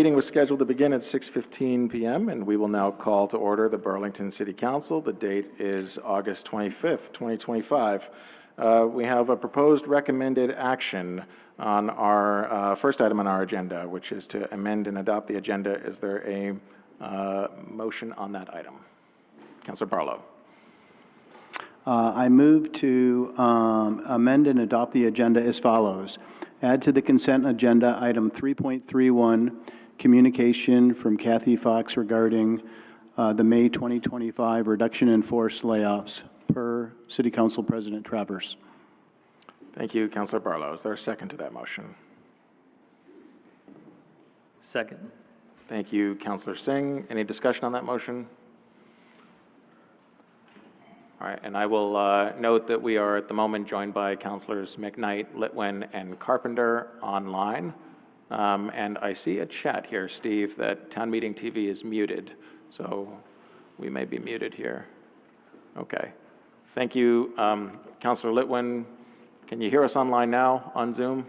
Meeting was scheduled to begin at 6:15 p.m. and we will now call to order the Burlington City Council. The date is August 25th, 2025. We have a proposed recommended action on our first item on our agenda, which is to amend and adopt the agenda. Is there a motion on that item? Councilor Barlow. I move to amend and adopt the agenda as follows. Add to the consent agenda item 3.31, communication from Kathy Fox regarding the May 2025 reduction in force layoffs per City Council President Travers. Thank you, Councilor Barlow. Is there a second to that motion? Second. Thank you, Councilor Singh. Any discussion on that motion? All right, and I will note that we are at the moment joined by Councilors McKnight, Litwin, and Carpenter online. And I see a chat here, Steve, that Town Meeting TV is muted, so we may be muted here. Okay. Thank you, Councilor Litwin. Can you hear us online now on Zoom?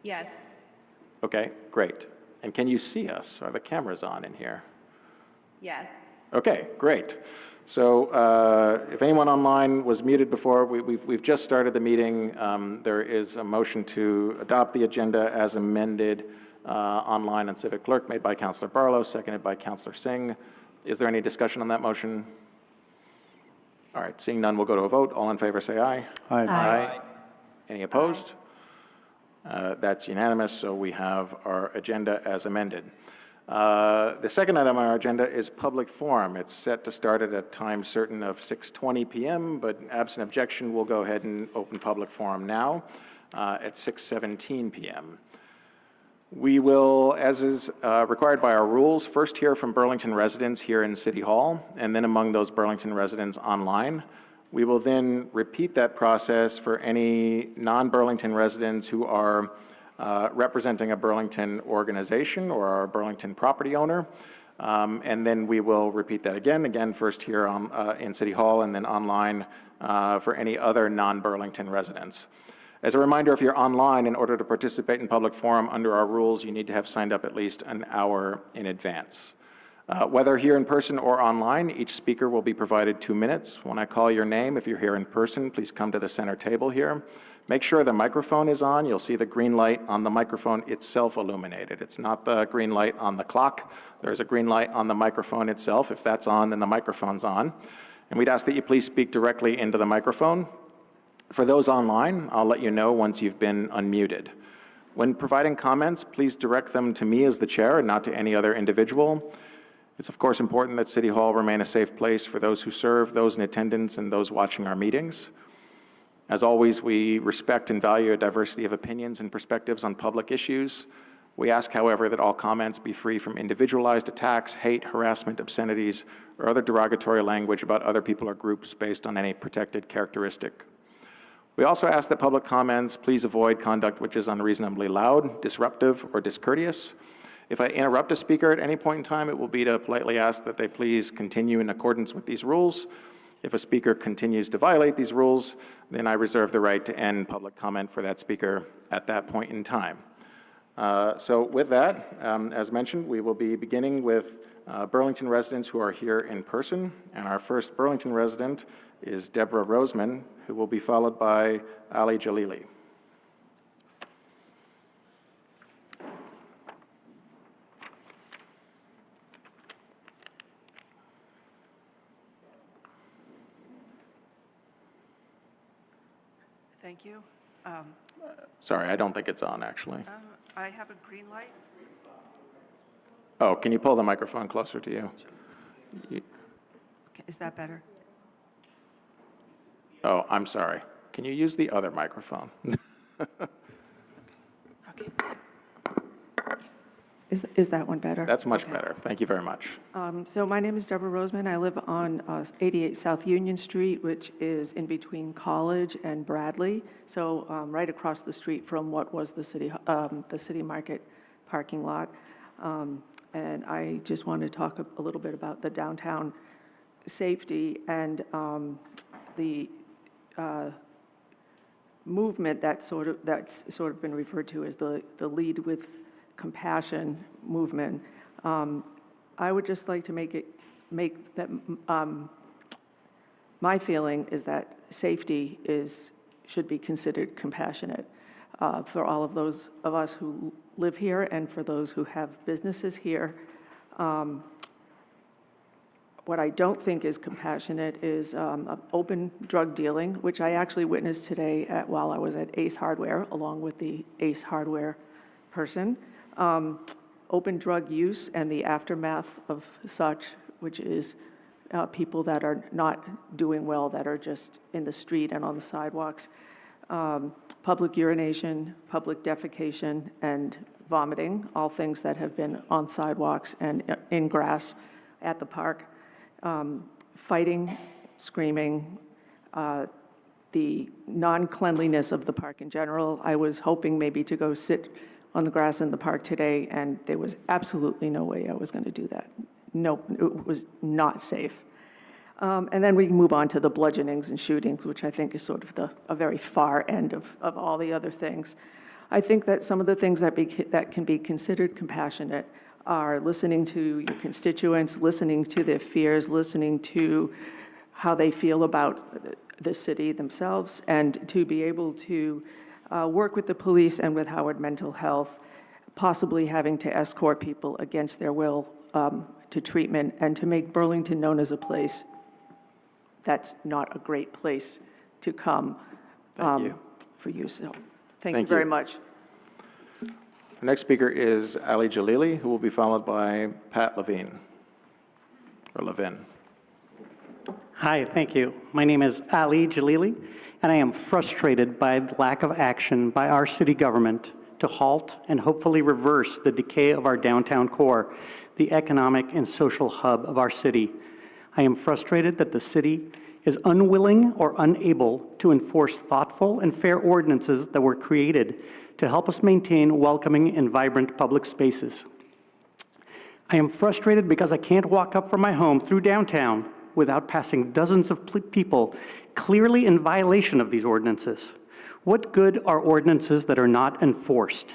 Yes. Okay, great. And can you see us? Are the cameras on in here? Yes. Okay, great. So if anyone online was muted before, we've just started the meeting. There is a motion to adopt the agenda as amended online on Civic Clerk, made by Councilor Barlow, seconded by Councilor Singh. Is there any discussion on that motion? All right, seeing none, we'll go to a vote. All in favor say aye. Aye. Aye. Any opposed? That's unanimous, so we have our agenda as amended. The second item on our agenda is public forum. It's set to start at a time certain of 6:20 p.m., but absent objection, we'll go ahead and open public forum now at 6:17 p.m. We will, as is required by our rules, first hear from Burlington residents here in City Hall, and then among those Burlington residents online. We will then repeat that process for any non-Burlington residents who are representing a Burlington organization or our Burlington property owner. And then we will repeat that again first here in City Hall and then online for any other non-Burlington residents. As a reminder, if you're online, in order to participate in public forum under our rules, you need to have signed up at least an hour in advance. Whether here in person or online, each speaker will be provided 2 minutes. When I call your name, if you're here in person, please come to the center table here. Make sure the microphone is on. You'll see the green light on the microphone itself illuminated. It's not the green light on the clock. There's a green light on the microphone itself. If that's on, then the microphone's on. And we'd ask that you please speak directly into the microphone. For those online, I'll let you know once you've been unmuted. When providing comments, please direct them to me as the chair and not to any other individual. It's of course important that City Hall remain a safe place for those who serve, those in attendance, and those watching our meetings. As always, we respect and value a diversity of opinions and perspectives on public issues. We ask, however, that all comments be free from individualized attacks, hate, harassment, obscenities, or other derogatory language about other people or groups based on any protected characteristic. We also ask that public comments please avoid conduct which is unreasonably loud, disruptive, or discourteous. If I interrupt a speaker at any point in time, it will be to politely ask that they please continue in accordance with these rules. If a speaker continues to violate these rules, then I reserve the right to end public comment for that speaker at that point in time. So with that, as mentioned, we will be beginning with Burlington residents who are here in person. And our first Burlington resident is Deborah Roseman, who will be followed by Ali Jalili. Thank you. Sorry, I don't think it's on, actually. I have a green light. Oh, can you pull the microphone closer to you? Okay, is that better? Oh, I'm sorry. Can you use the other microphone? Okay. Is that one better? That's much better. Thank you very much. So my name is Deborah Roseman. I live on 88 South Union Street, which is in between College and Bradley. So right across the street from what was the city market parking lot. And I just want to talk a little bit about the downtown safety and the movement that's sort of been referred to as the Lead with compassion movement. I would just like to make that, my feeling is that safety should be considered compassionate for all of those of us who live here and for those who have businesses here. What I don't think is compassionate is open drug dealing, which I actually witnessed today while I was at Ace Hardware, along with the Ace Hardware person. Open drug use and the aftermath of such, which is people that are not doing well, that are just in the street and on the sidewalks. Public urination, public defecation, and vomiting, all things that have been on sidewalks and in grass at the park. Fighting, screaming, the non-cleanliness of the park in general. I was hoping maybe to go sit on the grass in the park today, and there was absolutely no way I was going to do that. No, it was not safe. And then we can move on to the bludgeonings and shootings, which I think is sort of a very far end of all the other things. I think that some of the things that can be considered compassionate are listening to your constituents, listening to their fears, listening to how they feel about the city themselves, and to be able to work with the police and with Howard Mental Health, possibly having to escort people against their will to treatment, and to make Burlington known as a place that's not a great place to come for you. So thank you very much. Our next speaker is Ali Jalili, who will be followed by Pat Levine, or Levin. Hi, thank you. My name is Ali Jalili, and I am frustrated by the lack of action by our city government to halt and hopefully reverse the decay of our downtown core, the economic and social hub of our city. I am frustrated that the city is unwilling or unable to enforce thoughtful and fair ordinances that were created to help us maintain welcoming and vibrant public spaces. I am frustrated because I can't walk up from my home through downtown without passing dozens of people clearly in violation of these ordinances. What good are ordinances that are not enforced?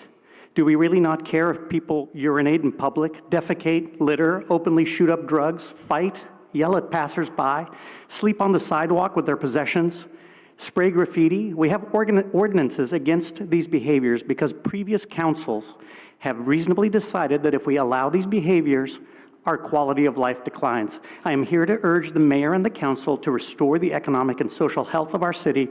Do we really not care if people urinate in public, defecate, litter, openly shoot up drugs, fight, yell at passersby, sleep on the sidewalk with their possessions, spray graffiti? We have ordinances against these behaviors because previous councils have reasonably decided that if we allow these behaviors, our quality of life declines. I am here to urge the mayor and the council to restore the economic and social health of our city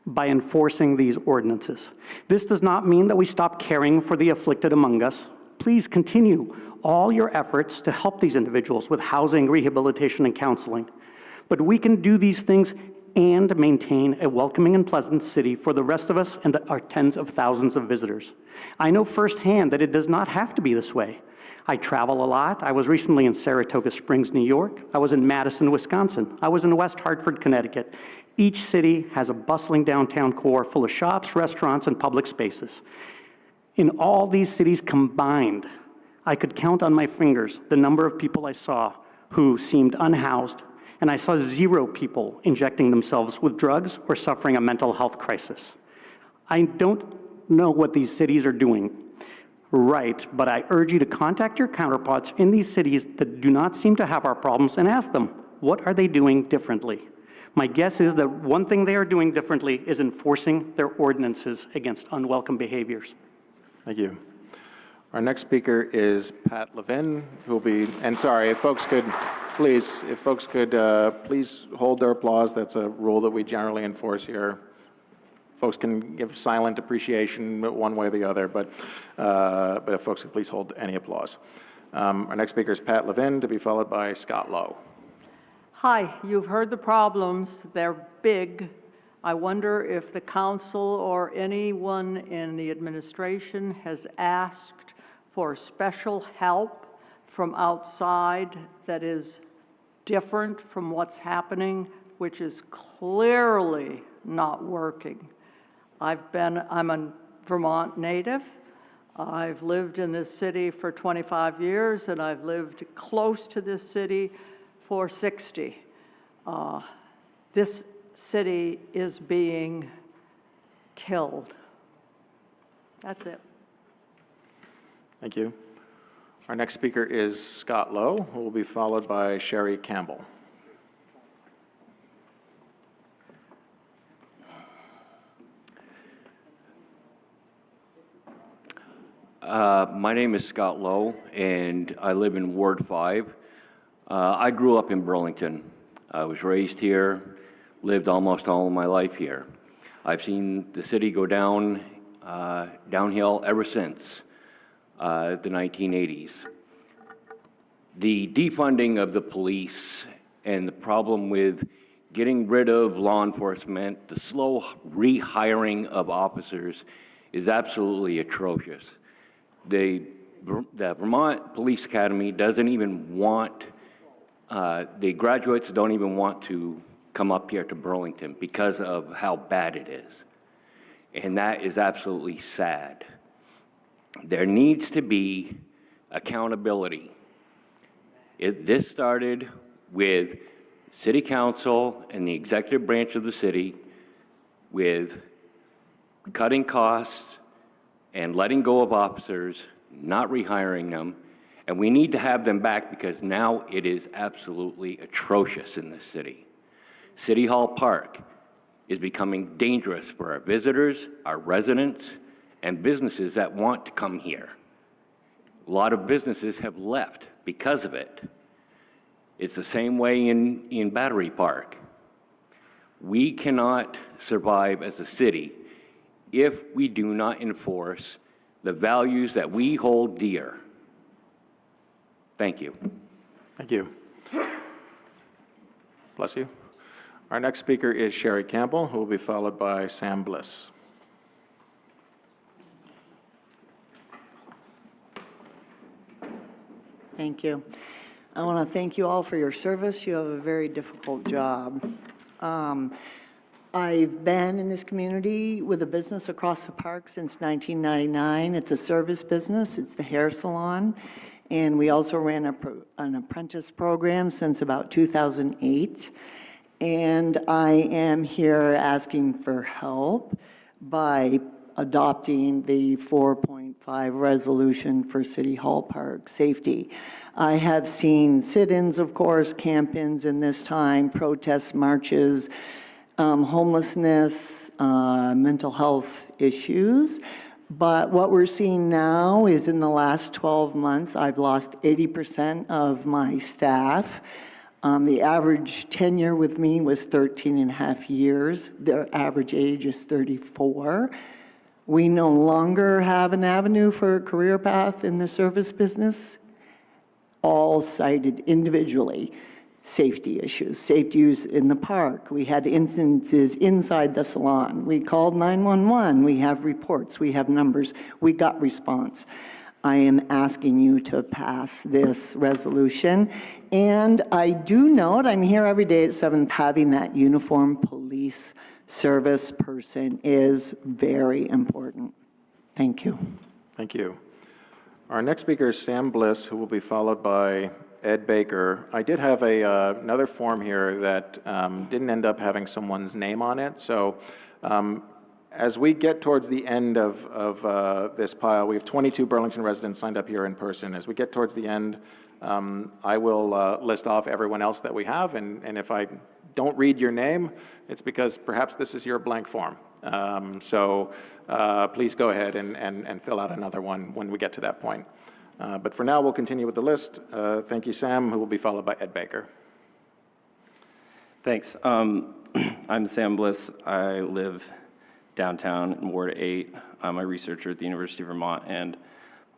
by enforcing these ordinances. This does not mean that we stop caring for the afflicted among us. Please continue all your efforts to help these individuals with housing, rehabilitation, and counseling. But we can do these things and maintain a welcoming and pleasant city for the rest of us and our tens of thousands of visitors. I know firsthand that it does not have to be this way. I travel a lot. I was recently in Saratoga Springs, New York. I was in Madison, Wisconsin. I was in West Hartford, Connecticut. Each city has a bustling downtown core full of shops, restaurants, and public spaces. In all these cities combined, I could count on my fingers the number of people I saw who seemed unhoused, and I saw 0 people injecting themselves with drugs or suffering a mental health crisis. I don't know what these cities are doing right, but I urge you to contact your counterparts in these cities that do not seem to have our problems and ask them, what are they doing differently? My guess is that one thing they are doing differently is enforcing their ordinances against unwelcome behaviors. Thank you. Our next speaker is Pat Levin, who will be, and sorry, if folks could, please hold their applause. That's a rule that we generally enforce here. Folks can give silent appreciation one way or the other, but if folks could please hold any applause. Our next speaker is Pat Levin, to be followed by Scott Lowe. Hi, you've heard the problems. They're big. I wonder if the council or anyone in the administration has asked for special help from outside that is different from what's happening, which is clearly not working. I'm a Vermont native. I've lived in this city for 25 years, and I've lived close to this city for 60. This city is being killed. That's it. Thank you. Our next speaker is Scott Lowe, who will be followed by Sherry Campbell. My name is Scott Lowe, and I live in Ward 5. I grew up in Burlington. I was raised here, lived almost all of my life here. I've seen the city go downhill ever since the 1980s. The defunding of the police and the problem with getting rid of law enforcement, the slow rehiring of officers is absolutely atrocious. The Vermont Police Academy doesn't even want, the graduates don't even want to come up here to Burlington because of how bad it is. And that is absolutely sad. There needs to be accountability. This started with City Council and the executive branch of the city with cutting costs and letting go of officers, not rehiring them, and we need to have them back because now it is absolutely atrocious in this city. City Hall Park is becoming dangerous for our visitors, our residents, and businesses that want to come here. A lot of businesses have left because of it. It's the same way in Battery Park. We cannot survive as a city if we do not enforce the values that we hold dear. Thank you. Thank you. Bless you. Our next speaker is Sherry Campbell, who will be followed by Sam Bliss. Thank you. I want to thank you all for your service. You have a very difficult job. I've been in this community with a business across the park since 1999. It's a service business. It's the hair salon. And we also ran an apprentice program since about 2008. And I am here asking for help by adopting the 4.5 resolution for City Hall Park safety. I have seen sit-ins, of course, camp-ins in this time, protests, marches, homelessness, mental health issues. But what we're seeing now is in the last 12 months, I've lost 80% of my staff. The average tenure with me was 13 and a half years. Their average age is 34. We no longer have an avenue for a career path in the service business, all cited individually. Safety issues, safety issues in the park. We had instances inside the salon. We called 911. We have reports. We have numbers. We got response. I am asking you to pass this resolution. And I do note, I'm here every day at 7, having that uniformed police service person is very important. Thank you. Thank you. Our next speaker is Sam Bliss, who will be followed by Ed Baker. I did have another form here that didn't end up having someone's name on it. So as we get towards the end of this pile, we have 22 Burlington residents signed up here in person. As we get towards the end, I will list off everyone else that we have. And if I don't read your name, it's because perhaps this is your blank form. So please go ahead and fill out another one when we get to that point. But for now, we'll continue with the list. Thank you, Sam, who will be followed by Ed Baker. Thanks. I'm Sam Bliss. I live downtown in Ward 8. I'm a researcher at the University of Vermont and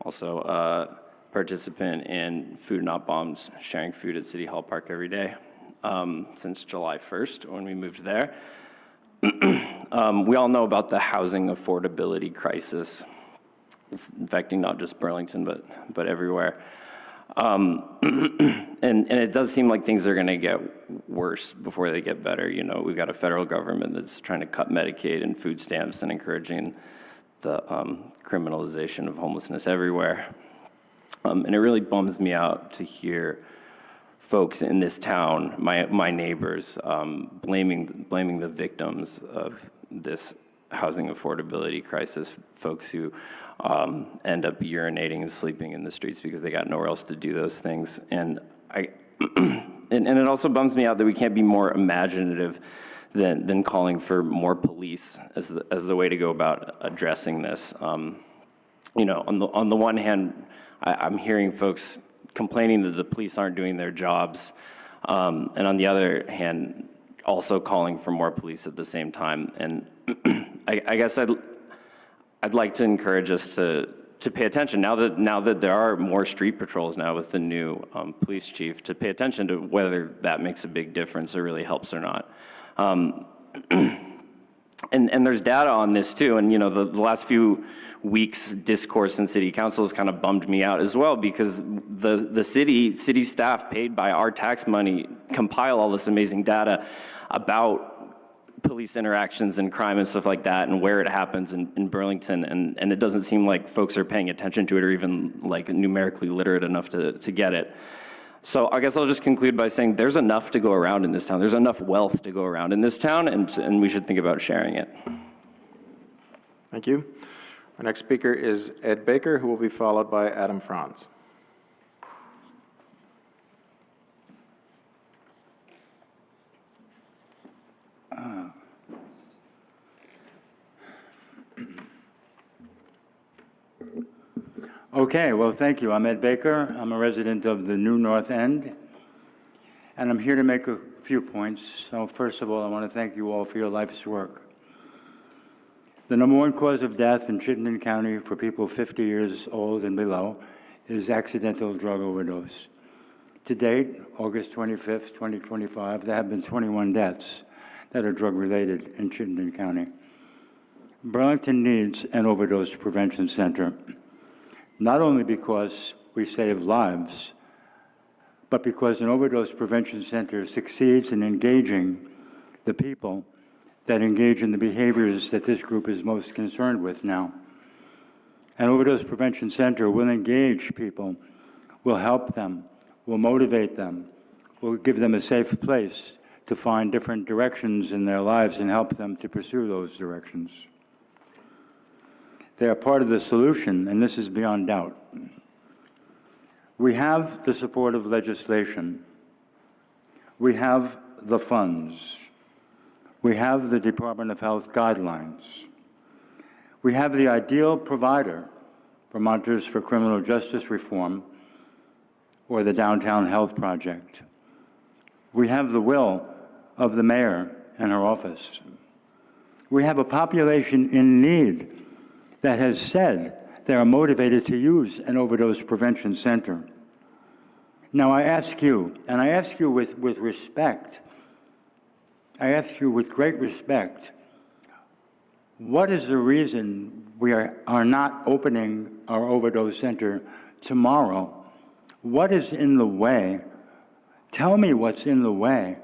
also a participant in Food Not Bombs, sharing food at City Hall Park every day since July 1st when we moved there. We all know about the housing affordability crisis. It's affecting not just Burlington, but everywhere. And it does seem like things are going to get worse before they get better. You know, we've got a federal government that's trying to cut Medicaid and food stamps and encouraging the criminalization of homelessness everywhere. And it really bums me out to hear folks in this town, my neighbors, blaming the victims of this housing affordability crisis, folks who end up urinating and sleeping in the streets because they got nowhere else to do those things. And and it also bums me out that we can't be more imaginative than calling for more police as the way to go about addressing this. You know, on the one hand, I'm hearing folks complaining that the police aren't doing their jobs, and on the other hand, also calling for more police at the same time. And I guess I'd like to encourage us to pay attention now that there are more street patrols now with the new police chief, to pay attention to whether that makes a big difference or really helps or not. And there's data on this too, and you know the last few weeks discourse in city council has kind of bummed me out as well, because the city staff paid by our tax money compile all this amazing data about police interactions and crime and stuff like that and where it happens in Burlington, and it doesn't seem like folks are paying attention to it or even like numerically literate enough to get it. So I guess I'll just conclude by saying there's enough to go around in this town. There's enough wealth to go around in this town, and we should think about sharing it. Thank you. Our next speaker is Ed Baker, who will be followed by Adam Franz. Okay, well, thank you. I'm Ed Baker. I'm a resident of the New North End, and I'm here to make a few points. So first of all, I want to thank you all for your life's work. The number one cause of death in Chittenden County for people 50 years old and below is accidental drug overdose. To date, August 25th, 2025, there have been 21 deaths that are drug-related in Chittenden County. Burlington needs an overdose prevention center, not only because we save lives, but because an overdose prevention center succeeds in engaging the people that engage in the behaviors that this group is most concerned with now. An overdose prevention center will engage people, will help them, will motivate them, will give them a safe place to find different directions in their lives and help them to pursue those directions. They are part of the solution, and this is beyond doubt. We have the support of legislation. We have the funds. We have the Department of Health guidelines. We have the ideal provider, Vermonters for Criminal Justice Reform, or the Downtown Health Project. We have the will of the mayor and her office. We have a population in need that has said they are motivated to use an overdose prevention center. Now I ask you, and I ask you with respect, I ask you with great respect, what is the reason we are not opening our overdose center tomorrow? What is in the way? Tell me what's in the way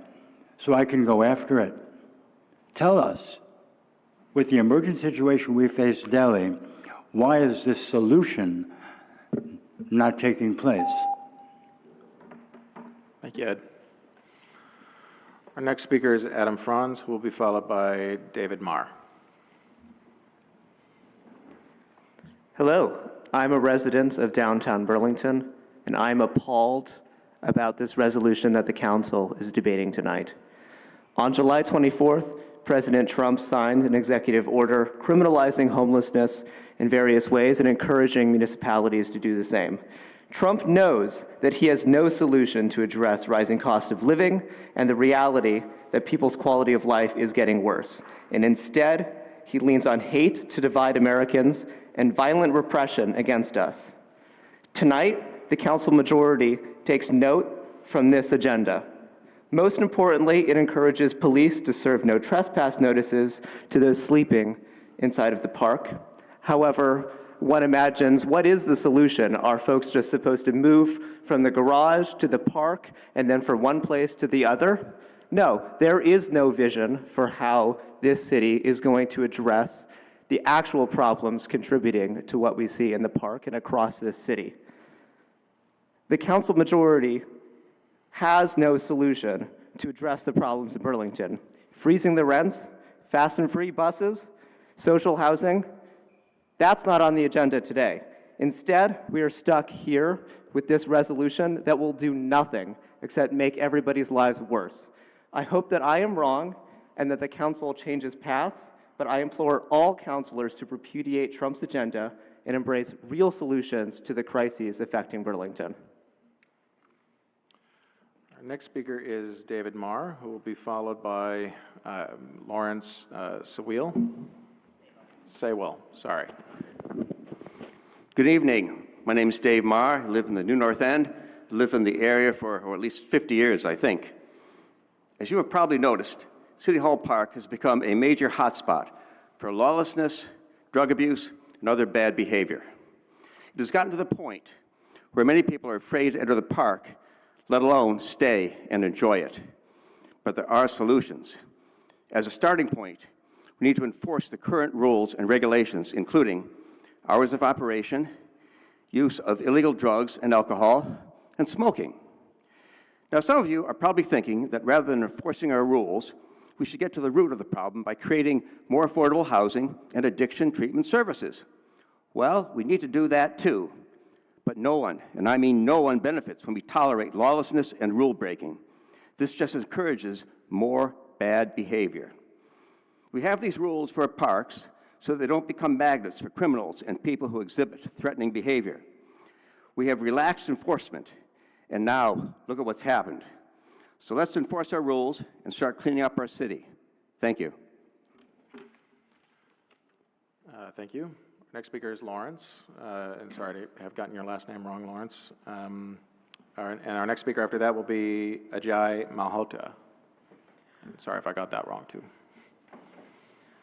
so I can go after it. Tell us. With the emergent situation we face daily, why is this solution not taking place? Thank you, Ed. Our next speaker is Adam Franz, who will be followed by David Marr. Hello, I'm a resident of downtown Burlington, and I'm appalled about this resolution that the council is debating tonight. On July 24th, President Trump signed an executive order criminalizing homelessness in various ways and encouraging municipalities to do the same. Trump knows that he has no solution to address rising cost of living and the reality that people's quality of life is getting worse. And instead, he leans on hate to divide Americans and violent repression against us. Tonight, the council majority takes note from this agenda. Most importantly, it encourages police to serve no trespass notices to those sleeping inside of the park. However, one imagines, what is the solution? Are folks just supposed to move from the garage to the park and then from one place to the other? No, there is no vision for how this city is going to address the actual problems contributing to what we see in the park and across this city. The council majority has no solution to address the problems in Burlington. Freezing the rents, fast and free buses, social housing, That's not on the agenda today. Instead, we are stuck here with this resolution that will do nothing except make everybody's lives worse. I hope that I am wrong and that the council changes paths, but I implore all councilors to repudiate Trump's agenda and embrace real solutions to the crises affecting Burlington. Our next speaker is David Marr, who will be followed by Lawrence Saywell, sorry. Good evening. My name is Dave Marr. I live in the New North End. I live in the area for at least 50 years, I think. As you have probably noticed, City Hall Park has become a major hotspot for lawlessness, drug abuse, and other bad behavior. It has gotten to the point where many people are afraid to enter the park, let alone stay and enjoy it. But there are solutions. As a starting point, we need to enforce the current rules and regulations, including hours of operation, use of illegal drugs and alcohol, and smoking. Now, some of you are probably thinking that rather than enforcing our rules, we should get to the root of the problem by creating more affordable housing and addiction treatment services. Well, we need to do that too. But no one, and I mean no one, benefits when we tolerate lawlessness and rule breaking. This just encourages more bad behavior. We have these rules for parks so they don't become magnets for criminals and people who exhibit threatening behavior. We have relaxed enforcement, and now look at what's happened. So let's enforce our rules and start cleaning up our city. Thank you. Thank you. Next speaker is Lawrence, and sorry to have gotten your last name wrong, Lawrence. And our next speaker after that will be Ajay Malhotra. And sorry if I got that wrong too.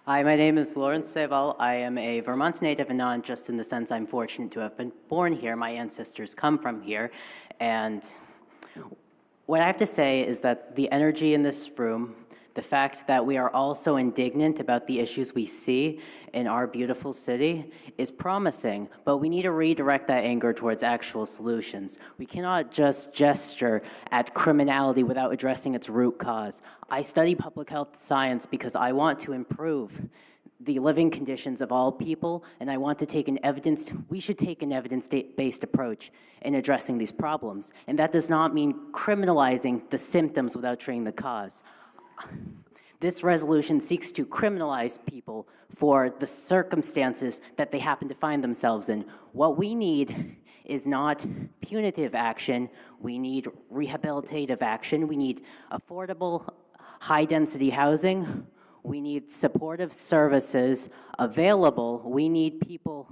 Hi, my name is Lawrence Saywell. I am a Vermont native, and not just in the sense I'm fortunate to have been born here. My ancestors come from here. And what I have to say is that the energy in this room, the fact that we are all so indignant about the issues we see in our beautiful city is promising, but we need to redirect that anger towards actual solutions. We cannot just gesture at criminality without addressing its root cause. I study public health science because I want to improve the living conditions of all people, and I want to take we should take an evidence-based approach in addressing these problems. And that does not mean criminalizing the symptoms without treating the cause. This resolution seeks to criminalize people for the circumstances that they happen to find themselves in. What we need is not punitive action. We need rehabilitative action. We need affordable, high-density housing. We need supportive services available. We need people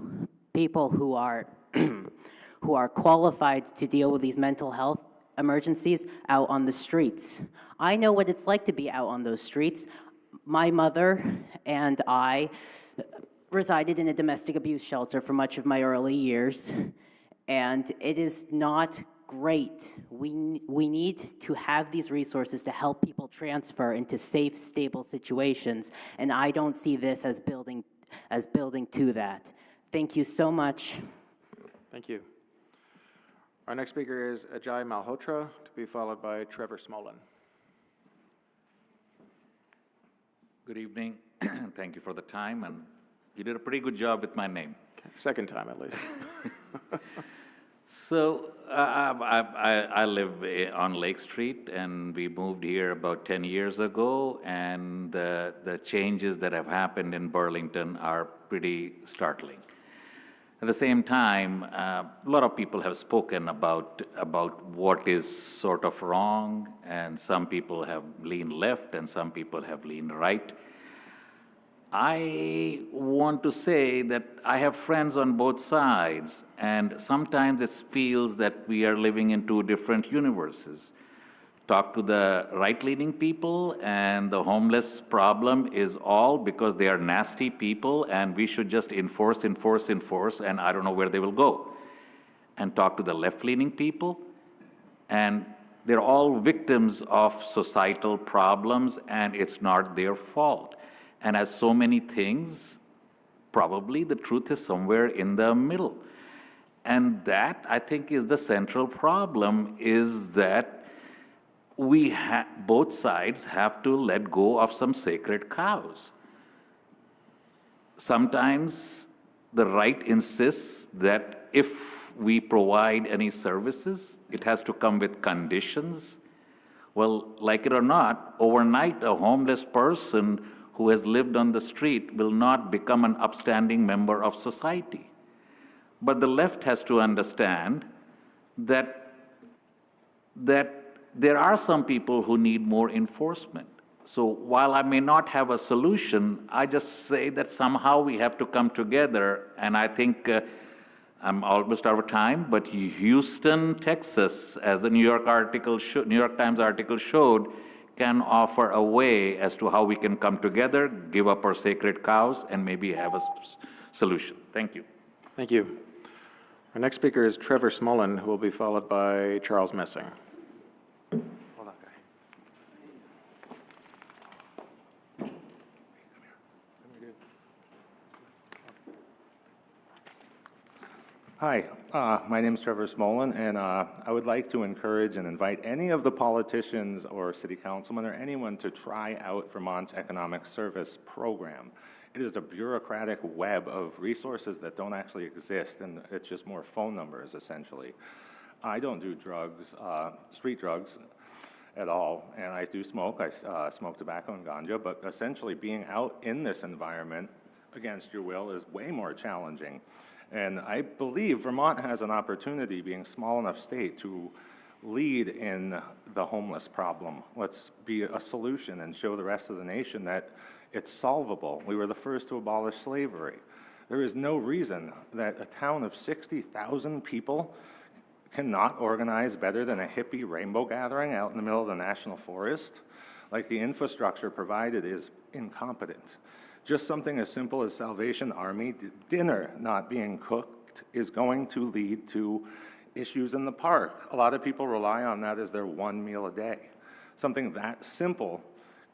who are who are qualified to deal with these mental health emergencies out on the streets. I know what it's like to be out on those streets. My mother and I resided in a domestic abuse shelter for much of my early years, and it is not great. We need to have these resources to help people transfer into safe, stable situations, and I don't see this as building to that. Thank you so much. Thank you. Our next speaker is Ajay Malhotra, to be followed by Trevor Smolin. Good evening. Thank you for the time, and you did a pretty good job with my name. Okay. Second time, at least. So I live on Lake Street, and we moved here about 10 years ago, and the changes that have happened in Burlington are pretty startling. At the same time, a lot of people have spoken about what is sort of wrong, and some people have leaned left and some people have leaned right. I want to say that I have friends on both sides, and sometimes it feels that we are living in two different universes. Talk to the right-leaning people, and the homeless problem is all because they are nasty people, and we should just enforce, and I don't know where they will go. And talk to the left-leaning people, and they're all victims of societal problems, and it's not their fault. And as so many things, probably the truth is somewhere in the middle. And that, I think, is the central problem, is that both sides have to let go of some sacred cows. Sometimes the right insists that if we provide any services, it has to come with conditions. Well, like it or not, overnight, a homeless person who has lived on the street will not become an upstanding member of society. But the left has to understand that there are some people who need more enforcement. So while I may not have a solution, I just say that somehow we have to come together. And I think I'm almost out of time, but Houston, Texas, as the New York Times article showed, can offer a way as to how we can come together, give up our sacred cows, and maybe have a solution. Thank you. Thank you. Our next speaker is Trevor Smolin, who will be followed by Charles Messing. Hold on, guy. Hi, my name is Trevor Smolin, and I would like to encourage and invite any of the politicians or city councilmen or anyone to try out Vermont's Economic Service Program. It is a bureaucratic web of resources that don't actually exist, and it's just more phone numbers, essentially. I don't do drugs, street drugs at all, and I do smoke. I smoke tobacco and ganja, but essentially being out in this environment against your will is way more challenging. And I believe Vermont has an opportunity, being a small enough state, to lead in the homeless problem. Let's be a solution and show the rest of the nation that it's solvable. We were the first to abolish slavery. There is no reason that a town of 60,000 people cannot organize better than a hippie rainbow gathering out in the middle of the national forest. Like, the infrastructure provided is incompetent. Just something as simple as Salvation Army dinner not being cooked is going to lead to issues in the park. A lot of people rely on that as their one meal a day. Something that simple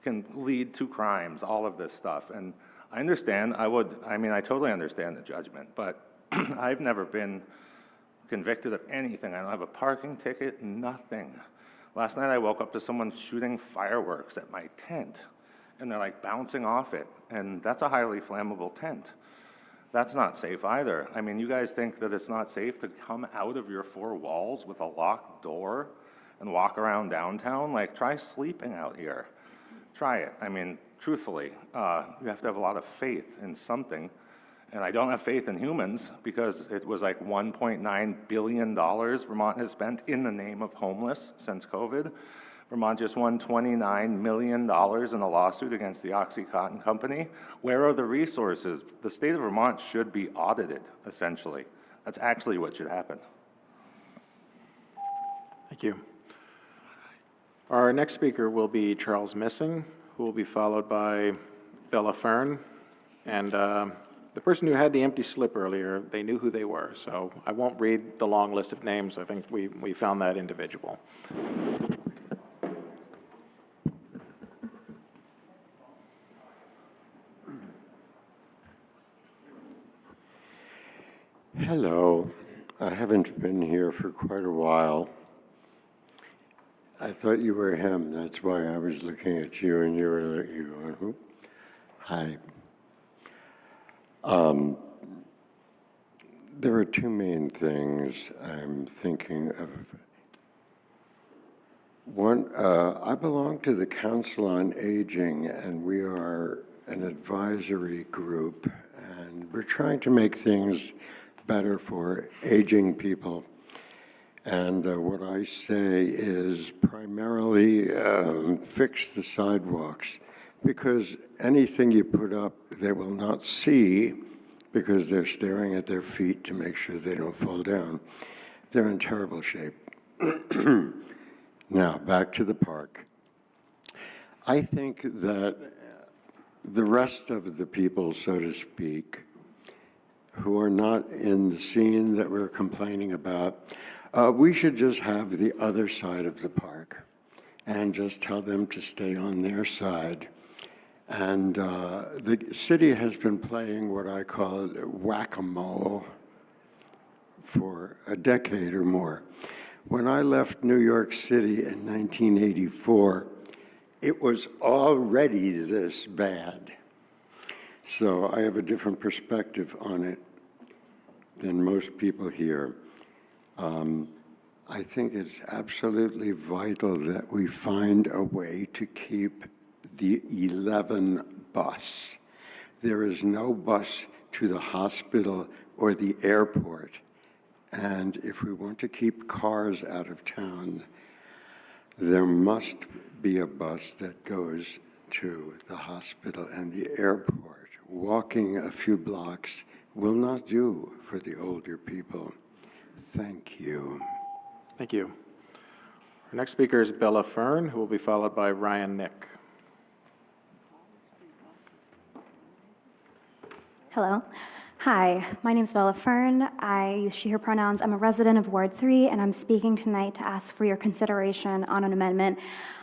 can lead to crimes, all of this stuff. And I understand, I totally understand the judgment, but I've never been convicted of anything. I don't have a parking ticket, nothing. Last night I woke up to someone shooting fireworks at my tent, and they're like bouncing off it, and that's a highly flammable tent. That's not safe either. I mean, you guys think that it's not safe to come out of your four walls with a locked door and walk around downtown? Like, try sleeping out here. Try it. I mean, truthfully, you have to have a lot of faith in something. And I don't have faith in humans, because it was like $1.9 billion Vermont has spent in the name of homeless since COVID. Vermont just won $29 million in a lawsuit against the OxyContin company. Where are the resources? The state of Vermont should be audited, essentially. That's actually what should happen. Thank you. Our next speaker will be Charles Messing, who will be followed by Bella Fern. And the person who had the empty slip earlier, they knew who they were. So I won't read the long list of names. I think we found that individual. Hello. I haven't been here for quite a while. I thought you were him. That's why I was looking at you, and you were going, who? Hi. There are two main things I'm thinking of. One, I belong to the Council on Aging, and we are an advisory group, and we're trying to make things better for aging people. And what I say is primarily fix the sidewalks, because anything you put up, they will not see, because they're staring at their feet to make sure they don't fall down. They're in terrible shape. Now, back to the park. I think that the rest of the people, so to speak, who are not in the scene that we're complaining about, we should just have the other side of the park and just tell them to stay on their side. And the city has been playing what I call whack-a-mole for a decade or more. When I left New York City in 1984, it was already this bad. So I have a different perspective on it. than most people here. I think it's absolutely vital that we find a way to keep the 11 bus. There is no bus to the hospital or the airport. And if we want to keep cars out of town, there must be a bus that goes to the hospital and the airport. Walking a few blocks will not do for the older people. Thank you. Thank you. Our next speaker is Bella Fern, who will be followed by Ryan Nick. Hello. Hi, my name is Bella Fern. I use she, her pronouns. I'm a resident of Ward 3, and I'm speaking tonight to ask for your consideration on an amendment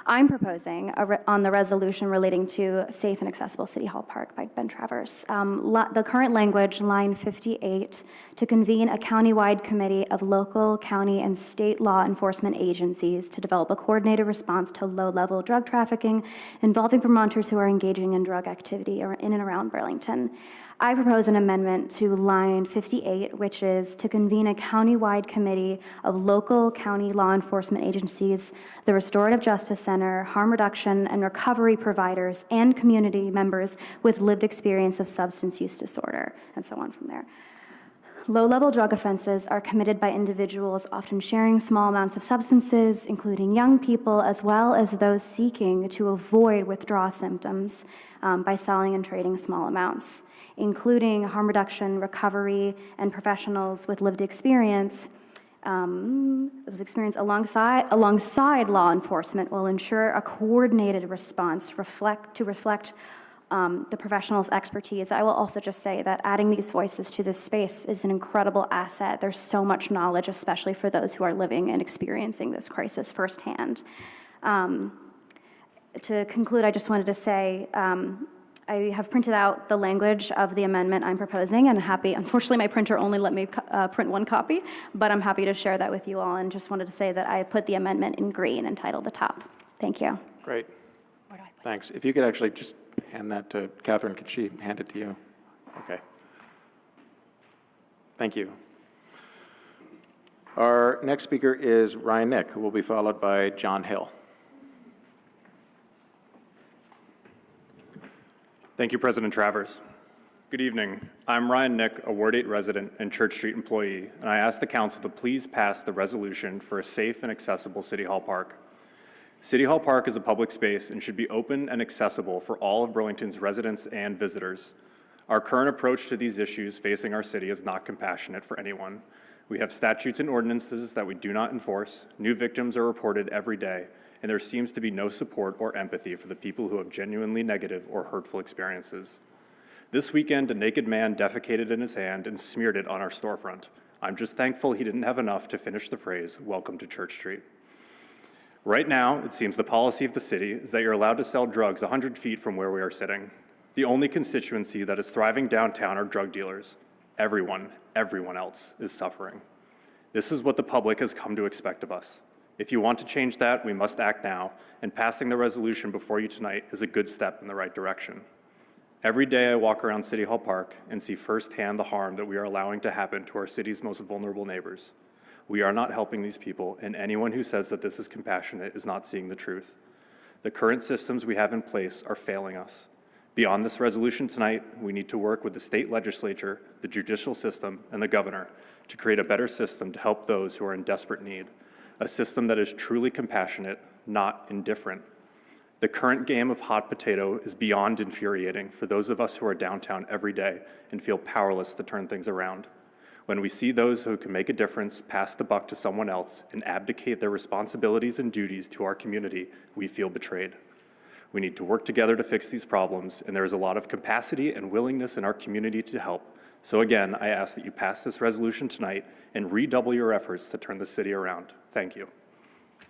I'm proposing on the resolution relating to Safe and Accessible City Hall Park by Ben Travers. The current language, line 58, to convene a countywide committee of local, county, and state law enforcement agencies to develop a coordinated response to low-level drug trafficking involving Vermonters who are engaging in drug activity in and around Burlington. I propose an amendment to line 58, which is to convene a countywide committee of local county law enforcement agencies, the Restorative Justice Center, harm reduction and recovery providers, and community members with lived experience of substance use disorder, and so on from there. Low-level drug offenses are committed by individuals often sharing small amounts of substances, including young people, as well as those seeking to avoid withdrawal symptoms by selling and trading small amounts, including harm reduction, recovery, and professionals with lived experience. Alongside law enforcement will ensure a coordinated response to reflect the professionals' expertise. I will also just say that adding these voices to this space is an incredible asset. There's so much knowledge, especially for those who are living and experiencing this crisis firsthand. To conclude, I just wanted to say, I have printed out the language of the amendment I'm proposing, and unfortunately my printer only let me print one copy, but I'm happy to share that with you all, and just wanted to say that I put the amendment in green and titled the top. Thank you. Great. Thanks. If you could actually just hand that to Catherine, could she hand it to you? Okay. Thank you. Our next speaker is Ryan Nick, who will be followed by John Hill. Thank you, President Travers. Good evening. I'm Ryan Nick, a Ward 8 resident and Church Street employee, and I ask the Council to please pass the resolution for a safe and accessible City Hall Park. City Hall Park is a public space and should be open and accessible for all of Burlington's residents and visitors. Our current approach to these issues facing our city is not compassionate for anyone. We have statutes and ordinances that we do not enforce, new victims are reported every day, and there seems to be no support or empathy for the people who have genuinely negative or hurtful experiences. This weekend, a naked man defecated in his hand and smeared it on our storefront. I'm just thankful he didn't have enough to finish the phrase, "Welcome to Church Street." Right now, it seems the policy of the city is that you're allowed to sell drugs 100 feet from where we are sitting. The only constituency that is thriving downtown are drug dealers. Everyone else is suffering. This is what the public has come to expect of us. If you want to change that, we must act now, and passing the resolution before you tonight is a good step in the right direction. Every day I walk around City Hall Park and see firsthand the harm that we are allowing to happen to our city's most vulnerable neighbors. We are not helping these people, and anyone who says that this is compassionate is not seeing the truth. The current systems we have in place are failing us. Beyond this resolution tonight, we need to work with the state legislature, the judicial system, and the governor to create a better system to help those who are in desperate need. A system that is truly compassionate, not indifferent. The current game of hot potato is beyond infuriating for those of us who are downtown every day and feel powerless to turn things around. When we see those who can make a difference pass the buck to someone else and abdicate their responsibilities and duties to our community, we feel betrayed. We need to work together to fix these problems, and there is a lot of capacity and willingness in our community to help. So again, I ask that you pass this resolution tonight and redouble your efforts to turn the city around. Thank you.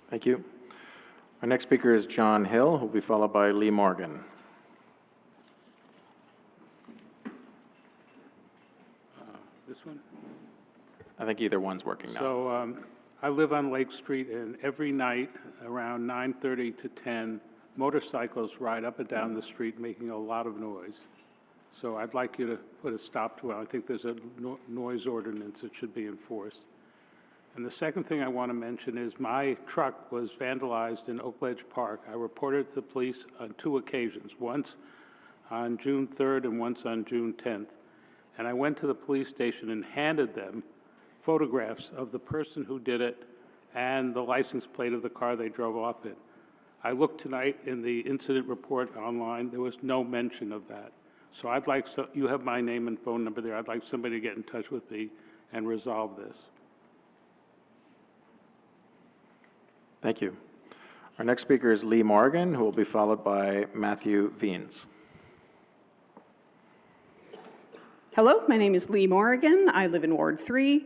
Thank you. Our next speaker is John Hill, who will be followed by Lee Morgan. This one? I think either one's working now. So I live on Lake Street, and every night around 9:30 to 10, motorcycles ride up and down the street making a lot of noise. So I'd like you to put a stop to it. I think there's a noise ordinance that should be enforced. And the second thing I want to mention is my truck was vandalized in Oak Ledge Park. I reported to the police on 2 occasions, once on June 3rd and once on June 10th. And I went to the police station and handed them photographs of the person who did it and the license plate of the car they drove off in. I looked tonight in the incident report online, there was no mention of that. So I'd like, you have my name and phone number there, I'd like somebody to get in touch with me and resolve this. Thank you. Our next speaker is Lee Morgan, who will be followed by Matthew Veens. Hello, my name is Lee Morgan. I live in Ward 3.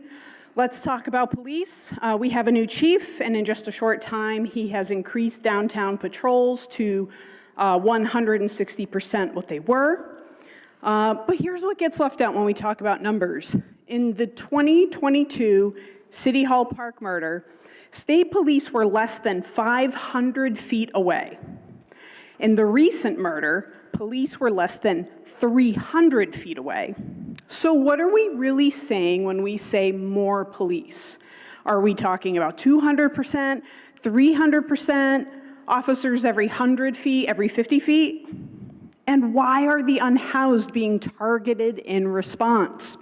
Let's talk about police. We have a new chief, and in just a short time, he has increased downtown patrols to 160% what they were. But here's what gets left out when we talk about numbers. In the 2022 City Hall Park murder, state police were less than 500 feet away. In the recent murder, police were less than 300 feet away. So what are we really saying when we say more police? Are we talking about 200%, 300%, officers every 100 feet, every 50 feet? And why are the unhoused being targeted in response?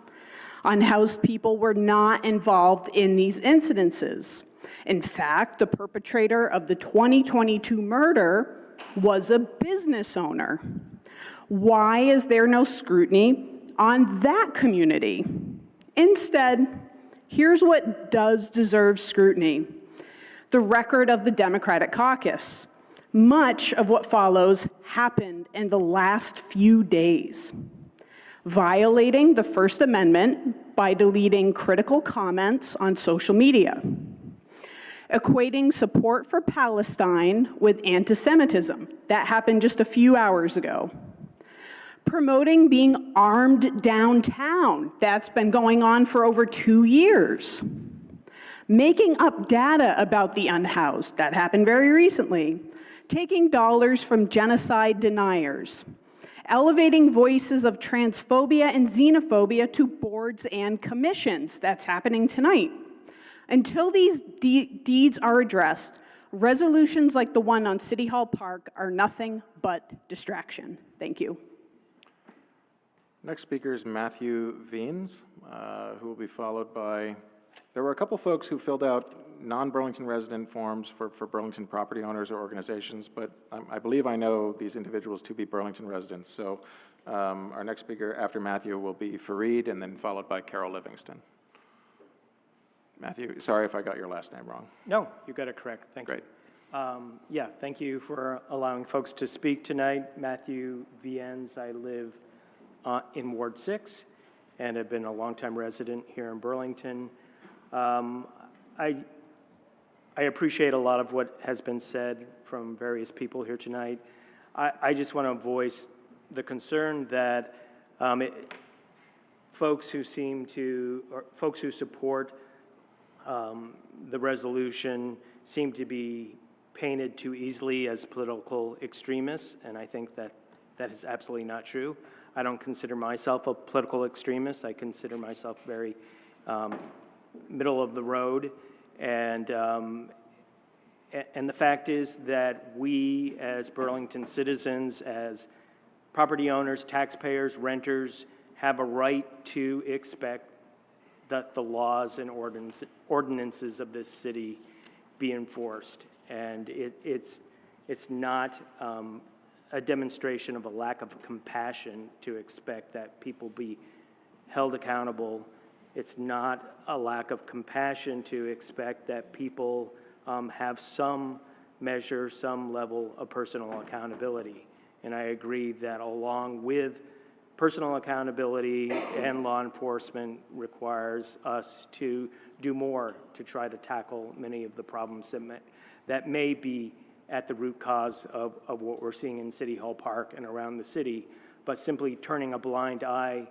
Unhoused people were not involved in these incidences. In fact, the perpetrator of the 2022 murder was a business owner. Why is there no scrutiny on that community? Instead, here's what does deserve scrutiny: the record of the Democratic caucus. Much of what follows happened in the last few days. Violating the First Amendment by deleting critical comments on social media. Equating support for Palestine with anti-Semitism. That happened just a few hours ago. Promoting being armed downtown. That's been going on for over 2 years. Making up data about the unhoused. That happened very recently. Taking dollars from genocide deniers. Elevating voices of transphobia and xenophobia to boards and commissions. That's happening tonight. Until these deeds are addressed, resolutions like the one on City Hall Park are nothing but distraction. Thank you. Next speaker is Matthew Veens, who will be followed by, there were a couple folks who filled out non-Burlington resident forms for Burlington property owners or organizations, but I believe I know these individuals to be Burlington residents. So our next speaker after Matthew will be Fareed, and then followed by Carol Livingston. Matthew, sorry if I got your last name wrong. No, you got it correct. Thank you. Great. Yeah, thank you for allowing folks to speak tonight. Matthew Veens, I live in Ward 6 and have been a longtime resident here in Burlington. I appreciate a lot of what has been said from various people here tonight. I just want to voice the concern that folks who support the resolution seem to be painted too easily as political extremists, and I think that that is absolutely not true. I don't consider myself a political extremist. I consider myself very middle of the road, and the fact is that we as Burlington citizens, as property owners, taxpayers, renters, have a right to expect that the laws and ordinances of this city be enforced. And it's not a demonstration of a lack of compassion to expect that people be held accountable. It's not a lack of compassion to expect that people have some measure, some level of personal accountability. And I agree that along with personal accountability and law enforcement requires us to do more to try to tackle many of the problems that may be at the root cause of what we're seeing in City Hall Park and around the city, but simply turning a blind eye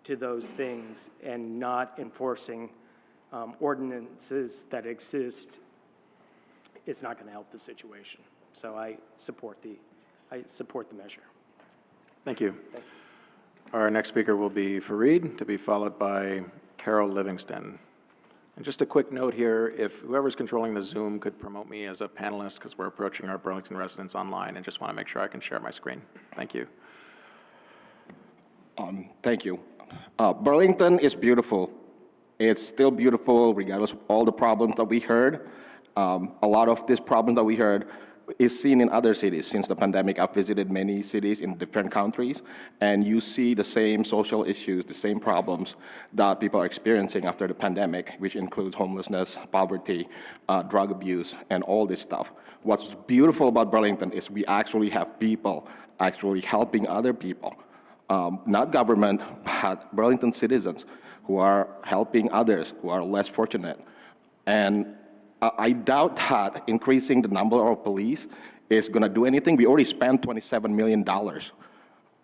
to those things and not enforcing ordinances that exist is not going to help the situation. So I support the measure. Thank you. Our next speaker will be Fareed, to be followed by Carol Livingston. And just a quick note here, if whoever's controlling the Zoom could promote me as a panelist, because we're approaching our Burlington residents online, and just want to make sure I can share my screen. Thank you. Thank you. Burlington is beautiful. It's still beautiful regardless of all the problems that we heard. A lot of this problem that we heard is seen in other cities. Since the pandemic, I've visited many cities in different countries, and you see the same social issues, the same problems that people are experiencing after the pandemic, which includes homelessness, poverty, drug abuse, and all this stuff. What's beautiful about Burlington is we actually have people actually helping other people. Not government, but Burlington citizens who are helping others who are less fortunate. And I doubt that increasing the number of police is going to do anything. We already spend $27 million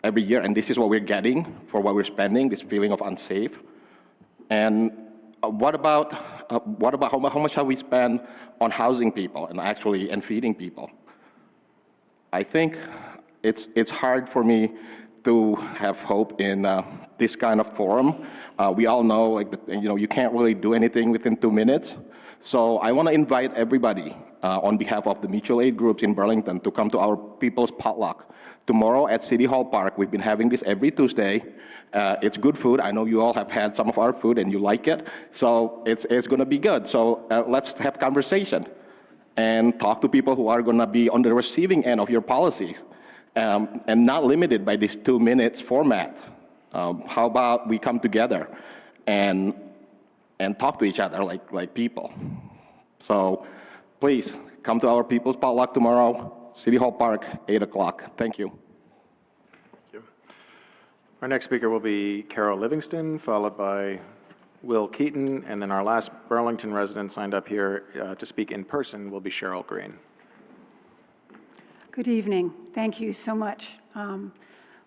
every year, and this is what we're getting for what we're spending, this feeling of unsafe. And what about how much have we spent on housing people and feeding people? I think it's hard for me to have hope in this kind of forum. We all know, you can't really do anything within 2 minutes. So I want to invite everybody on behalf of the mutual aid groups in Burlington to come to our People's Potluck. Tomorrow at City Hall Park, we've been having this every Tuesday. It's good food. I know you all have had some of our food and you like it. So it's going to be good. So let's have conversation and talk to people who are going to be on the receiving end of your policies and not limited by this 2 minutes format. How about we come together and talk to each other like people. So please come to our People's Potluck tomorrow, City Hall Park, 8 o'clock. Thank you. Thank you. Our next speaker will be Carol Livingston, followed by Will Keaton, and then our last Burlington resident signed up here to speak in person will be Cheryl Green. Good evening. Thank you so much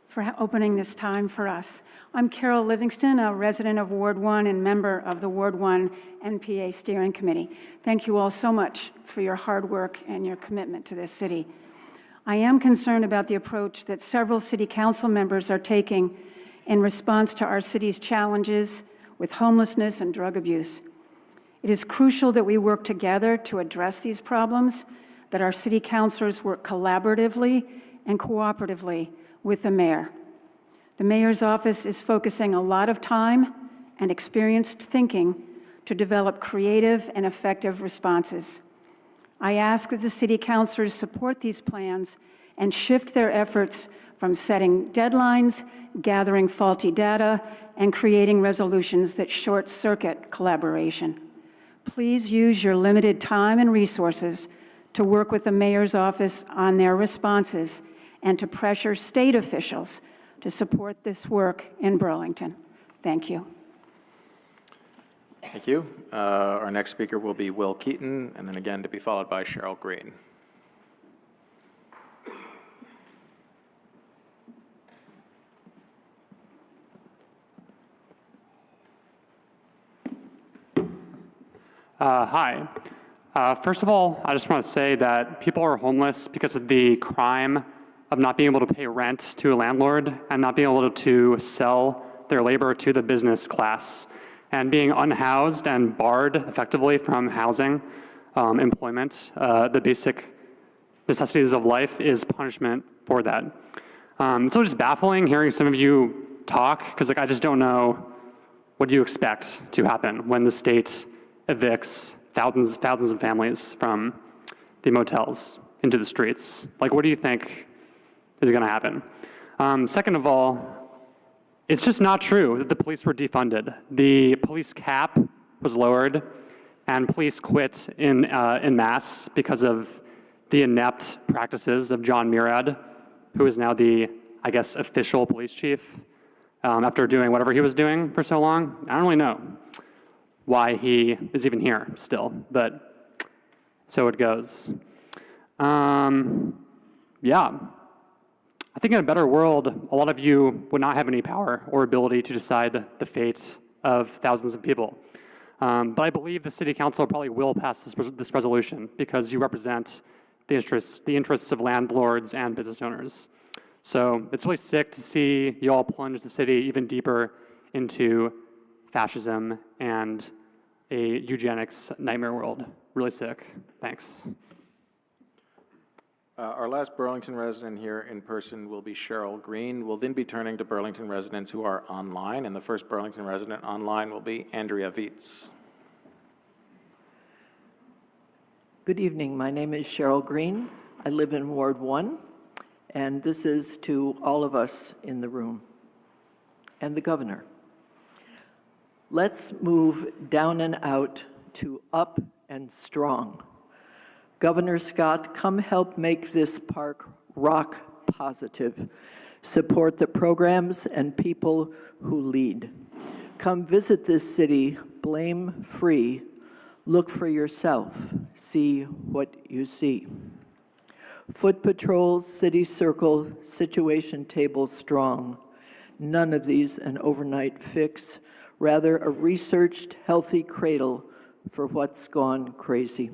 for opening this time for us. I'm Carol Livingston, a resident of Ward 1 and member of the Ward 1 NPA Steering Committee. Thank you all so much for your hard work and your commitment to this city. I am concerned about the approach that several city council members are taking in response to our city's challenges with homelessness and drug abuse. It is crucial that we work together to address these problems, that our city councilors work collaboratively and cooperatively with the mayor. The mayor's office is focusing a lot of time and experienced thinking to develop creative and effective responses. I ask that the city councilors support these plans and shift their efforts from setting deadlines, gathering faulty data, and creating resolutions that short-circuit collaboration. Please use your limited time and resources to work with the mayor's office on their responses and to pressure state officials to support this work in Burlington. Thank you. Thank you. Our next speaker will be Will Keaton, and then again to be followed by Cheryl Green. Hi. First of all, I just want to say that people are homeless because of the crime of not being able to pay rent to a landlord and not being able to sell their labor to the business class, and being unhoused and barred effectively from housing, employment, the basic necessities of life is punishment for that. It's so just baffling hearing some of you talk, because I just don't know what you expect to happen when the state evicts thousands of families from the motels into the streets. What do you think is going to happen? Second of all, it's just not true that the police were defunded. The police cap was lowered, and police quit in mass because of the inept practices of John Murad, who is now the, I guess, official police chief, after doing whatever he was doing for so long. I don't really know why he is even here still, but so it goes. Yeah. I think in a better world, a lot of you would not have any power or ability to decide the fate of thousands of people. But I believe the city council probably will pass this resolution because you represent the interests of landlords and business owners. So it's really sick to see you all plunge the city even deeper into fascism and a eugenics nightmare world. Really sick. Thanks. Our last Burlington resident here in person will be Cheryl Green. We'll then be turning to Burlington residents who are online, and the first Burlington resident online will be Andrea Vietz. Good evening. My name is Cheryl Green. I live in Ward 1, and this is to all of us in the room and the governor. Let's move down and out to up and strong. Governor Scott, come help make this park rock positive. Support the programs and people who lead. Come visit this city blame-free. Look for yourself. See what you see. Foot patrols, city circle, situation table strong. None of these an overnight fix, rather a researched, healthy cradle for what's gone crazy.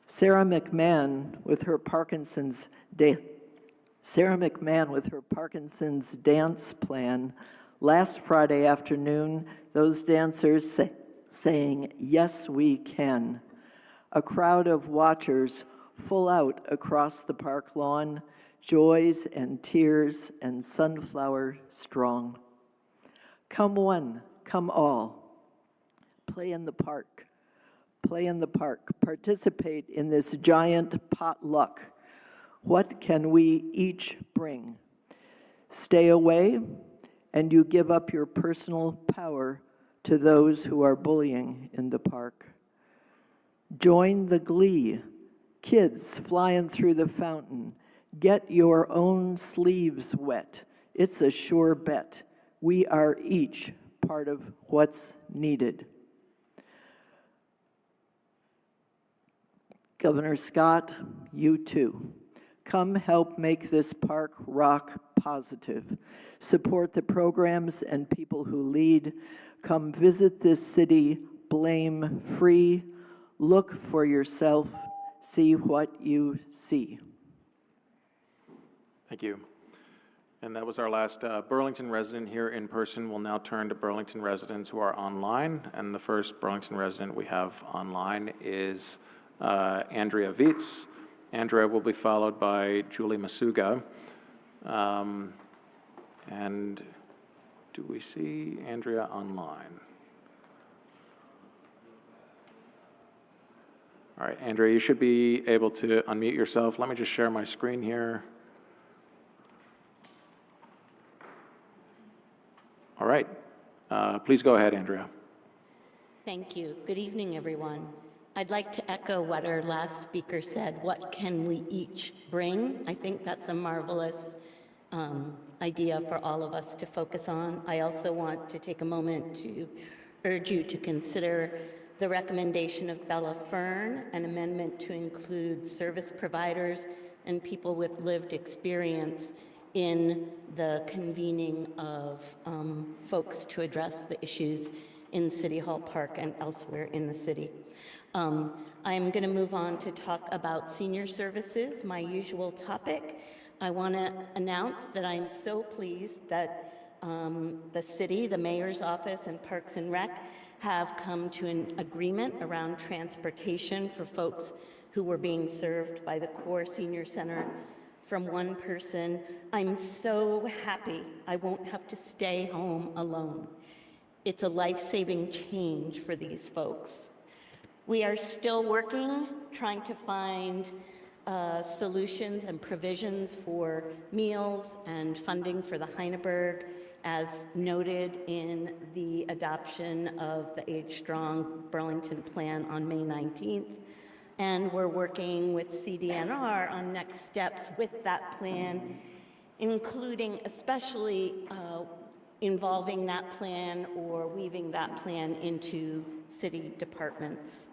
Sarah McMahon with her Parkinson's dance plan. Last Friday afternoon, those dancers saying, "Yes, we can." A crowd of watchers full out across the park lawn, joys and tears and sunflower strong. Come one, come all. Play in the park. Play in the park. Participate in this giant potluck. What can we each bring? Stay away, and you give up your personal power to those who are bullying in the park. Join the glee. Kids flying through the fountain. Get your own sleeves wet. It's a sure bet. We are each part of what's needed. Governor Scott, you too. Come help make this park rock positive. Support the programs and people who lead. Come visit this city blame-free. Look for yourself. See what you see. Thank you. And that was our last Burlington resident here in person. We'll now turn to Burlington residents who are online. And the first Burlington resident we have online is Andrea Vietz. Andrea will be followed by Julie Masuga. And do we see Andrea online? All right, Andrea, you should be able to unmute yourself. Let me just share my screen here. All right, please go ahead, Andrea. Thank you. Good evening, everyone. I'd like to echo what our last speaker said. What can we each bring? I think that's a marvelous idea for all of us to focus on. I also want to take a moment to urge you to consider the recommendation of Bella Fern, an amendment to include service providers and people with lived experience in the convening of folks to address the issues in City Hall Park and elsewhere in the city. I'm going to move on to talk about senior services, my usual topic. I want to announce that I'm so pleased that the city, the mayor's office, and Parks and Rec have come to an agreement around transportation for folks who were being served by the Core Senior Center from one person. I'm so happy I won't have to stay home alone. It's a life-saving change for these folks. We are still working, trying to find solutions and provisions for meals and funding for the Heineberg, as noted in the adoption of the Age Strong Burlington Plan on May 19th. And we're working with CDNR on next steps with that plan, including especially involving that plan or weaving that plan into city departments.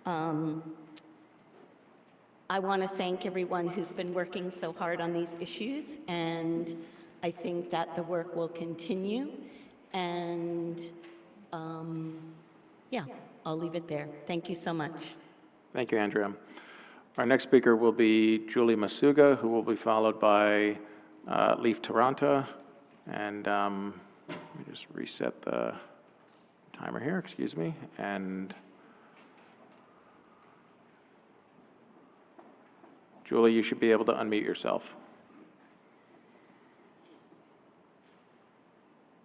I want to thank everyone who's been working so hard on these issues, and I think that the work will continue. And yeah, I'll leave it there. Thank you so much. Thank you, Andrea. Our next speaker will be Julie Masuga, who will be followed by Leaf Toronto, and let me just reset the timer here, excuse me, and Julie, you should be able to unmute yourself.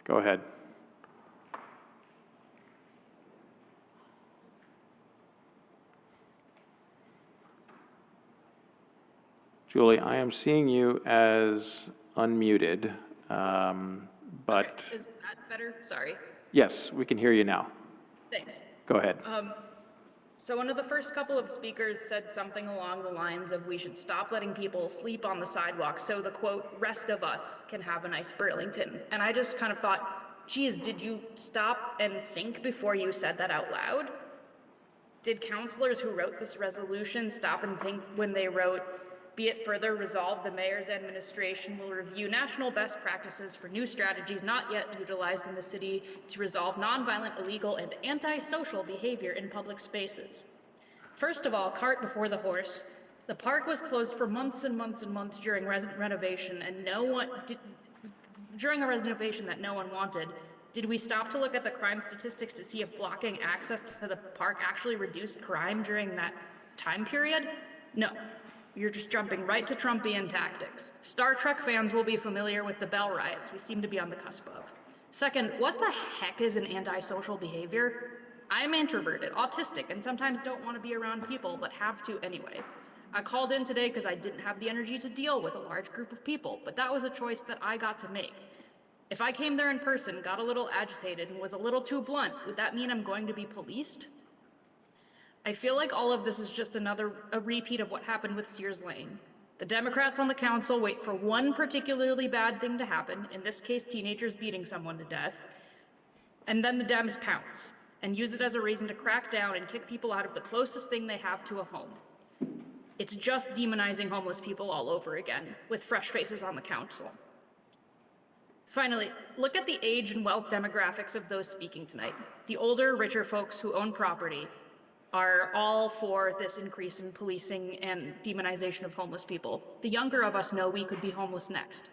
Go ahead. Julie, I am seeing you as unmuted, but... Okay. Is that better? Sorry. Yes, we can hear you now. Thanks. Go ahead. So one of the first couple of speakers said something along the lines of we should stop letting people sleep on the sidewalk so the, quote, rest of us can have a nice Burlington. And I just kind of thought, geez, did you stop and think before you said that out loud? Did councilors who wrote this resolution stop and think when they wrote, be it further resolved, the mayor's administration will review national best practices for new strategies not yet utilized in the city to resolve nonviolent, illegal, and antisocial behavior in public spaces? First of all, cart before the horse. The park was closed for months and months and months during renovation, and during a renovation that no one wanted. Did we stop to look at the crime statistics to see if blocking access to the park actually reduced crime during that time period? No. You're just jumping right to Trumpian tactics. Star Trek fans will be familiar with the Bell riots we seem to be on the cusp of. Second, what the heck is an antisocial behavior? I'm introverted, autistic, and sometimes don't want to be around people, but have to anyway. I called in today because I didn't have the energy to deal with a large group of people, but that was a choice that I got to make. If I came there in person, got a little agitated, and was a little too blunt, would that mean I'm going to be policed? I feel like all of this is just a repeat of what happened with Sears Lane. The Democrats on the council wait for one particularly bad thing to happen, in this case teenagers beating someone to death, and then the Dems pounce and use it as a reason to crack down and kick people out of the closest thing they have to a home. It's just demonizing homeless people all over again, with fresh faces on the council. Finally, look at the age and wealth demographics of those speaking tonight. The older, richer folks who own property are all for this increase in policing and demonization of homeless people. The younger of us know we could be homeless next.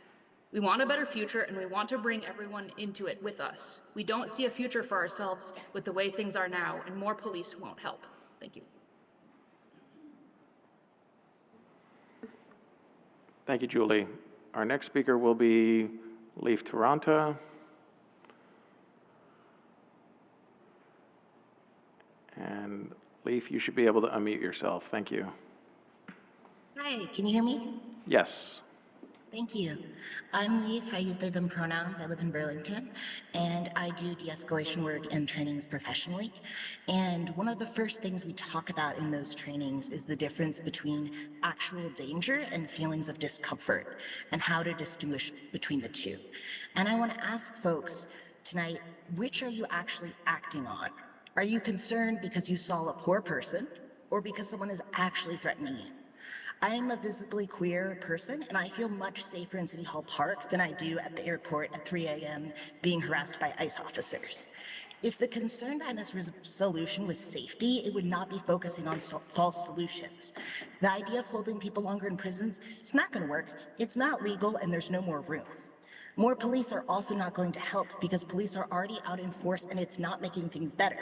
We want a better future, and we want to bring everyone into it with us. We don't see a future for ourselves with the way things are now, and more police won't help. Thank you. Thank you, Julie. Our next speaker will be Leaf Toronto. And Leaf, you should be able to unmute yourself. Thank you. Hi, can you hear me? Yes. Thank you. I'm Leaf. I use they, them pronouns. I live in Burlington, and I do de-escalation work and trainings professionally. And one of the first things we talk about in those trainings is the difference between actual danger and feelings of discomfort, and how to distinguish between the two. And I want to ask folks tonight, which are you actually acting on? Are you concerned because you saw a poor person, or because someone is actually threatening you? I am a visibly queer person, and I feel much safer in City Hall Park than I do at the airport at 3 a.m. being harassed by ICE officers. If the concern behind this resolution was safety, it would not be focusing on false solutions. The idea of holding people longer in prisons, it's not going to work. It's not legal, and there's no more room. More police are also not going to help because police are already out in force, and it's not making things better.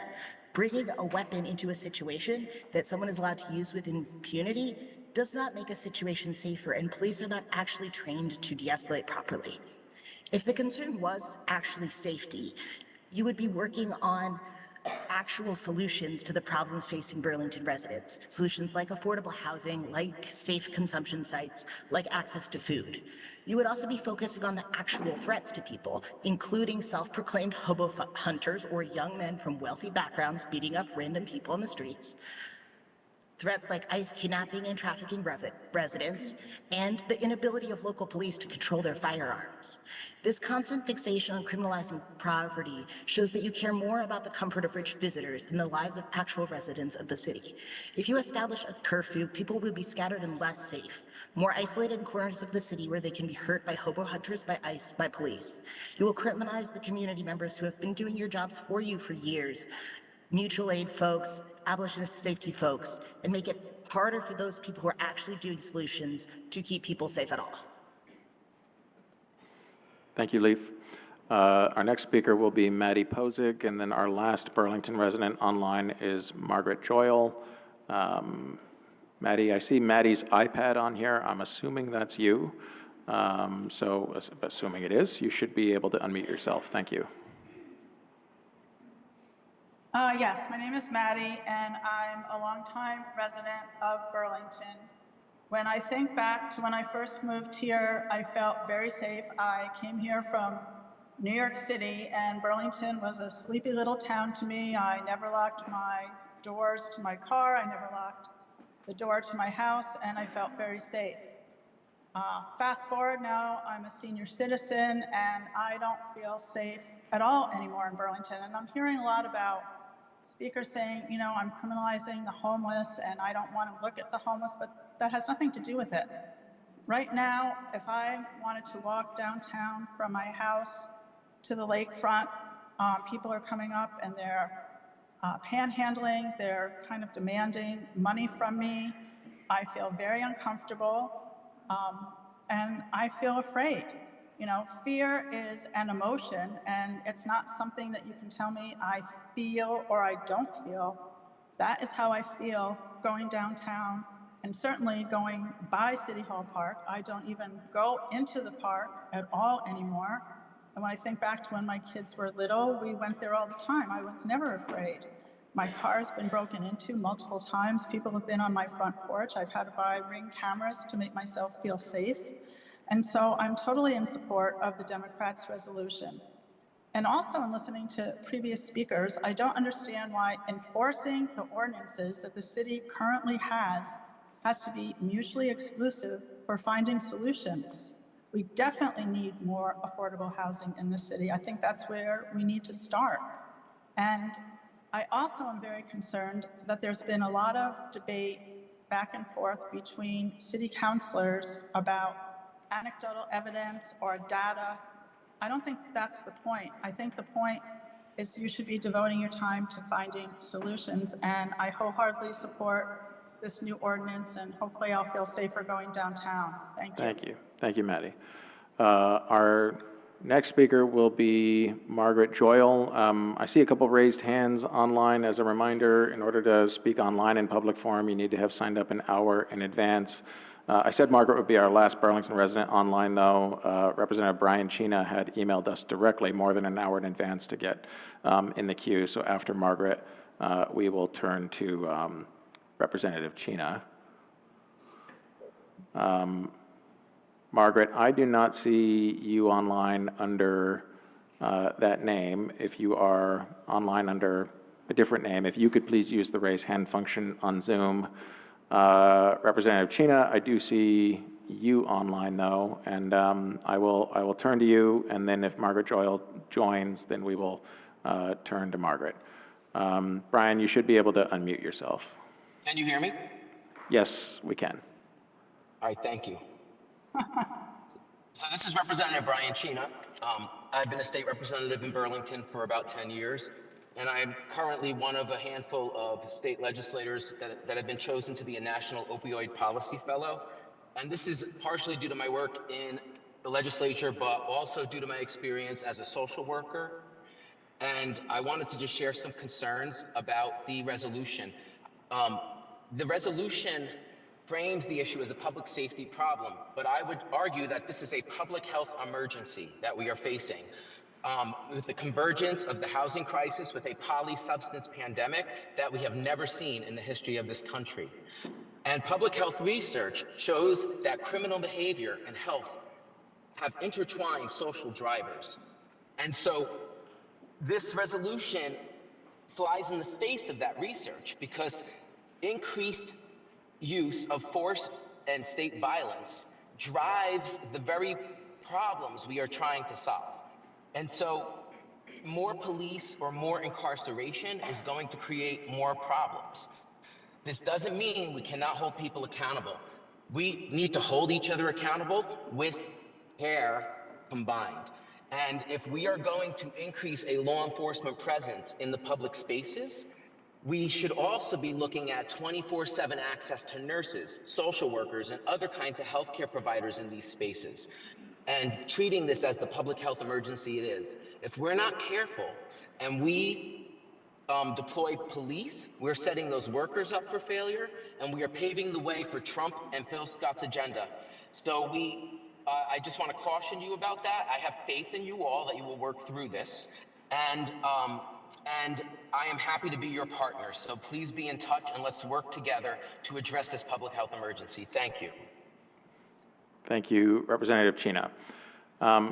Bringing a weapon into a situation that someone is allowed to use with impunity does not make a situation safer, and police are not actually trained to de-escalate properly. If the concern was actually safety, you would be working on actual solutions to the problems facing Burlington residents. Solutions like affordable housing, like safe consumption sites, like access to food. You would also be focusing on the actual threats to people, including self-proclaimed hobo hunters or young men from wealthy backgrounds beating up random people on the streets. Threats like ICE kidnapping and trafficking residents, and the inability of local police to control their firearms. This constant fixation on criminalizing poverty shows that you care more about the comfort of rich visitors than the lives of actual residents of the city. If you establish a curfew, people will be scattered and less safe, more isolated in corners of the city where they can be hurt by hobo hunters, by ICE, by police. You will criminalize the community members who have been doing your jobs for you for years, mutual aid folks, abolitionist safety folks, and make it harder for those people who are actually doing solutions to keep people safe at all. Thank you, Leif. Our next speaker will be Maddie Posig, and then our last Burlington resident online is Margaret Joyle. Maddie, I see Maddie's iPad on here. I'm assuming that's you. So assuming it is, you should be able to unmute yourself. Thank you. Yes, my name is Maddie, and I'm a longtime resident of Burlington. When I think back to when I first moved here, I felt very safe. I came here from New York City, and Burlington was a sleepy little town to me. I never locked my doors to my car. I never locked the door to my house, and I felt very safe. Fast forward now, I'm a senior citizen, and I don't feel safe at all anymore in Burlington. And I'm hearing a lot about speakers saying, you know, I'm criminalizing the homeless, and I don't want to look at the homeless, but that has nothing to do with it. Right now, if I wanted to walk downtown from my house to the lakefront, people are coming up and they're panhandling, they're kind of demanding money from me. I feel very uncomfortable, and I feel afraid. You know, fear is an emotion, and it's not something that you can tell me I feel or I don't feel. That is how I feel going downtown, and certainly going by City Hall Park. I don't even go into the park at all anymore. And when I think back to when my kids were little, we went there all the time. I was never afraid. My car's been broken into multiple times. People have been on my front porch. I've had to buy Ring cameras to make myself feel safe. And so I'm totally in support of the Democrats' resolution. And also in listening to previous speakers, I don't understand why enforcing the ordinances that the city currently has to be mutually exclusive for finding solutions. We definitely need more affordable housing in this city. I think that's where we need to start. And I also am very concerned that there's been a lot of debate back and forth between city councilors about anecdotal evidence or data. I don't think that's the point. I think the point is you should be devoting your time to finding solutions, and I wholeheartedly support this new ordinance, and hopefully I'll feel safer going downtown. Thank you. Thank you. Thank you, Maddie. Our next speaker will be Margaret Joyle. I see a couple raised hands online. As a reminder, in order to speak online in public forum, you need to have signed up an hour in advance. I said Margaret would be our last Burlington resident online, though. Representative Brian Chena had emailed us directly more than an hour in advance to get in the queue. So after Margaret, we will turn to Representative Chena. Margaret, I do not see you online under that name. If you are online under a different name, if you could please use the raise hand function on Zoom. Representative Chena, I do see you online though, and I will turn to you, and then if Margaret Joyle joins, then we will turn to Margaret. Brian, you should be able to unmute yourself. Can you hear me? Yes, we can. All right, thank you. So this is Representative Brian Chena. I've been a state representative in Burlington for about 10 years, and I'm currently one of a handful of state legislators that have been chosen to be a National Opioid Policy Fellow. And this is partially due to my work in the legislature, but also due to my experience as a social worker. And I wanted to just share some concerns about the resolution. The resolution frames the issue as a public safety problem, but I would argue that this is a public health emergency that we are facing. With the convergence of the housing crisis with a polysubstance pandemic that we have never seen in the history of this country. And public health research shows that criminal behavior and health have intertwined social drivers. And so this resolution flies in the face of that research because increased use of force and state violence drives the very problems we are trying to solve. And so more police or more incarceration is going to create more problems. This doesn't mean we cannot hold people accountable. We need to hold each other accountable with care combined. And if we are going to increase a law enforcement presence in the public spaces, we should also be looking at 24/7 access to nurses, social workers, and other kinds of healthcare providers in these spaces. and treating this as the public health emergency it is. If we're not careful and we deploy police, we're setting those workers up for failure, and we are paving the way for Trump and Phil Scott's agenda. So I just want to caution you about that. I have faith in you all that you will work through this, and I am happy to be your partner. So please be in touch and let's work together to address this public health emergency. Thank you. Thank you, Representative Chena.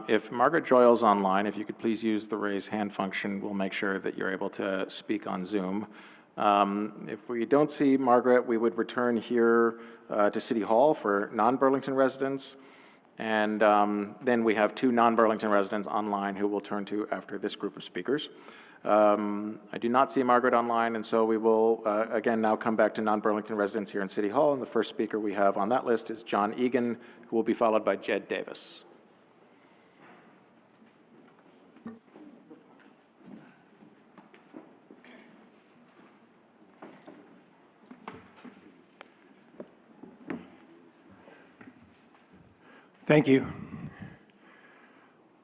If Margaret Joyle's online, if you could please use the raise hand function, we'll make sure that you're able to speak on Zoom. If we don't see Margaret, we would return here to City Hall for non-Burlington residents. And then we have 2 non-Burlington residents online who we'll turn to after this group of speakers. I do not see Margaret online, and so we will, again, now come back to non-Burlington residents here in City Hall. And the first speaker we have on that list is John Egan, who will be followed by Jed Davis. Thank you.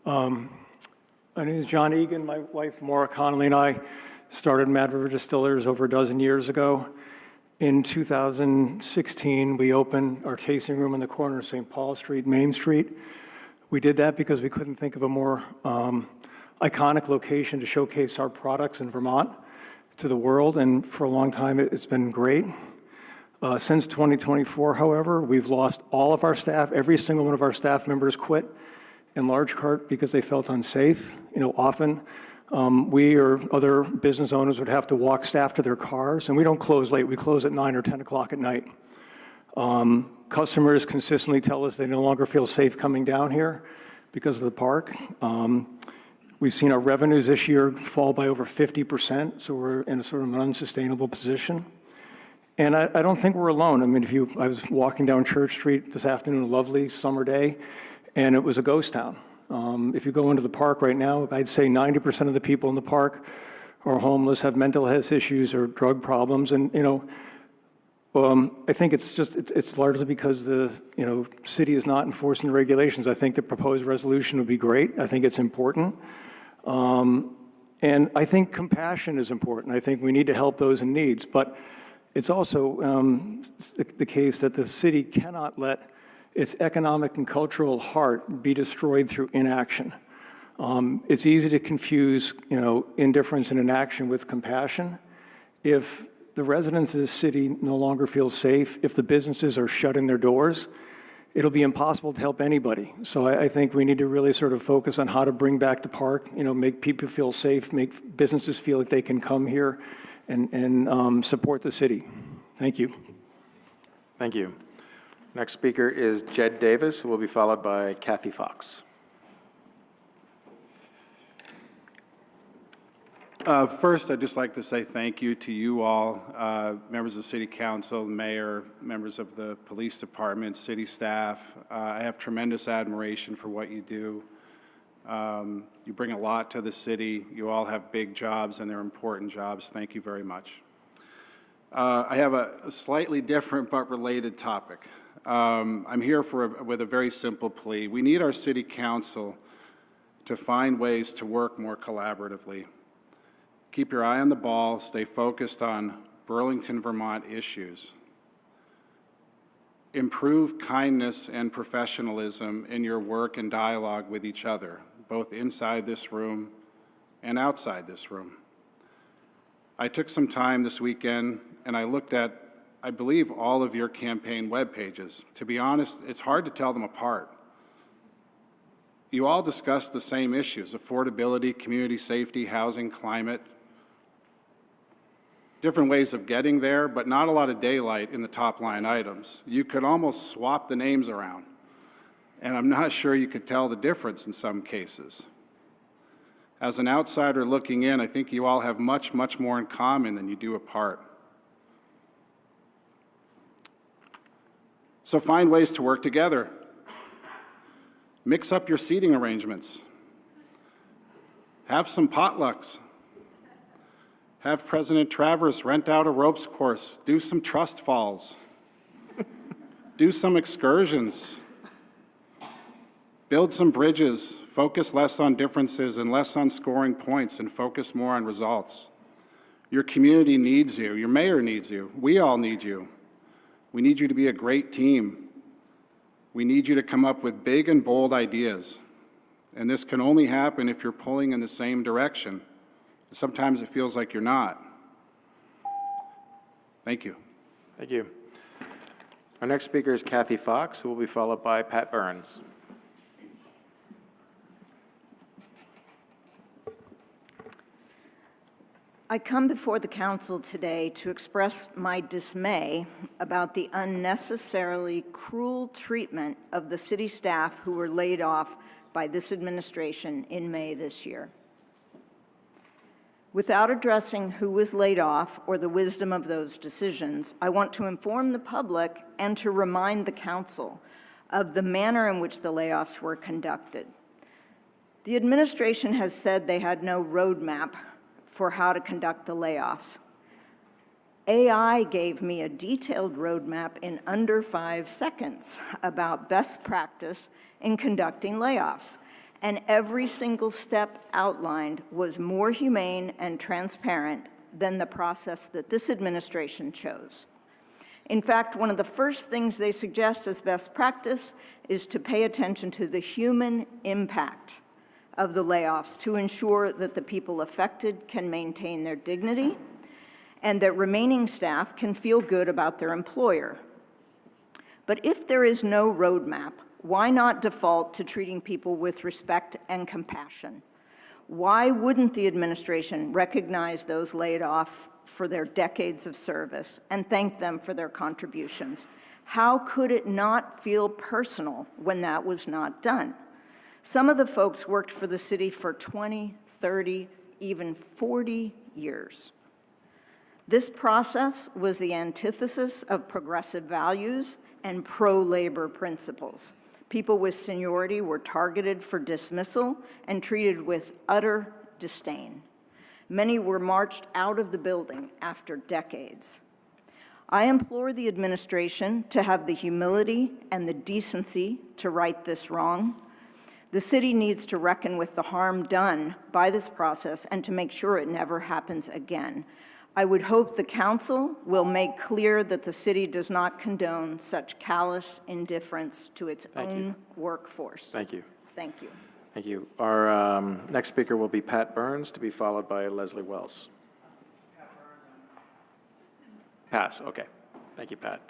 My name is John Egan. My wife, Maura Connolly, and I started Mad River Distillers over a dozen years ago. In 2016, we opened our tasting room on the corner of St. Paul Street, Main Street. We did that because we couldn't think of a more iconic location to showcase our products in Vermont to the world, and for a long time, it's been great. Since 2024, however, we've lost all of our staff. Every single one of our staff members quit, in large part because they felt unsafe. Often we or other business owners would have to walk staff to their cars, and we don't close late. We close at 9 or 10 o'clock at night. Customers consistently tell us they no longer feel safe coming down here because of the park. We've seen our revenues this year fall by over 50%, so we're in a sort of an unsustainable position. And I don't think we're alone. I mean, I was walking down Church Street this afternoon, a lovely summer day, and it was a ghost town. If you go into the park right now, I'd say 90% of the people in the park are homeless, have mental health issues or drug problems. And, I think it's largely because the, city is not enforcing the regulations. I think the proposed resolution would be great. I think it's important. And I think compassion is important. I think we need to help those in need. But it's also the case that the city cannot let its economic and cultural heart be destroyed through inaction. It's easy to confuse, indifference and inaction with compassion. If the residents of the city no longer feel safe, if the businesses are shutting their doors, it'll be impossible to help anybody. So I think we need to really sort of focus on how to bring back the park, make people feel safe, make businesses feel like they can come here and support the city. Thank you. Thank you. Next speaker is Jed Davis, who will be followed by Kathy Fox. First, I'd just like to say thank you to you all, members of the City Council, Mayor, members of the Police Department, city staff. I have tremendous admiration for what you do. You bring a lot to the city. You all have big jobs, and they're important jobs. Thank you very much. I have a slightly different but related topic. I'm here with a very simple plea. We need our City Council to find ways to work more collaboratively. Keep your eye on the ball, stay focused on Burlington, Vermont issues. Improve kindness and professionalism in your work and dialogue with each other, both inside this room and outside this room. I took some time this weekend and I looked at, I believe, all of your campaign web pages. To be honest, it's hard to tell them apart. You all discuss the same issues: affordability, community safety, housing, climate. Different ways of getting there, but not a lot of daylight in the top line items. You could almost swap the names around, and I'm not sure you could tell the difference in some cases. As an outsider looking in, I think you all have much, much more in common than you do apart. So find ways to work together. Mix up your seating arrangements. Have some potlucks. Have President Travers rent out a ropes course. Do some trust falls. Do some excursions. Build some bridges, focus less on differences and less on scoring points, and focus more on results. Your community needs you. Your mayor needs you. We all need you. We need you to be a great team. We need you to come up with big and bold ideas. And this can only happen if you're pulling in the same direction. Sometimes it feels like you're not. Thank you. Thank you. Our next speaker is Kathy Fox, who will be followed by Pat Burns. I come before the council today to express my dismay about the unnecessarily cruel treatment of the city staff who were laid off by this administration in May this year. Without addressing who was laid off or the wisdom of those decisions, I want to inform the public and to remind the council of the manner in which the layoffs were conducted. The administration has said they had no roadmap for how to conduct the layoffs. AI gave me a detailed roadmap in under 5 seconds about best practice in conducting layoffs, and every single step outlined was more humane and transparent than the process that this administration chose. In fact, one of the first things they suggest as best practice is to pay attention to the human impact of the layoffs to ensure that the people affected can maintain their dignity and that remaining staff can feel good about their employer. But if there is no roadmap, why not default to treating people with respect and compassion? Why wouldn't the administration recognize those laid off for their decades of service and thank them for their contributions? How could it not feel personal when that was not done? Some of the folks worked for the city for 20, 30, even 40 years. This process was the antithesis of progressive values and pro-labor principles. People with seniority were targeted for dismissal and treated with utter disdain. Many were marched out of the building after decades. I implore the administration to have the humility and the decency to right this wrong. The city needs to reckon with the harm done by this process and to make sure it never happens again. I would hope the council will make clear that the city does not condone such callous indifference to its own workforce. Thank you. Thank you. Thank you. Our next speaker will be Pat Burns, to be followed by Leslie Wells. Pass, okay. Thank you, Pat.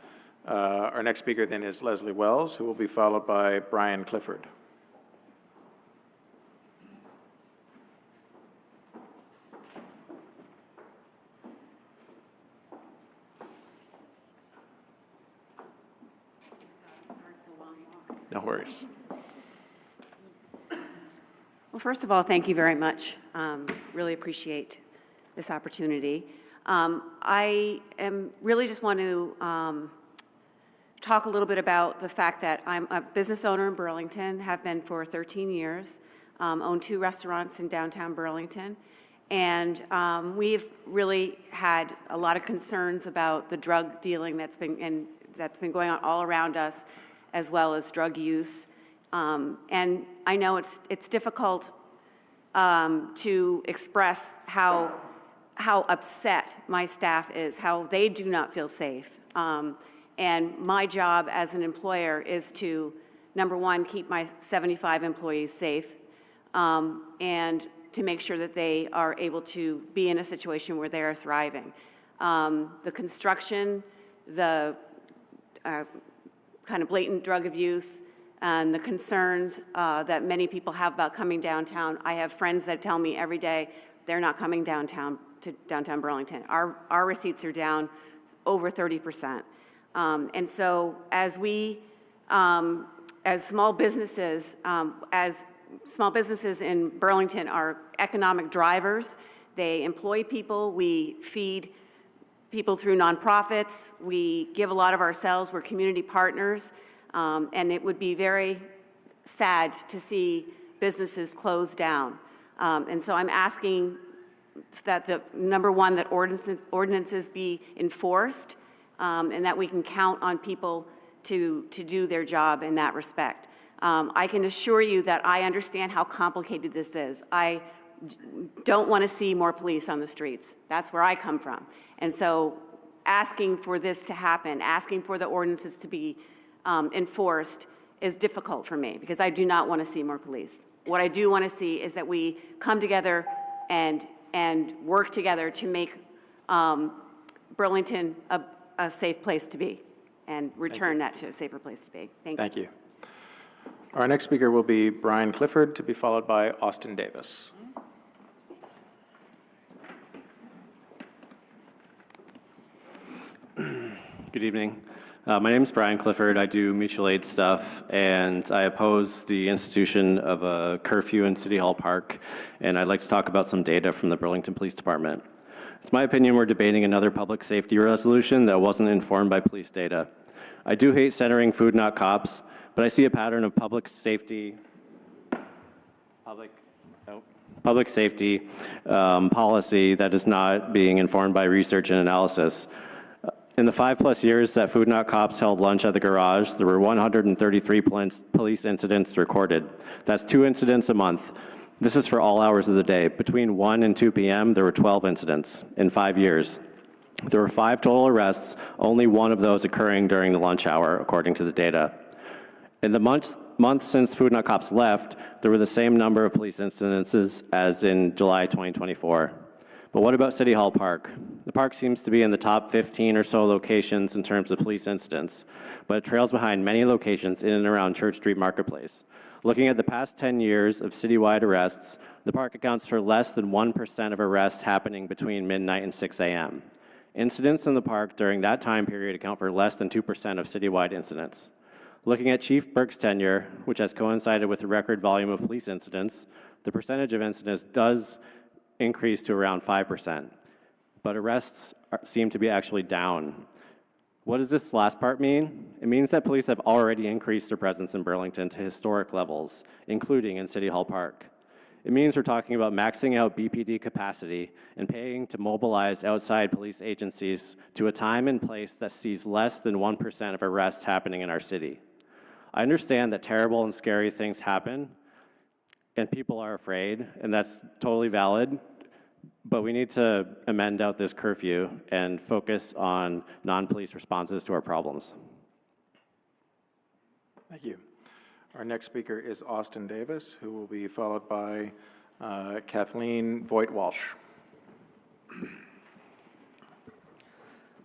Our next speaker then is Leslie Wells, who will be followed by Brian Clifford. No worries. Well, first of all, thank you very much. Really appreciate this opportunity. I really just want to talk a little bit about the fact that I'm a business owner in Burlington, have been for 13 years, own 2 restaurants in downtown Burlington, and we've really had a lot of concerns about the drug dealing that's been going on all around us, as well as drug use. And I know it's difficult to express how upset my staff is, how they do not feel safe. And my job as an employer is to, number one, keep my 75 employees safe, and to make sure that they are able to be in a situation where they are thriving. The construction, the kind of blatant drug abuse, and the concerns that many people have about coming downtown. I have friends that tell me every day they're not coming downtown to downtown Burlington. Our receipts are down over 30%. And so as we, as small businesses in Burlington are economic drivers, they employ people, we feed people through nonprofits, we give a lot of ourselves, we're community partners, and it would be very sad to see businesses close down. And so I'm asking that the number one, that ordinances be enforced, and that we can count on people to do their job in that respect. I can assure you that I understand how complicated this is. I don't want to see more police on the streets. That's where I come from. And so asking for this to happen, asking for the ordinances to be enforced is difficult for me because I do not want to see more police. What I do want to see is that we come together and work together to make Burlington a safe place to be and return that to a safer place to be. Thank you. Thank you. Our next speaker will be Brian Clifford, to be followed by Austin Davis. Good evening. My name is Brian Clifford. I do mutual aid stuff, and I oppose the institution of a curfew in City Hall Park, and I'd like to talk about some data from the Burlington Police Department. It's my opinion we're debating another public safety resolution that wasn't informed by police data. I do hate centering food, not cops, but I see a pattern of public safety policy that is not being informed by research and analysis. In the 5+ years that Food Not Cops held lunch at the garage, there were 133 police incidents recorded. That's 2 incidents a month. This is for all hours of the day. Between 1 and 2 p.m., there were 12 incidents in 5 years. There were 5 total arrests, only 1 of those occurring during the lunch hour, according to the data. In the month since Food Not Cops left, there were the same number of police incidences as in July 2024. But what about City Hall Park? The park seems to be in the top 15 or so locations in terms of police incidents, but it trails behind many locations in and around Church Street Marketplace. Looking at the past 10 years of citywide arrests, the park accounts for less than 1% of arrests happening between midnight and 6 a.m. Incidents in the park during that time period account for less than 2% of citywide incidents. Looking at Chief Burke's tenure, which has coincided with the record volume of police incidents, the percentage of incidents does increase to around 5%, but arrests seem to be actually down. What does this last part mean? It means that police have already increased their presence in Burlington to historic levels, including in City Hall Park. It means we're talking about maxing out BPD capacity and paying to mobilize outside police agencies to a time and place that sees less than 1% of arrests happening in our city. I understand that terrible and scary things happen, and people are afraid, and that's totally valid, but we need to amend out this curfew and focus on non-police responses to our problems. Thank you. Our next speaker is Austin Davis, who will be followed by Kathleen Voigt-Walsh.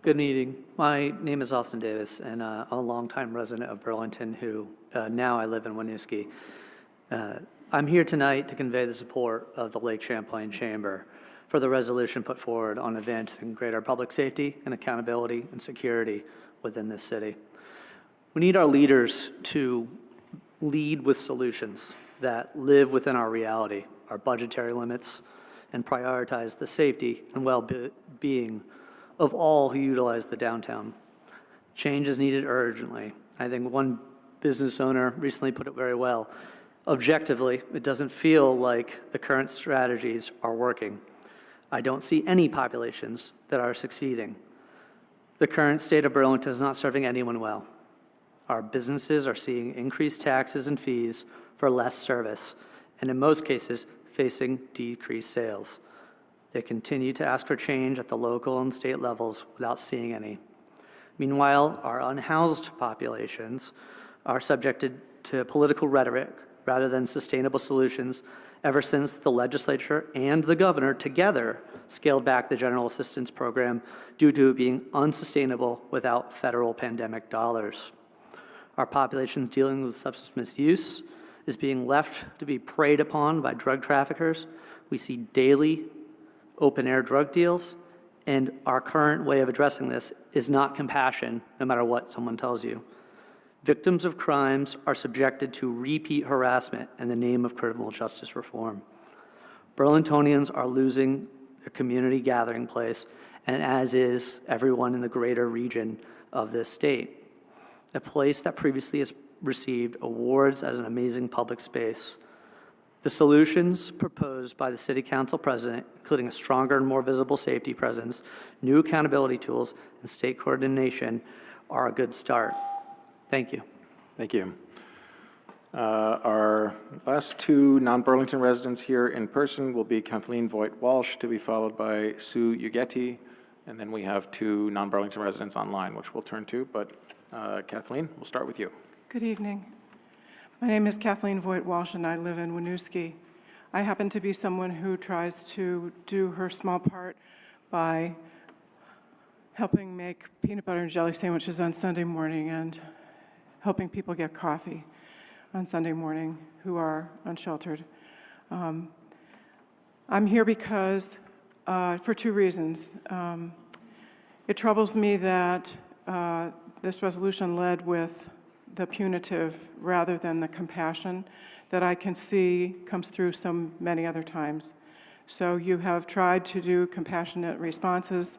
Good meeting. My name is Austin Davis, and I'm a longtime resident of Burlington who now I live in Winooski. I'm here tonight to convey the support of the Lake Champlain Chamber for the resolution put forward on advancing greater public safety and accountability and security within this city. We need our leaders to lead with solutions that live within our reality, our budgetary limits, and prioritize the safety and well-being of all who utilize the downtown. Change is needed urgently. I think one business owner recently put it very well. Objectively, it doesn't feel like the current strategies are working. I don't see any populations that are succeeding. The current state of Burlington is not serving anyone well. Our businesses are seeing increased taxes and fees for less service, and in most cases, facing decreased sales. They continue to ask for change at the local and state levels without seeing any. Meanwhile, our unhoused populations are subjected to political rhetoric rather than sustainable solutions ever since the legislature and the governor together scaled back the general assistance program due to it being unsustainable without federal pandemic dollars. Our populations dealing with substance misuse is being left to be preyed upon by drug traffickers. We see daily open-air drug deals, and our current way of addressing this is not compassion, no matter what someone tells you. Victims of crimes are subjected to repeat harassment in the name of criminal justice reform. Burlingtonians are losing their community gathering place, and as is everyone in the greater region of this state. A place that previously has received awards as an amazing public space. The solutions proposed by the City Council President, including a stronger and more visible safety presence, new accountability tools, and state coordination, are a good start. Thank you. Thank you. Our last two non-Burlington residents here in person will be Kathleen Voigt-Walsh, to be followed by Sue Ugeti, and then we have two non-Burlington residents online, which we'll turn to, but Kathleen, we'll start with you. Good evening. My name is Kathleen Voigt-Walsh, and I live in Winooski. I happen to be someone who tries to do her small part by helping make peanut butter and jelly sandwiches on Sunday morning and helping people get coffee on Sunday morning who are unsheltered. I'm here because, for two reasons. It troubles me that this resolution led with the punitive rather than the compassion that I can see comes through so many other times. So you have tried to do compassionate responses.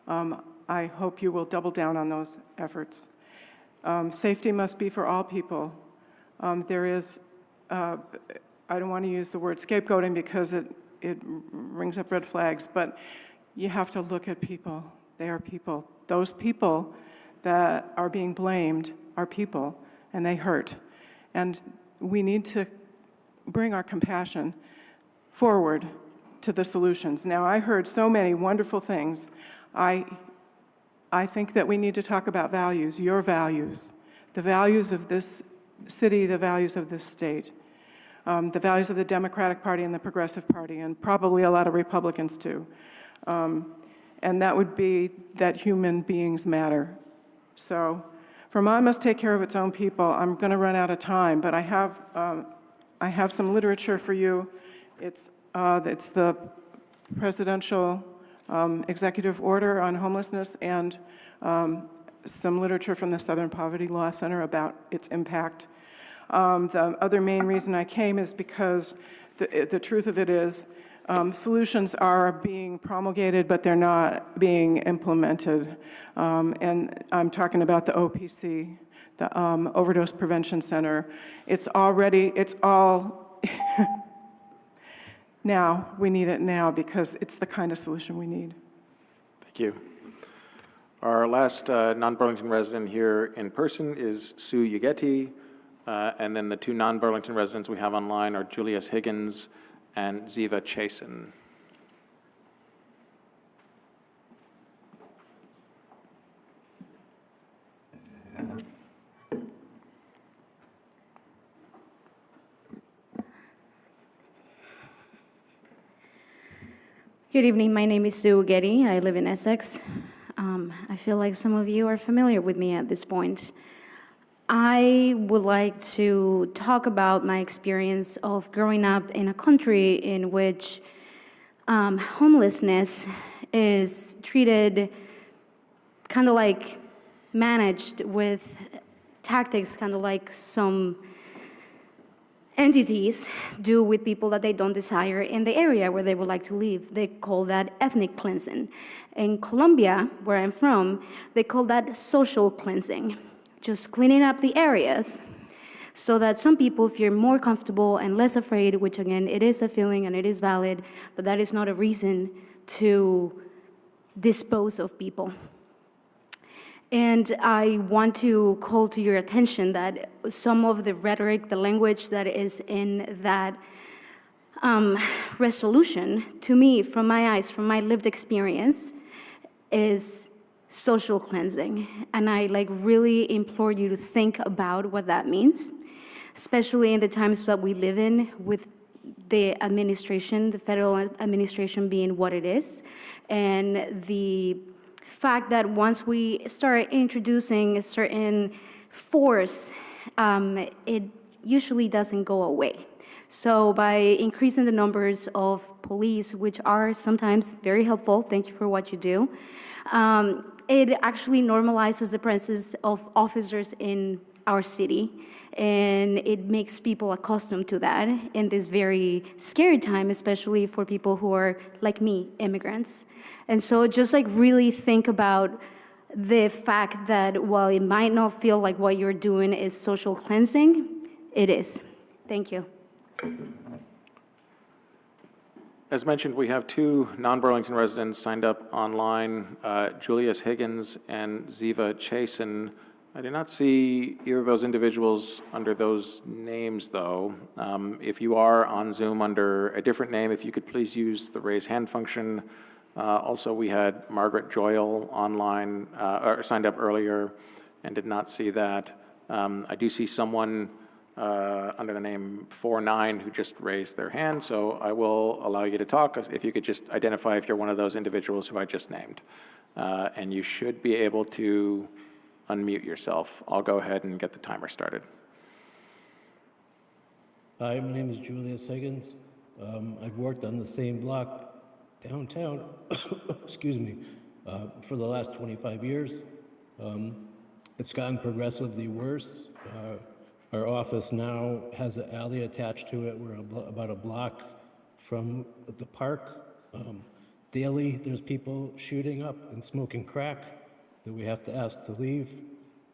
I hope you will double down on those efforts. Safety must be for all people. There is, I don't want to use the word scapegoating because it rings up red flags, but you have to look at people. They are people. Those people that are being blamed are people, and they hurt. And we need to bring our compassion forward to the solutions. Now, I heard so many wonderful things. I think that we need to talk about values, your values, the values of this city, the values of this state, the values of the Democratic Party and the Progressive Party, and probably a lot of Republicans too. And that would be that human beings matter. So Vermont must take care of its own people. I'm going to run out of time, but I have some literature for you. It's the presidential executive order on homelessness and some literature from the Southern Poverty Law Center about its impact. The other main reason I came is because the truth of it is solutions are being promulgated, but they're not being implemented. And I'm talking about the OPC, the Overdose Prevention Center. It's all now. We need it now because it's the kind of solution we need. Thank you. Our last non-Burlington resident here in person is Sue Ugeti, and then the two non-Burlington residents we have online are Julius Higgins and Ziva Chasen. Good evening, my name is Sue Getty. I live in Essex. I feel like some of you are familiar with me at this point. I would like to talk about my experience of growing up in a country in which homelessness is treated kind of like managed with tactics kind of like some entities do with people that they don't desire in the area where they would like to live. They call that ethnic cleansing. In Colombia, where I'm from, they call that social cleansing. Just cleaning up the areas so that some people feel more comfortable and less afraid, which again, it is a feeling and it is valid, but that is not a reason to dispose of people. And I want to call to your attention that some of the rhetoric, the language that is in that resolution, to me, from my eyes, from my lived experience, is social cleansing. And I really implore you to think about what that means, especially in the times that we live in with the administration, the federal administration being what it is, and the fact that once we start introducing a certain force, it usually doesn't go away. So by increasing the numbers of police, which are sometimes very helpful, thank you for what you do, it actually normalizes the presence of officers in our city, and it makes people accustomed to that in this very scary time, especially for people who are, like me, immigrants. And so just really think about the fact that while it might not feel like what you're doing is social cleansing, it is. Thank you. As mentioned, we have two non-Burlington residents signed up online, Julius Higgins and Ziva Chasen. I do not see either of those individuals under those names, though. If you are on Zoom under a different name, if you could please use the raise hand function. Also, we had Margaret Joyle online, or signed up earlier and did not see that. I do see someone under the name 49 who just raised their hand, so I will allow you to talk. If you could just identify if you're one of those individuals who I just named. And you should be able to unmute yourself. I'll go ahead and get the timer started. Hi, my name is Julius Higgins. I've worked on the same block downtown, excuse me, for the last 25 years. It's gotten progressively worse. Our office now has an alley attached to it. We're about a block from the park. Daily, there's people shooting up and smoking crack that we have to ask to leave.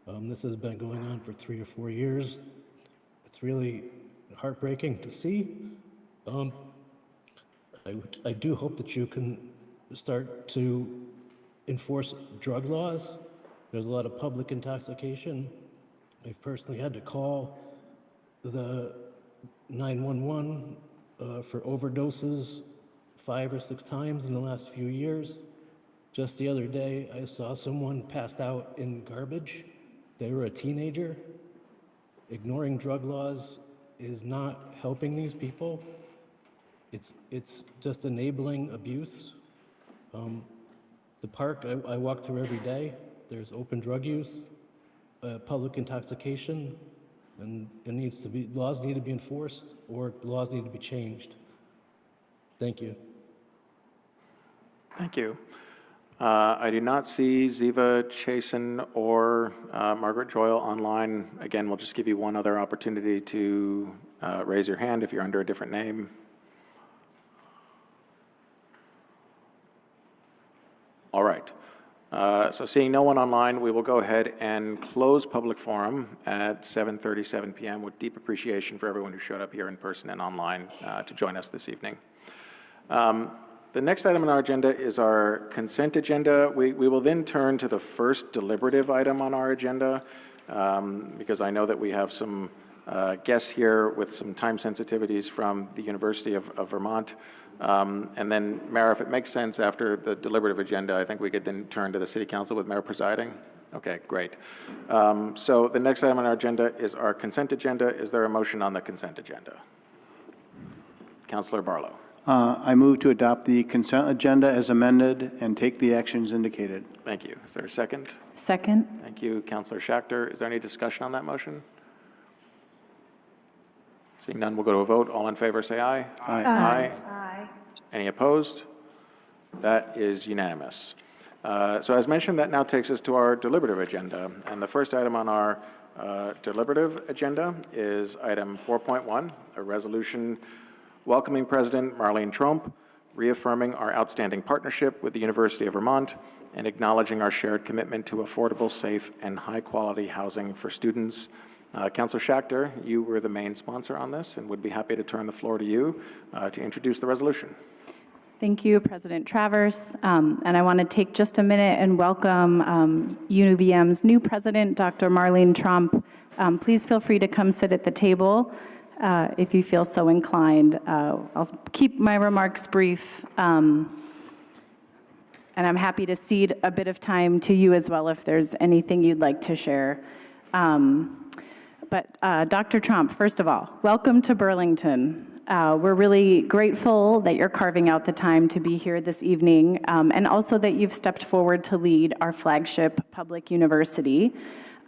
This has been going on for 3 or 4 years. It's really heartbreaking to see. I do hope that you can start to enforce drug laws. There's a lot of public intoxication. I've personally had to call the 911 for overdoses 5 or 6 times in the last few years. Just the other day, I saw someone passed out in garbage. They were a teenager. Ignoring drug laws is not helping these people. It's just enabling abuse. The park I walk through every day, there's open drug use, public intoxication, and laws need to be enforced or laws need to be changed. Thank you. Thank you. I do not see Ziva Chasen or Margaret Joyle online. Again, we'll just give you one other opportunity to raise your hand if you're under a different name. All right. So seeing no one online, we will go ahead and close public forum at 7:37 p.m. with deep appreciation for everyone who showed up here in person and online to join us this evening. The next item on our agenda is our consent agenda. We will then turn to the first deliberative item on our agenda because I know that we have some guests here with some time sensitivities from the University of Vermont. And then, Mayor, if it makes sense, after the deliberative agenda, I think we could then turn to the City Council with Mayor presiding. Okay, great. So the next item on our agenda is our consent agenda. Is there a motion on the consent agenda? Councilor Barlow. I move to adopt the consent agenda as amended and take the actions indicated. Thank you. Is there a second? Second. Thank you, Councilor Schachter. Is there any discussion on that motion? Seeing none, we'll go to a vote. All in favor, say aye. Aye. Aye. Aye. Any opposed? That is unanimous. So as mentioned, that now takes us to our deliberative agenda. And the first item on our deliberative agenda is item 4.1, a resolution welcoming President Marlene Tromp, reaffirming our outstanding partnership with the University of Vermont, and acknowledging our shared commitment to affordable, safe, and high-quality housing for students. Councilor Schachter, you were the main sponsor on this, and would be happy to turn the floor to you to introduce the resolution. Thank you, President Travers. And I want to take just a minute and welcome UVM's new president, Dr. Marlene Tromp. Please feel free to come sit at the table if you feel so inclined. I'll keep my remarks brief, and I'm happy to cede a bit of time to you as well if there's anything you'd like to share. But Dr. Tromp, first of all, welcome to Burlington. We're really grateful that you're carving out the time to be here this evening, and also that you've stepped forward to lead our flagship public university.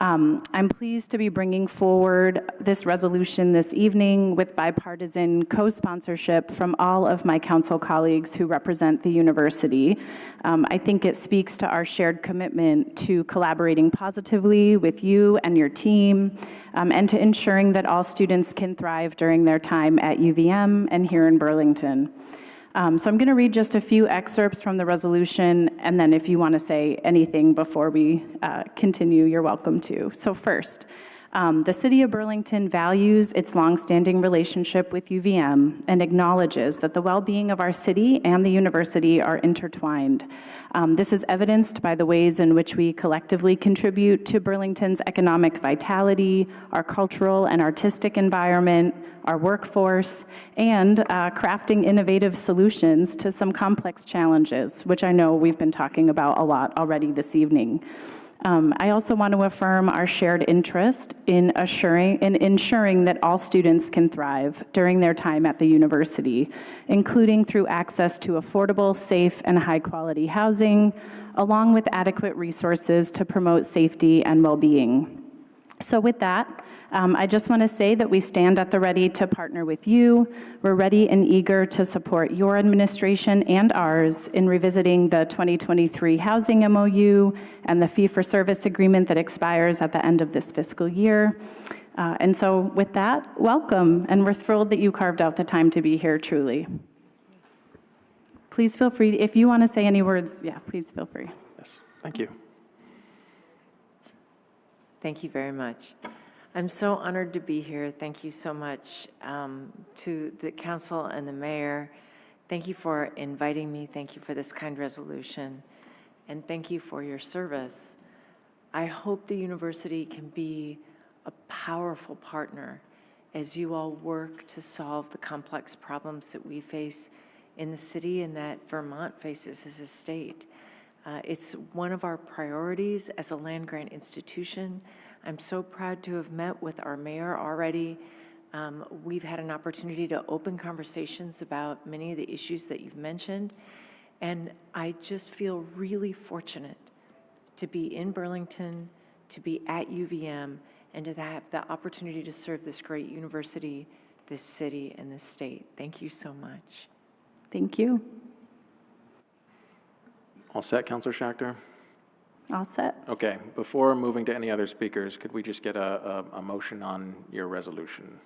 I'm pleased to be bringing forward this resolution this evening with bipartisan co-sponsorship from all of my council colleagues who represent the university. I think it speaks to our shared commitment to collaborating positively with you and your team, and to ensuring that all students can thrive during their time at UVM and here in Burlington. So I'm going to read just a few excerpts from the resolution, and then if you want to say anything before we continue, you're welcome to. So first, The City of Burlington values its longstanding relationship with UVM and acknowledges that the well-being of our city and the university are intertwined. This is evidenced by the ways in which we collectively contribute to Burlington's economic vitality, our cultural and artistic environment, our workforce, and crafting innovative solutions to some complex challenges, which I know we've been talking about a lot already this evening. I also want to affirm our shared interest in ensuring that all students can thrive during their time at the university, including through access to affordable, safe, and high-quality housing, along with adequate resources to promote safety and well-being. So with that, I just want to say that we stand at the ready to partner with you. We're ready and eager to support your administration and ours in revisiting the 2023 Housing MOU and the fee-for-service agreement that expires at the end of this fiscal year. And so with that, welcome, and we're thrilled that you carved out the time to be here, truly. Please feel free, if you want to say any words, yeah, please feel free. Yes, thank you. Thank you very much. I'm so honored to be here. Thank you so much to the council and the mayor. Thank you for inviting me. Thank you for this kind resolution. And thank you for your service. I hope the university can be a powerful partner as you all work to solve the complex problems that we face in the city and that Vermont faces as a state. It's one of our priorities as a land-grant institution. I'm so proud to have met with our mayor already. We've had an opportunity to open conversations about many of the issues that you've mentioned, and I just feel really fortunate to be in Burlington, to be at UVM, and to have the opportunity to serve this great university, this city, and this state. Thank you so much. Thank you. All set, Councilor Schachter? All set. Okay, before moving to any other speakers, could we just get a motion on your resolution?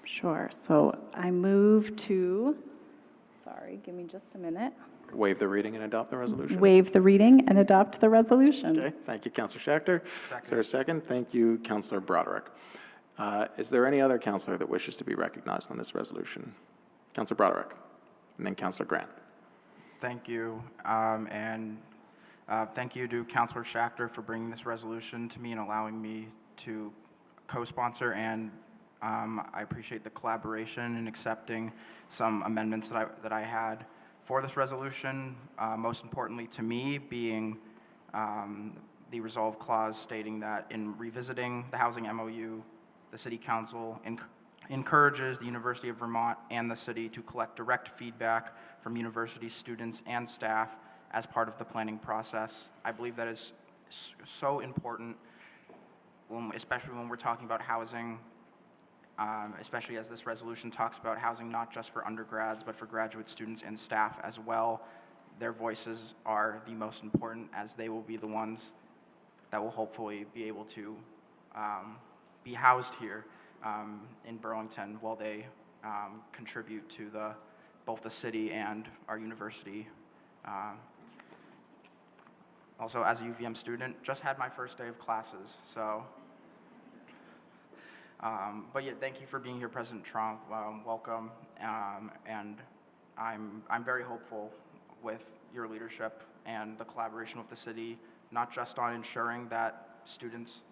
Sure. So I move to, sorry, give me just a minute. Waive the reading and adopt the resolution? Waive the reading and adopt the resolution. Okay, thank you, Councilor Schachter. Is there a second? Thank you, Councilor Broderick. Is there any other councilor that wishes to be recognized on this resolution? Councilor Broderick, and then Councilor Grant. Thank you, thank you to Councilor Schachter for bringing this resolution to me and allowing me to co-sponsor, and I appreciate the collaboration in accepting some amendments that I had for this resolution, most importantly to me being the resolve clause stating that in revisiting the housing MOU, the City Council encourages the University of Vermont and the city to collect direct feedback from university students and staff as part of the planning process. I believe that is so important, especially when we're talking about housing, especially as this resolution talks about housing not just for undergrads, but for graduate students and staff as well. Their voices are the most important, as they will be the ones that will hopefully be able to be housed here in Burlington while they contribute to both the city and our university. Also, as a UVM student, just had my first day of classes, so. But yeah, thank you for being here, President Tromp. Welcome, and I'm very hopeful with your leadership and the collaboration with the city, not just on ensuring that students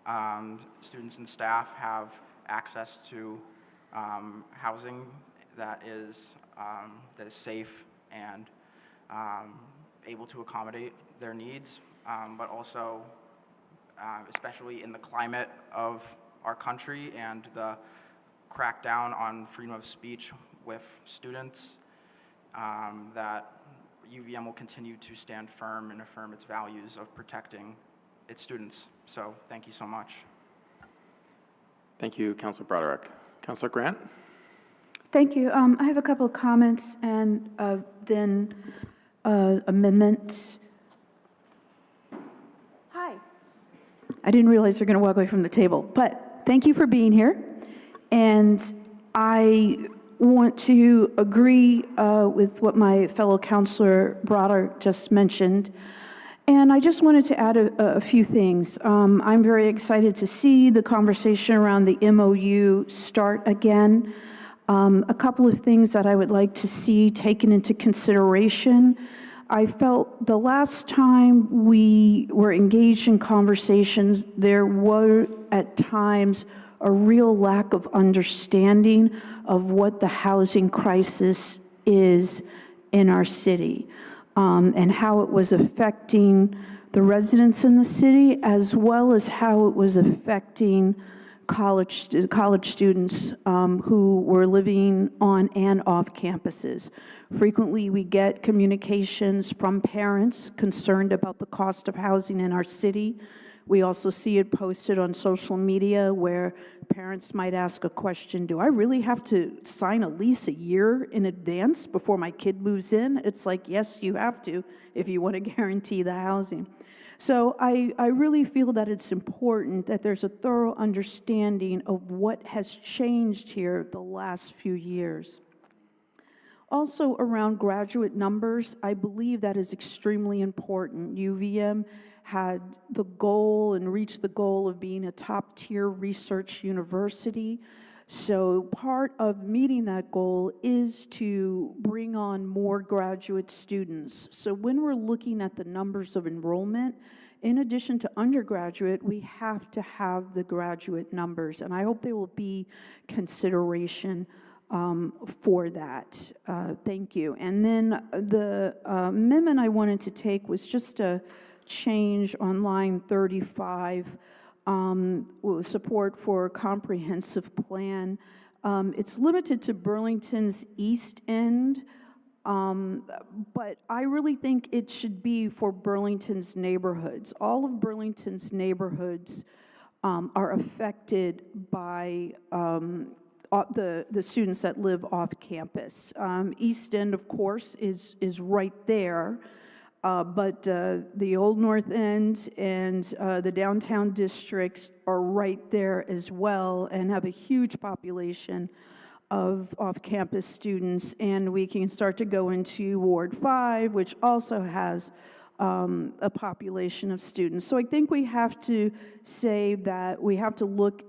and staff have access to housing that is safe and able to accommodate their needs, but also, especially in the climate of our country and the crackdown on freedom of speech with students, that UVM will continue to stand firm and affirm its values of protecting its students. So thank you so much. Thank you, Councilor Broderick. Councilor Grant? Thank you. I have a couple of comments and then amendments. Hi. I didn't realize you're going to walk away from the table, but thank you for being here. And I want to agree with what my fellow councilor Broderick just mentioned. And I just wanted to add a few things. I'm very excited to see the conversation around the MOU start again. A couple of things that I would like to see taken into consideration. I felt the last time we were engaged in conversations, there were at times a real lack of understanding of what the housing crisis is in our city, and how it was affecting the residents in the city, as well as how it was affecting college students who were living on and off campuses. Frequently, we get communications from parents concerned about the cost of housing in our city. We also see it posted on social media where parents might ask a question, do I really have to sign a lease a year in advance before my kid moves in? It's like, yes, you have to if you want to guarantee the housing. So I really feel that it's important that there's a thorough understanding of what has changed here the last few years. Also around graduate numbers, I believe that is extremely important. UVM had the goal and reached the goal of being a top-tier research university. So part of meeting that goal is to bring on more graduate students. So when we're looking at the numbers of enrollment, in addition to undergraduate, we have to have the graduate numbers, and I hope there will be consideration for that. Thank you. And then the amendment I wanted to take was just a change on line 35, support for a comprehensive plan. It's limited to Burlington's East End, but I really think it should be for Burlington's neighborhoods. All of Burlington's neighborhoods are affected by the students that live off campus. East End, of course, is right there. But the Old North End and the downtown districts are right there as well and have a huge population of off-campus students. And we can start to go into Ward 5, which also has a population of students. So I think we have to say that we have to look,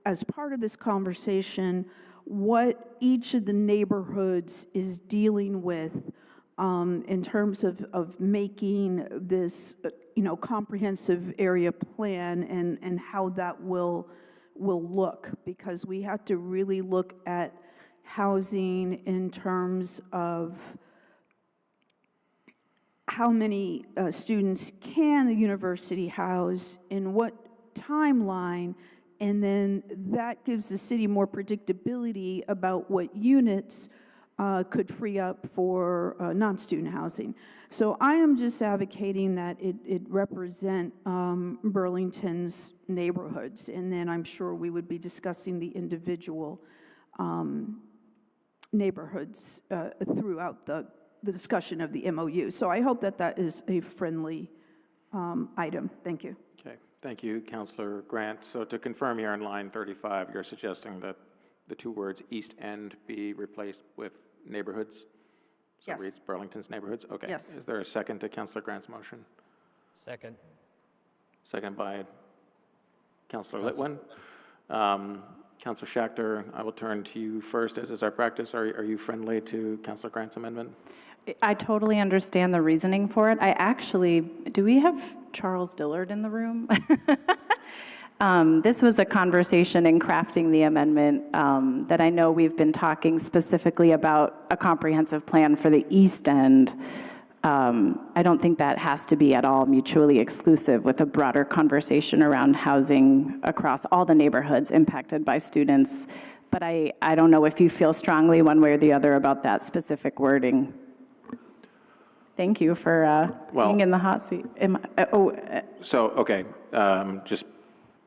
as part of this conversation, what each of the neighborhoods is dealing with in terms of making this, comprehensive area plan and how that will look, because we have to really look at housing in terms of how many students can the university house, in what timeline, and then that gives the city more predictability about what units could free up for non-student housing. So I am just advocating that it represent Burlington's neighborhoods, and then I'm sure we would be discussing the individual neighborhoods throughout the discussion of the MOU. So I hope that that is a friendly item. Thank you. Okay, thank you, Councillor Grant. So to confirm here in line 35, you're suggesting that the two words East End be replaced with neighborhoods? So Yes. it reads Burlington's neighborhoods? Okay. Yes. Is there a second to Councillor Grant's motion? Second. Second by Councillor Litwin. Councillor Schachter, I will turn to you first, as is our practice. Are you friendly to Councillor Grant's amendment? I totally understand the reasoning for it. Do we have Charles Dillard in the room? This was a conversation in crafting the amendment that I know we've been talking specifically about a comprehensive plan for the East End. I don't think that has to be at all mutually exclusive with a broader conversation around housing across all the neighborhoods impacted by students. But I don't know if you feel strongly one way or the other about that specific wording. Thank you for being in the hot seat. Just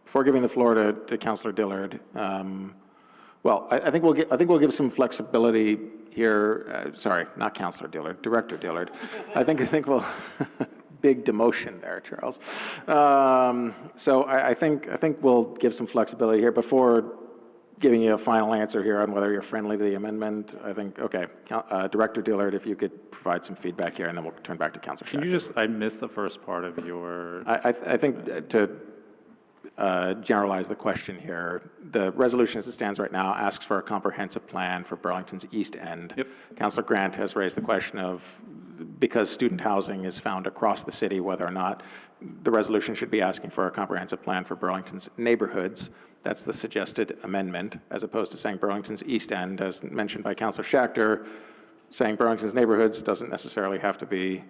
before giving the floor to Councillor Dillard, I think we'll give some flexibility here. Sorry, not Councillor Dillard, Director Dillard. I think we'll big demotion there, Charles. I think we'll give some flexibility here before giving you a final answer here on whether you're friendly to the amendment. I think, okay. Director Dillard, if you could provide some feedback here, and then we'll turn back to Councilor Can Shacker. you just, I missed the first part of your. I think to generalize the question here, the resolution as it stands right now asks for a comprehensive plan for Burlington's East End. Yep. Councilor Grant has raised the question of, because student housing is found across the city, whether or not the resolution should be asking for a comprehensive plan for Burlington's neighborhoods. That's the suggested amendment, as opposed to saying Burlington's East End, as mentioned by Councilor Shachter. Saying Burlington's neighborhoods doesn't necessarily have to be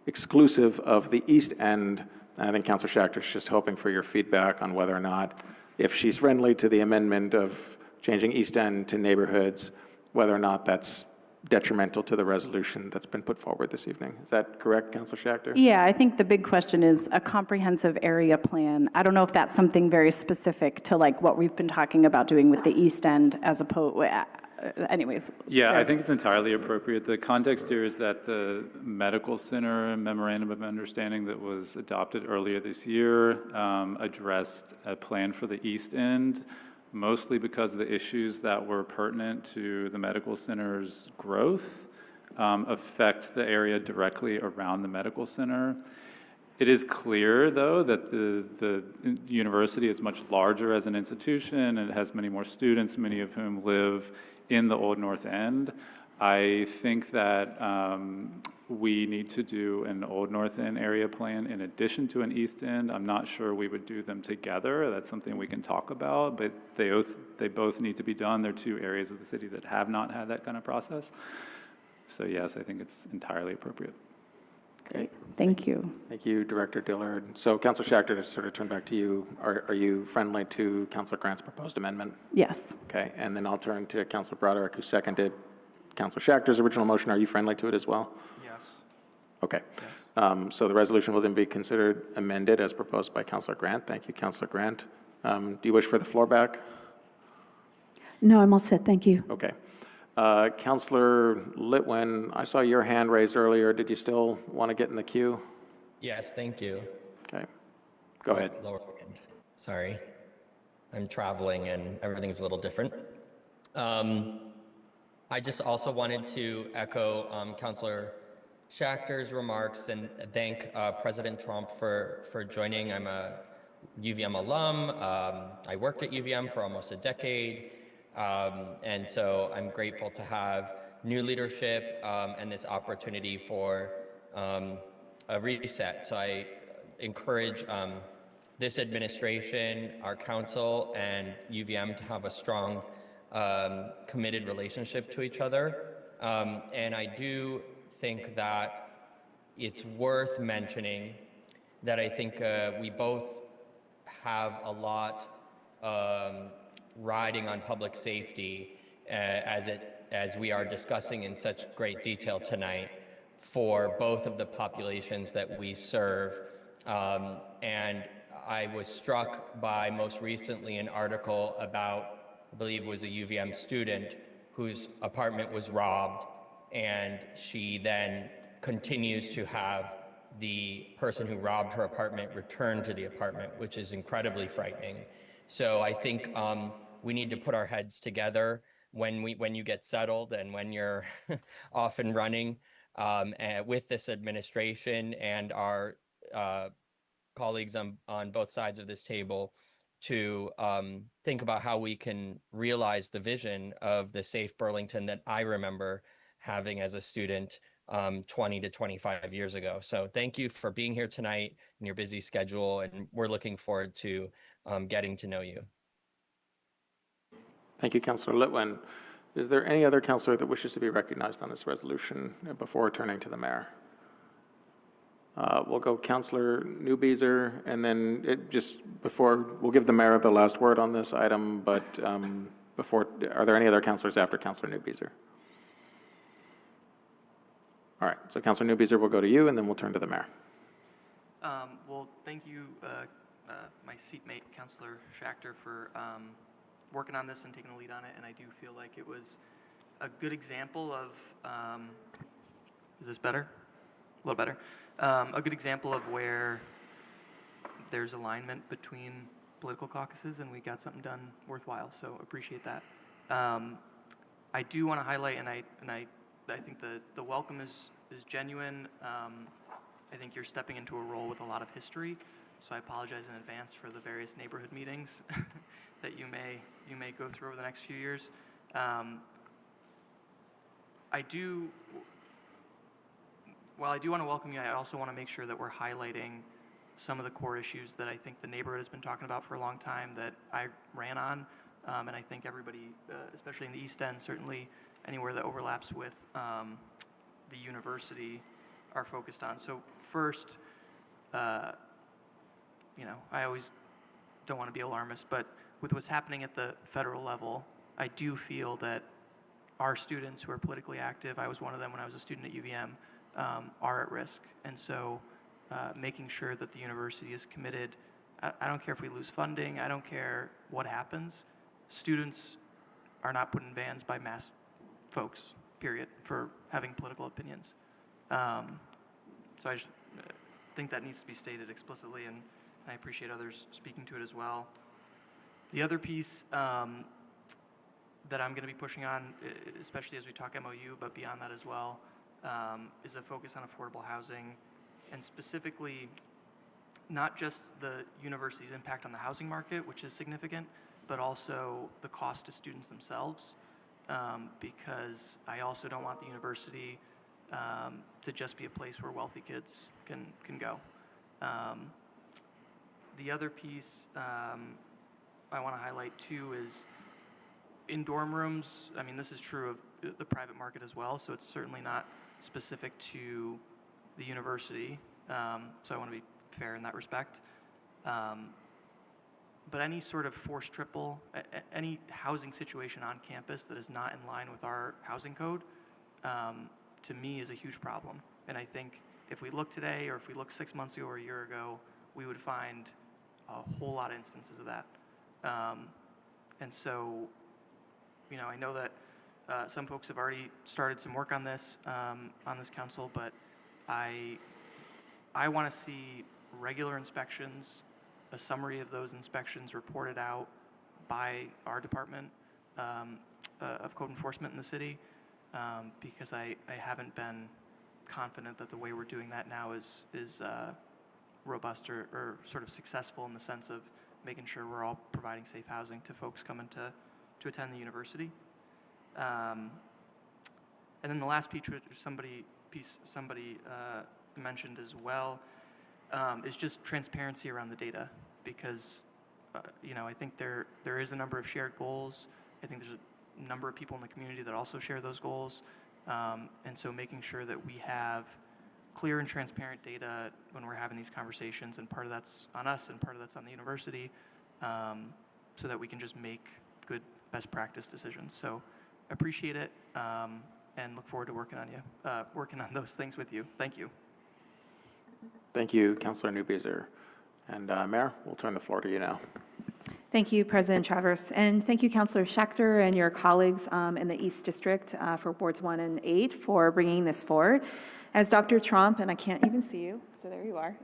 exclusive of the East End. And I think Councilor Schachter's just hoping for your feedback on whether or not, if she's friendly to the amendment of changing East End to neighborhoods, whether or not that's detrimental to the resolution that's been put forward this evening. Is that correct, Councilor Shachter? Yeah, I think the big question is a comprehensive area plan. I don't know if that's something very specific to like what we've been talking about doing with the East End as opposed, anyways. Yeah, I think it's entirely appropriate. The context here is that the medical center memorandum of understanding that was adopted earlier this year addressed a plan for the East End, mostly because of the issues that were pertinent to the medical center's growth affect the area directly around the medical center. It is clear, though, that the university is much larger as an institution, and it has many more students, many of whom live in the Old North End. I think that we need to do an Old North End area plan in addition to an East End. I'm not sure we would do them together. That's something we can talk about, but they both need to be done. They're two areas of the city that have not had that kind of process. So yes, I think it's entirely appropriate. Great, thank you. Thank you, Director Dillard. So Councilor Shachter, to sort of turn back to you, are you friendly to Councilor Grant's proposed amendment? Yes. Okay, and then I'll turn to Councilor Broderick, who seconded Councilor Schachter's original motion. Are you friendly to it as well? Yes. Okay. So the resolution will then be considered amended as proposed by Councilor Grant. Thank you, Councilor Grant. Do you wish for the floor back? No, I'm all set, thank you. Okay. Councilor Litwin, I saw your hand raised earlier. Did you still want to get in the queue? Yes, thank you. Okay. Go ahead. Lower hand. Sorry. I'm traveling and everything's a little different. I just also wanted to echo Councilor Schachter's remarks and thank President Tromp for joining. I'm a UVM alum. I worked at UVM for almost a decade. And so I'm grateful to have new leadership and this opportunity for a reset. So I encourage this administration, our council, and UVM to have a strong, committed relationship to each other. And I do think that it's worth mentioning that I think we both have a lot riding on public safety as we are discussing in such great detail tonight for both of the populations that we serve. And I was struck by most recently an article about, I believe it was a UVM student whose apartment was robbed, and she then continues to have the person who robbed her apartment return to the apartment, which is incredibly frightening. So I think we need to put our heads together when you get settled and when you're off and running with this administration and our colleagues on both sides of this table to think about how we can realize the vision of the safe Burlington that I remember having as a student 20 to 25 years ago. So thank you for being here tonight in your busy schedule, and we're looking forward to getting to know you. Thank you, Councilor Litwin. Is there any other councilor that wishes to be recognized on this resolution before turning to the mayor? We'll go Councilor Newbeezer, and then we'll give the mayor the last word on this item, but are there any other councilors after Councilor Newbeezer? All right, so Councilor Newbeezer, we'll go to you, and then we'll turn to the mayor. Well, thank you, my seatmate, Councilor Shachter, for working on this and taking the lead on it, and I do feel like it was a good example of, is this better? A little better. A good example of where there's alignment between political caucuses, and we got something done worthwhile, so appreciate that. I do want to highlight, and I think the welcome is genuine. I think you're stepping into a role with a lot of history, so I apologize in advance for the various neighborhood meetings that you may go through over the next few years. While I do want to welcome you, I also want to make sure that we're highlighting some of the core issues that I think the neighborhood has been talking about for a long time that I ran on, and I think everybody, especially in the East End, certainly anywhere that overlaps with the university, are focused on. So first, I always don't want to be alarmist, but with what's happening at the federal level, I do feel that our students who are politically active, I was one of them when I was a student at UVM, are at risk. And so making sure that the university is committed, I don't care if we lose funding, I don't care what happens, students are not put in vans by mass folks, period, for having political opinions. So I just think that needs to be stated explicitly, and I appreciate others speaking to it as well. The other piece that I'm going to be pushing on, especially as we talk MOU, but beyond that as well, is a focus on affordable housing, and specifically not just the university's impact on the housing market, which is significant, but also the cost to students themselves, because I also don't want the university to just be a place where wealthy kids can go. The other piece I want to highlight too is in dorm rooms. I mean, this is true of the private market as well, so it's certainly not specific to the university. So I want to be fair in that respect. But any sort of forced triple, any housing situation on campus that is not in line with our housing code, to me is a huge problem. And I think if we look today, or if we look 6 months ago or a year ago, we would find a whole lot of instances of that. And so, I know that some folks have already started some work on this council, but I want to see regular inspections, a summary of those inspections reported out by our department of code enforcement in the city, because I haven't been confident that the way we're doing that now is robust or sort of successful in the sense of making sure we're all providing safe housing to folks coming to attend the university. And then the last piece, which somebody mentioned as well, is just transparency around the data, because I think there is a number of shared goals. I think there's a number of people in the community that also share those goals, and so making sure that we have clear and transparent data when we're having these conversations, and part of that's on us and part of that's on the university, so that we can just make good best practice decisions. So appreciate it, and look forward to working on those things with you. Thank you. Thank you, Councilor Newbeazer. And Mayor, we'll turn the floor to you now. Thank you, President Travers, and thank you, Councilor Schechter and your colleagues in the East District for Wards 1 and 8 for bringing this forward. As Dr. Tromp, and I can't even see you, so there you are.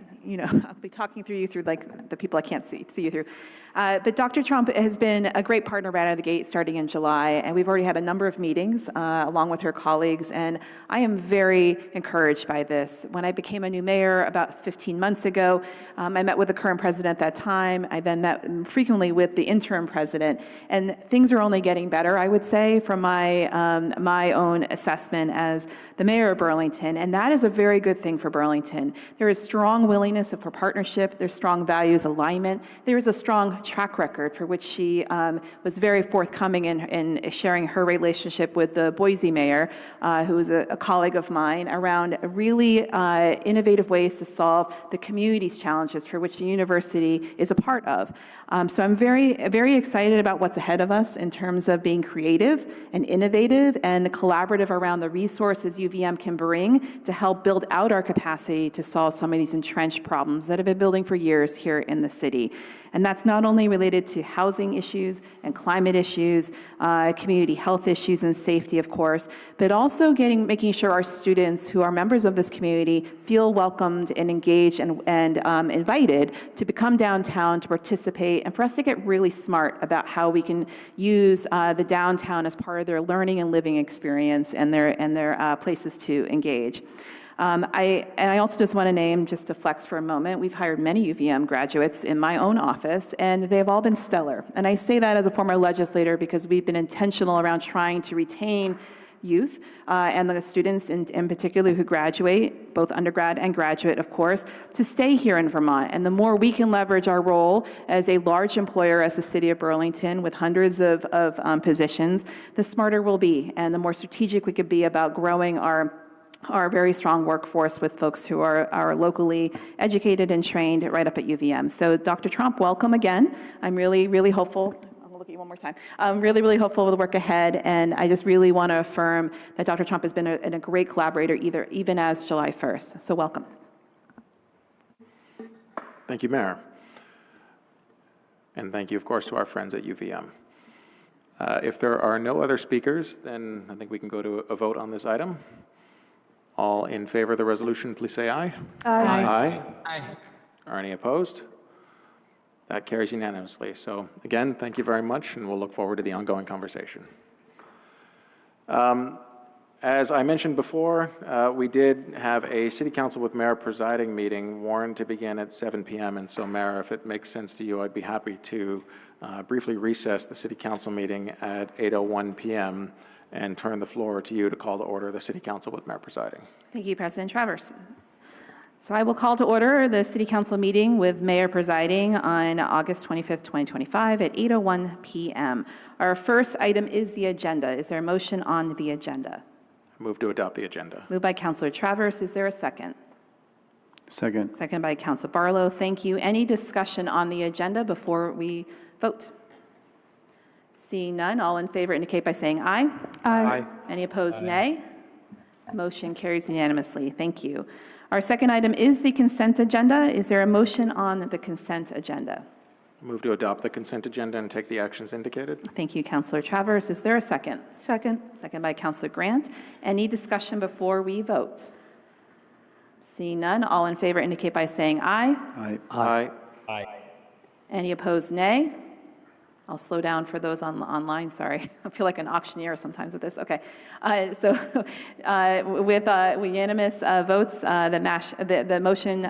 I'll be talking through you through like the people I can't see you through. But Dr. Tromp has been a great partner right out of the gate starting in July, and we've already had a number of meetings along with her colleagues, and I am very encouraged by this. When I became a new mayor about 15 months ago, I met with the current president at that time. I then met frequently with the interim president, and things are only getting better, I would say, from my own assessment as the mayor of Burlington, and that is a very good thing for Burlington. There is strong willingness for partnership. There's strong values alignment. There is a strong track record for which she was very forthcoming in sharing her relationship with the Boise mayor, who is a colleague of mine, around really innovative ways to solve the community's challenges for which the university is a part of. So I'm very, very excited about what's ahead of us in terms of being creative and innovative and collaborative around the resources UVM can bring to help build out our capacity to solve some of these entrenched problems that have been building for years here in the city. And that's not only related to housing issues and climate issues, community health issues and safety, of course, but also making sure our students who are members of this community feel welcomed and engaged and invited to come downtown to participate, and for us to get really smart about how we can use the downtown as part of their learning and living experience and their places to engage. I also just want to name, just to flex for a moment, we've hired many UVM graduates in my own office, and they've all been stellar. And I say that as a former legislator because we've been intentional around trying to retain youth and the students in particular who graduate, both undergrad and graduate, of course, to stay here in Vermont. And the more we can leverage our role as a large employer as the city of Burlington with hundreds of positions, the smarter we'll be and the more strategic we could be about growing our very strong workforce with folks who are locally educated and trained right up at UVM. So Dr. Tromp, welcome again. I'm really, really hopeful. I'll look at you one more time. I'm really, really hopeful with the work ahead, and I just really want to affirm that Dr. Tromp has been a great collaborator even as July 1st. So welcome. Thank you, Mayor. And thank you, of course, to our friends at UVM. If there are no other speakers, then I think we can go to a vote on this item. All in favor of the resolution, please say aye. Aye. Aye. Are any opposed? That carries unanimously. So again, thank you very much, and we'll look forward to the ongoing conversation. As I mentioned before, we did have a City Council with Mayor Presiding meeting warned to begin at 7 p.m. And so, Mayor, if it makes sense to you, I'd be happy to briefly recess the City Council meeting at 8:01 p.m. and turn the floor to you to call to order the City Council with Mayor Presiding. Thank you, President Travers. So I will call to order the City Council meeting with Mayor Presiding on August 25th, 2025 at 8:01 p.m. Our first item is the agenda. Is there a motion on the agenda? Move to adopt the agenda. Moved by Councilor Travers. Is there a second? Second. Second by Councilor Barlow. Thank you. Any discussion on the agenda before we vote? Seeing none, all in favor indicate by saying aye. Aye. Any opposed, nay? Motion carries unanimously. Thank you. Our second item is the consent agenda. Is there a motion on the consent agenda? Move to adopt the consent agenda and take the actions indicated. Thank you, Councilor Travers. Is there a second? Second. Second by Councilor Grant. Any discussion before we vote? Seeing none, all in favor indicate by saying aye. Aye. Aye. Aye. Any opposed, nay? I'll slow down for those online, sorry. I feel like an auctioneer sometimes with this. Okay. With unanimous votes, the motion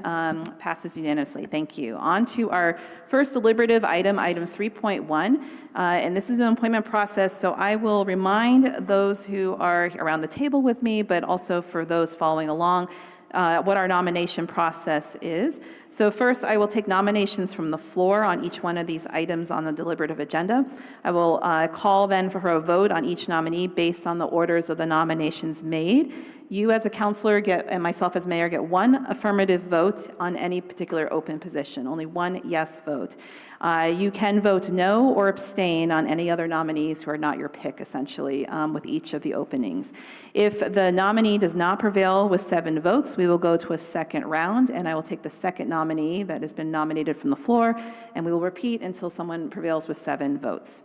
passes unanimously. Thank you. On to our first deliberative item, item 3.1. And this is an appointment process, so I will remind those who are around the table with me, but also for those following along, what our nomination process is. So first, I will take nominations from the floor on each one of these items on the deliberative agenda. I will call then for a vote on each nominee based on the orders of the nominations made. You as a counselor and myself as mayor get one affirmative vote on any particular open position, only one yes vote. You can vote no or abstain on any other nominees who are not your pick, essentially, with each of the openings. If the nominee does not prevail with 7 votes, we will go to a second round, and I will take the second nominee that has been nominated from the floor, and we will repeat until someone prevails with 7 votes.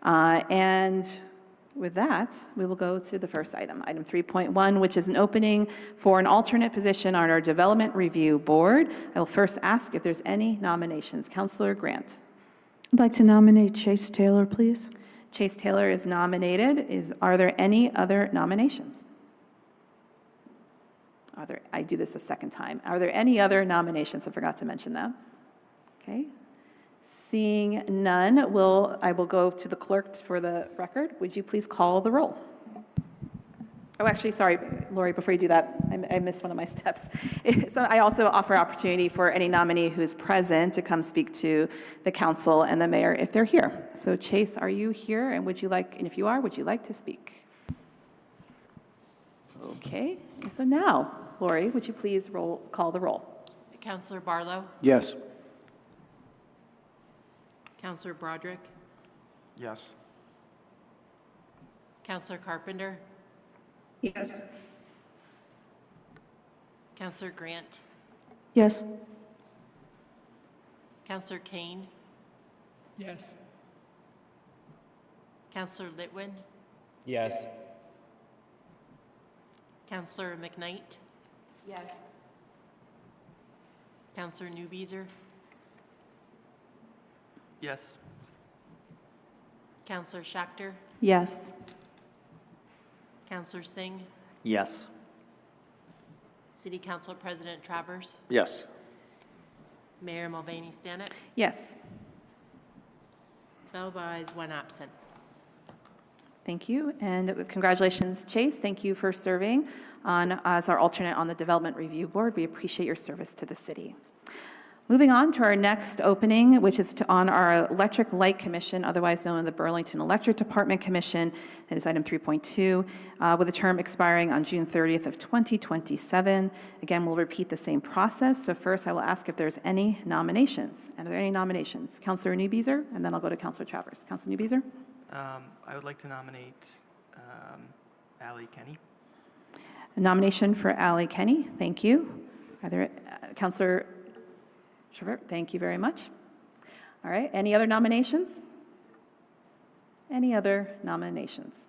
And with that, we will go to the first item, item 3.1, which is an opening for an alternate position on our Development Review Board. I will first ask if there's any nominations. Councilor Grant. I'd like to nominate Chase Taylor, please. Chase Taylor is nominated. Are there any other nominations? I do this a second time. Are there any other nominations? I forgot to mention that. Okay. Seeing none, I will go to the clerk for the record. Would you please call the roll? Oh, actually, sorry, Lori, before you do that, I missed one of my steps. So I also offer opportunity for any nominee who's present to come speak to the council and the mayor if they're here. So Chase, are you here? And if you are, would you like to speak? Okay, and so now, Lori, would you please call the roll? Councilor Barlow? Yes. Councilor Broderick? Yes. Councilor Carpenter? Yes. Councilor Grant? Yes. Councilor Kane? Yes. Counselor Litwin, Yes. Counselor McKnight, Yes. Counselor Newbeezer, Yes. Counselor Schachter, Yes. Counselor Singh, Yes. City Council President Travers, Yes. Mayor Mulvaney Stanek, Yes. 12 ayes, 1 absent. Thank you, and congratulations, Chase. Thank you for serving as our alternate on the Development Review Board. We appreciate your service to the city. Moving on to our next opening, which is on our Electric Light Commission, otherwise known as the Burlington Electric Department Commission. It is item 3.2, with a term expiring on June 30th of 2027. Again, we'll repeat the same process. So first, I will ask if there's any nominations. Are there any nominations? Councilor Newbeezer, and then I'll go to Councilor Travers. Councilor Newbeezer? I would like to nominate Allie Kenny. A nomination for Allie Kenny. Thank you. Are there, Councilor Trevor? Thank you very much. All right. Any other nominations? Any other nominations?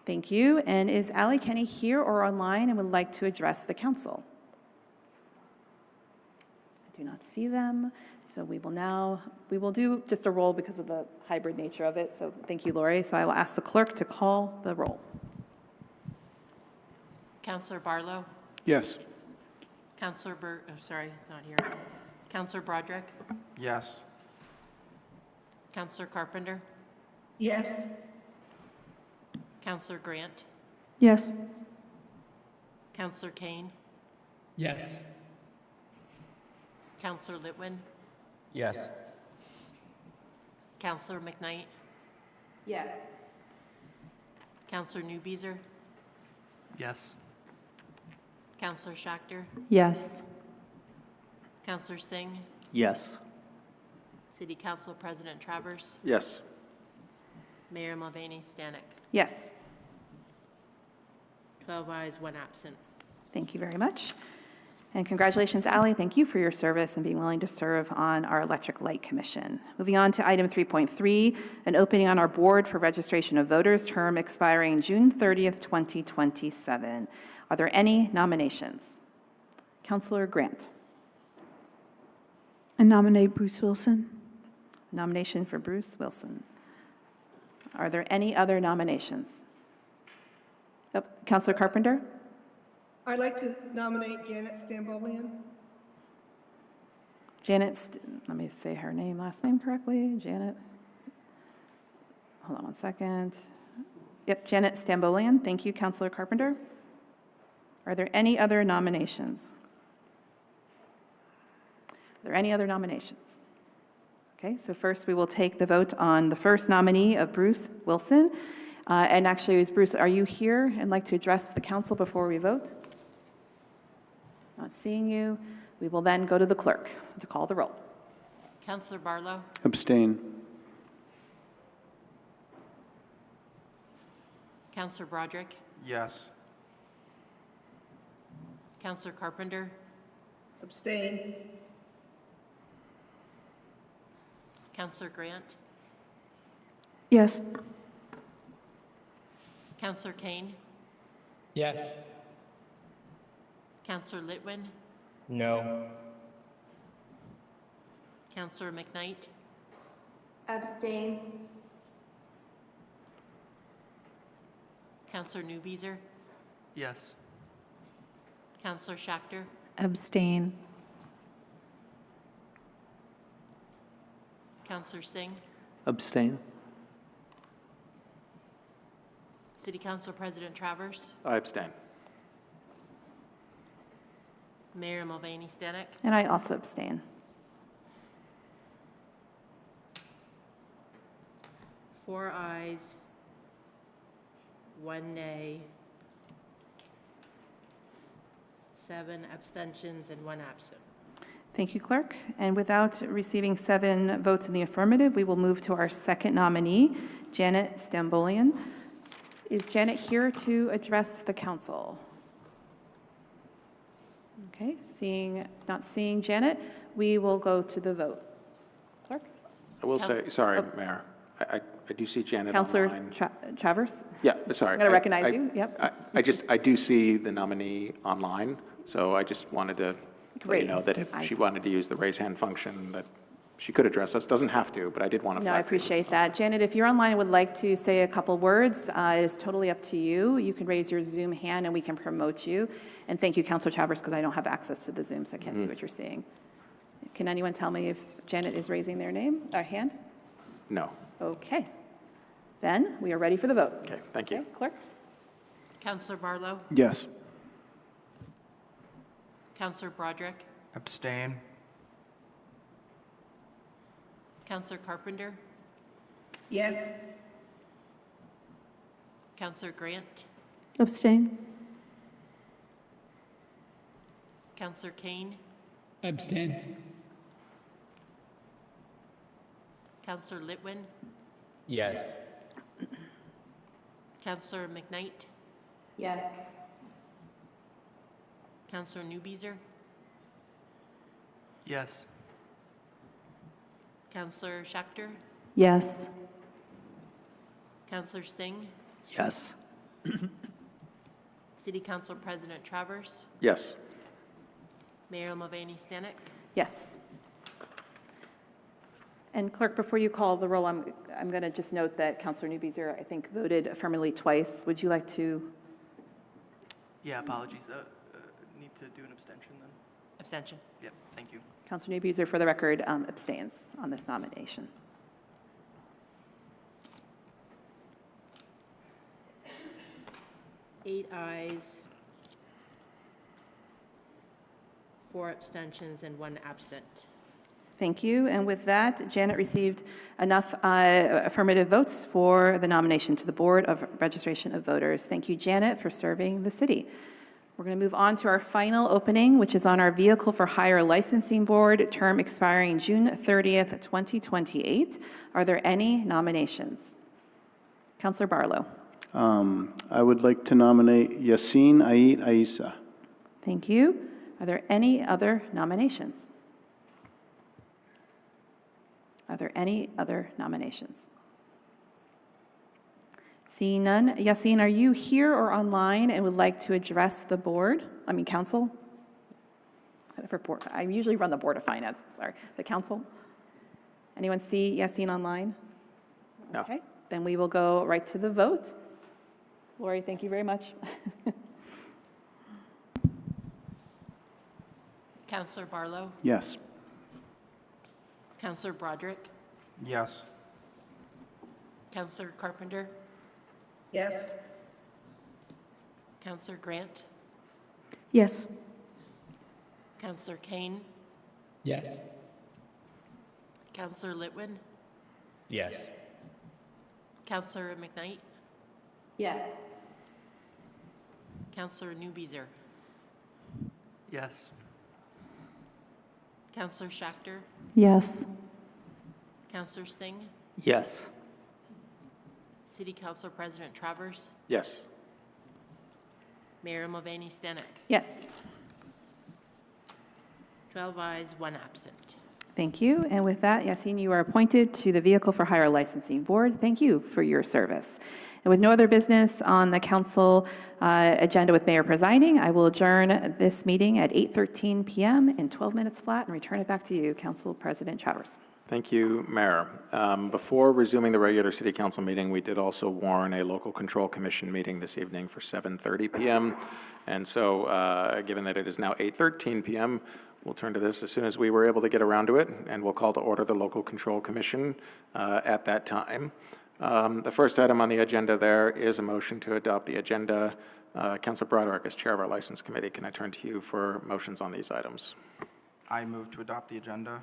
Thank you. And is Allie Kenny here or online and would like to address the council? I do not see them. So we will do just a roll because of the hybrid nature of it. So thank you, Lori. So I will ask the clerk to call the roll. Counselor Barlow, Yes. Counselor not here. Counselor Broderick, Yes. Counselor Carpenter, Yes. Counselor Grant, Yes. Counselor Kane, Yes. Counselor Litwin, Yes. Counselor McKnight, Yes. Counselor Newbeezer, Yes. Counselor Schachter, Yes. Counselor Singh, Yes. City Council President Travers, Yes. Mayor Mulvaney Stanek. Yes. 12 ayes, 1 absent. Thank you very much. And congratulations, Allie. Thank you for your service and being willing to serve on our Electric Light Commission. Moving on to item 3.3, an opening on our board for registration of voters, term expiring June 30th, 2027. Are there any nominations? Councilor Grant. I nominate Bruce Wilson. Nomination for Bruce Wilson. Are there any other nominations? Oh, Councilor Carpenter? I'd like to nominate Janet Stambolian. Let me say her last name correctly. Janet. Hold on one second. Yep, Janet Stambolian. Thank you, Councilor Carpenter. Are there any other nominations? Are there any other nominations? Okay, so first we will take the vote on the first nominee of Bruce Wilson. And actually, Bruce, are you here and like to address the council before we vote? Not seeing you. We will then go to the clerk to call the roll. Counselor Barlow, Abstain. Counselor Broderick, Yes. Counselor Carpenter, Abstain. Counselor Grant, Yes. Counselor Kane, Yes. Counselor Litwin, No. Counselor McKnight, Abstain. Counselor Newbeezer, Yes. Counselor Schachter, Abstain. Counselor Singh, Abstain. City Council President Travers, I abstain. Mayor Mulvaney Stanek. And I also abstain. 4 ayes, 1 nay, 7 abstentions, and 1 absent. Thank you, Clerk. And without receiving 7 votes in the affirmative, we will move to our second nominee, Janet Stambolian. Is Janet here to address the council? Okay, not seeing Janet, we will go to the vote. I will say, sorry, Mayor, I do see Janet Counselor online. Travers? Yeah, sorry. I'm going to recognize I- you, yep. I do see the nominee online, so I just wanted to let you Great. know that if she wanted to use the raise hand function, that she could address us. Doesn't have to, but I did want to No, I flag. appreciate that. Janet, if you're online and would like to say a couple words, it is totally up to you. You can raise your Zoom hand and we can promote you. And thank you, Counselor Travers, because I don't have access to the Zoom, so I can't see what you're seeing. Can anyone tell me if Janet is raising their name, or hand? No. Okay. Then we are ready for the vote. Okay, thank you. Okay, Clerk? Counselor Barlow? Yes. Counselor Broderick? Abstain. Counselor Carpenter? Yes. Counselor Grant? Abstain? Counselor Kane? Abstain. Counselor Litwin? Yes. Counselor McKnight? Yes. Counselor Newbeezer? Yes. Counselor Schechter? Yes. Counselor Singh? Yes. City Council President Travers? Yes. Mayor Mulvaney Stanek? Yes. And Clerk, before you call the roll, I'm going to just note that Counselor Newbeezer, I think, voted affirmatively twice. Would you like to? Yeah, apologies. Need to do an abstention then? Abstention. Yep, thank you. Counselor Newbeezer, for the record, abstains on this nomination. Eight ayes, 4 abstentions, and 1 absent. Thank you. And with that, Janet received enough affirmative votes for the nomination to the Board of Registration of Voters. Thank you, Janet, for serving the city. We're going to move on to our final opening, which is on our Vehicle for Hire Licensing Board, term expiring June 30th, 2028. Are there any nominations? Councilor Barlow. I would like to nominate Yassine Ait Aissa. Thank you. Are there any other nominations? Are there any other nominations? Seeing none. Yassine, are you here or online and would like to address the board? I mean, council? I usually run the Board of Finance, sorry. The council? Anyone see Yassine online? No. Okay, then we will go right to the vote. Lori, thank you very much. Counselor Barlow? Yes. Counselor Broderick? Yes. Counselor Carpenter? Yes. Counselor Grant? Yes. Counselor Kane? Yes. Counselor Litwin? Yes. Counselor McKnight? Yes. Counselor Newbeezer? Yes. Counselor Schechter? Yes. Counselor Singh? Yes. City Council President Travers? Yes. Mayor Mulvaney Stanek? Yes. 12 ayes, 1 absent. Thank you. And with that, Yassine, you are appointed to the Vehicle for Hire Licensing Board. Thank you for your service. And with no other business on the council agenda with Mayor presiding, I will adjourn this meeting at 8:13 p.m. in 12 minutes flat and return it back to you, Council President Travers. Thank you, Mayor. Before resuming the regular city council meeting, we did also warn a local control commission meeting this evening for 7:30 p.m. And so, given that it is now 8:13 p.m., we'll turn to this as soon as we were able to get around to it, and we'll call to order the local control commission at that time. The first item on the agenda there is a motion to adopt the agenda. Councilor Broderick, as chair of our license committee, can I turn to you for motions on these items? I move to adopt the agenda.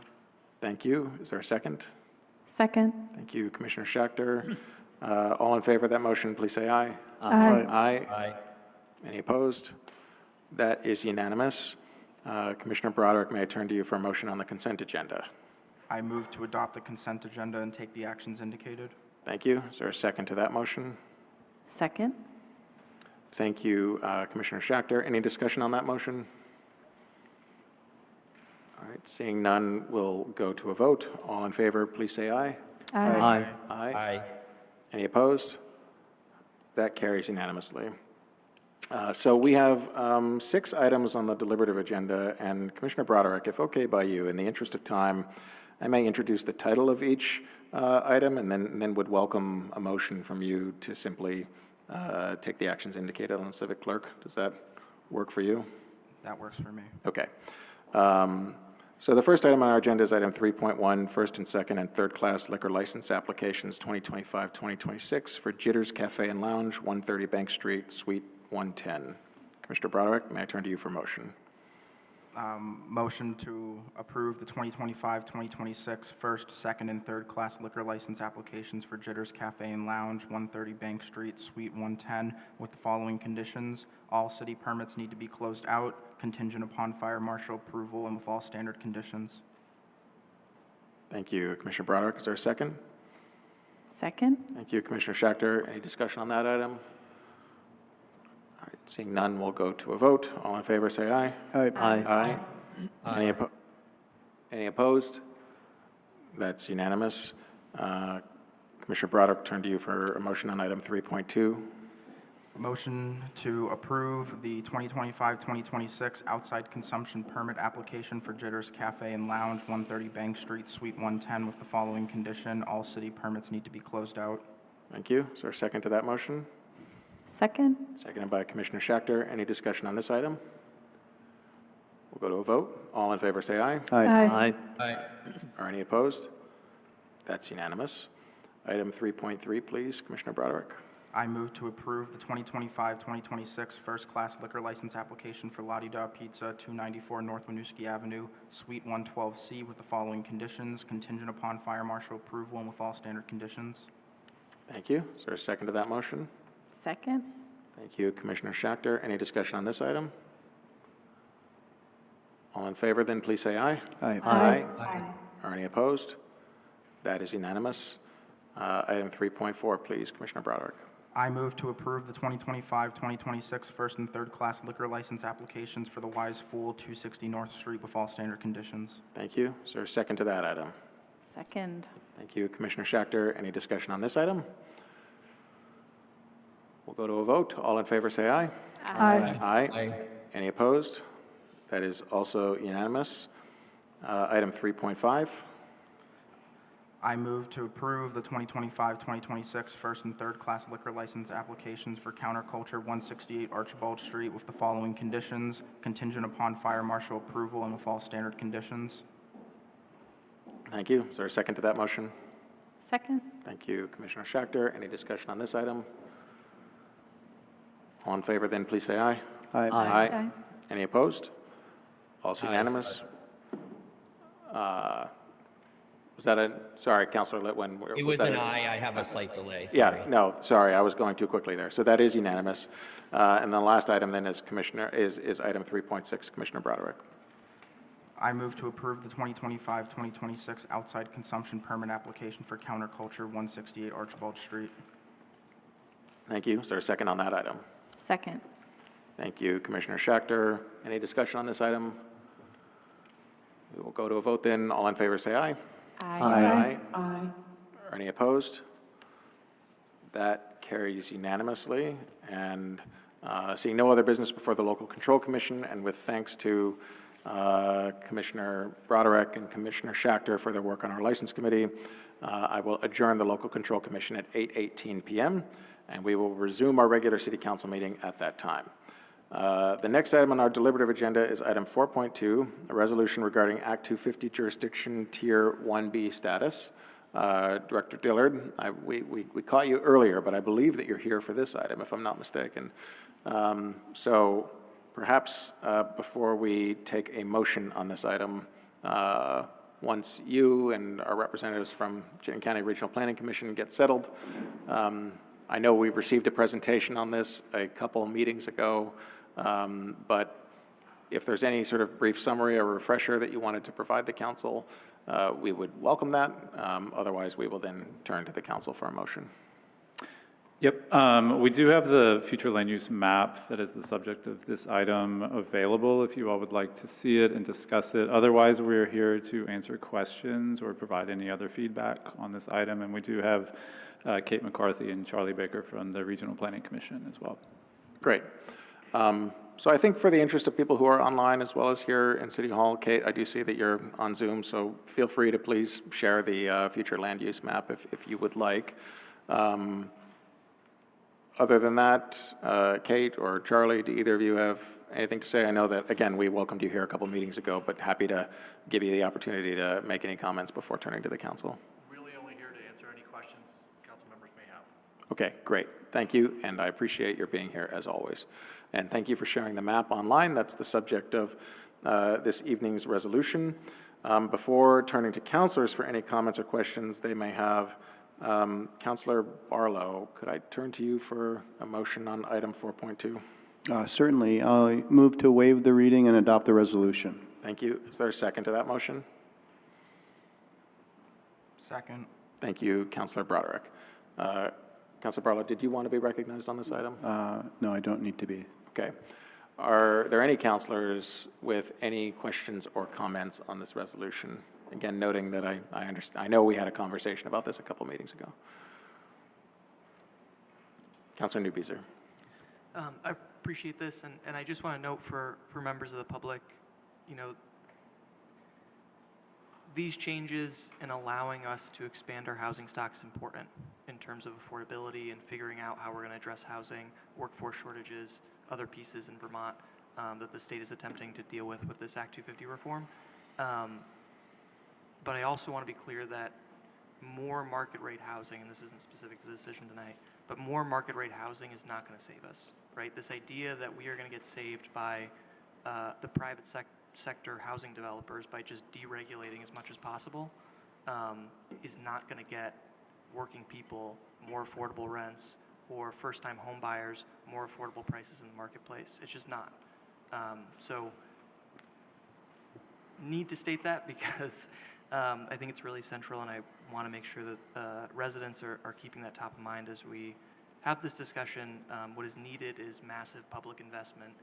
Thank you. Is there a second? Second. Thank you, Commissioner Schechter. All in favor of that motion, please say aye. Aye. Aye. Aye. Any opposed? That is unanimous. Commissioner Broderick, may I turn to you for a motion on the consent agenda? I move to adopt the consent agenda and take the actions indicated. Thank you. Is there a second to that motion? Second. Thank you, Commissioner Schechter. Any discussion on that motion? All right, seeing none, we'll go to a vote. All in favor, please say aye. Aye. Aye. Aye. Any opposed? That carries unanimously. So we have 6 items on the deliberative agenda, and Commissioner Broderick, if okay by you, in the interest of time, I may introduce the title of each item and then would welcome a motion from you to simply take the actions indicated on the civic clerk. Does that work for you? That works for me. Okay. So the first item on our agenda is item 3.1, first and second and third class liquor license applications 2025-2026 for Jitters Cafe and Lounge, 130 Bank Street, Suite 110. Commissioner Broderick, may I turn to you for motion? Motion to approve the 2025-2026 first, second, and third class liquor license applications for Jitters Cafe and Lounge, 130 Bank Street, Suite 110, with the following conditions. All city permits need to be closed out, contingent upon fire marshal approval, and with all standard conditions. Thank you, Commissioner Broderick. Is there a second? Second? Thank you, Commissioner Schachter. Any discussion on that item? All right, seeing none, we'll go to a vote. All in favor, say aye. Aye. Aye. Any opposed? That's unanimous. Commissioner Broderick, turn to you for a motion on item 3.2. Motion to approve the 2025-2026 outside consumption permit application for Jitters Cafe and Lounge, 130 Bank Street, Suite 110, with the following condition. All city permits need to be closed out. Thank you. Is there a second to that motion? Second? Seconded by Commissioner Schachter. Any discussion on this item? We'll go to a vote. All in favor, say aye. Aye. Aye. Are any opposed? That's unanimous. Item 3.3, please, Commissioner Broderick. I move to approve the 2025-2026 first-class liquor license application for La Di Da Pizza, 294 North Winooski Avenue, Suite 112C, with the following conditions, contingent upon fire marshal approval and with all standard conditions. Thank you. Is there a second to that motion? Second? Thank you, Commissioner Schachter. Any discussion on this item? All in favor, then please say aye. Aye. Aye. Are any opposed? That is unanimous. Item 3.4, please, Commissioner Broderick. I move to approve the 2025-2026 first and third class liquor license applications for the Wise Fool, 260 North Street, with all standard conditions. Thank you. Is there a second to that item? Second. Thank you, Commissioner Schachter. Any discussion on this item? We'll go to a vote. All in favor, say aye. Aye. Aye. Any opposed? That is also unanimous. Item 3.5. I move to approve the 2025-2026 first and third class liquor license applications for Counterculture, 168 Archibald Street, with the following conditions, contingent upon fire marshal approval and with all standard conditions. Thank you. Is there a second to that motion? Second? Thank you, Commissioner Schachter. Any discussion on this item? All in favor, then please say aye. Aye. Aye. Any opposed? Also unanimous. Was that a, sorry, Councilor Litwin. It was an aye. I have a slight delay. Sorry. Yeah, no, sorry, I was going too quickly there. So that is unanimous. And the last item then is item 3.6, Commissioner Broderick. I move to approve the 2025-2026 outside consumption permit application for Counterculture, 168 Archibald Street. Thank you. Is there a second on that item? Second. Thank you, Commissioner Schachter. Any discussion on this item? We will go to a vote then. All in favor, say aye. Aye. Aye. Are any opposed? That carries unanimously. And seeing no other business before the Local Control Commission, and with thanks to Commissioner Broderick and Commissioner Schachter for their work on our License Committee, I will adjourn the Local Control Commission at 8:18 p.m., and we will resume our regular City Council meeting at that time. The next item on our deliberative agenda is item 4.2, a resolution regarding Act 250 jurisdiction Tier 1B status. Director Dillard, we caught you earlier, but I believe that you're here for this item, if I'm not mistaken. So perhaps before we take a motion on this item, once you and our representatives from Chittenden County Regional Planning Commission get settled, I know we received a presentation on this a couple meetings ago, but if there's any sort of brief summary or refresher that you wanted to provide the council, we would welcome that. Otherwise, we will then turn to the council for a motion. Yep, we do have the future land use map that is the subject of this item available if you all would like to see it and discuss it. Otherwise, we're here to answer questions or provide any other feedback on this item. And we do have Kate McCarthy and Charlie Baker from the Regional Planning Commission as well. Great. So I think for the interest of people who are online as well as here in City Hall, Kate, I do see that you're on Zoom, so feel free to please share the future land use map if you would like. Other than that, Kate or Charlie, do either of you have anything to say? I know that, again, we welcomed you here a couple meetings ago, but happy to give you the opportunity to make any comments before turning to the council. Really only here to answer any questions council members may have. Okay, great. Thank you, and I appreciate your being here as always. And thank you for sharing the map online. That's the subject of this evening's resolution. Before turning to councilors for any comments or questions they may have, Councilor Barlow, could I turn to you for a motion on item 4.2? Certainly. I'll move to waive the reading and adopt the resolution. Thank you. Is there a second to that motion? Second. Thank you, Councilor Broderick. Councilor Barlow, did you want to be recognized on this item? No, I don't need to be. Okay. Are there any councilors with any questions or comments on this resolution? Again, noting that I know we had a conversation about this a couple meetings ago. Councilor Newbeezer. I appreciate this, and I just want to note for members of the public, you know, these changes in allowing us to expand our housing stock is important in terms of affordability and figuring out how we're going to address housing, workforce shortages, other pieces in Vermont that the state is attempting to deal with this Act 250 reform. But I also want to be clear that more market rate housing, and this isn't specific to the decision tonight, but more market rate housing is not going to save us, right? This idea that we are going to get saved by the private sector housing developers by just deregulating as much as possible is not going to get working people more affordable rents or first-time home buyers more affordable prices in the marketplace. It's just not. So need to state that because I think it's really central, and I want to make sure that residents are keeping that top of mind as we have this discussion. What is needed is massive public investment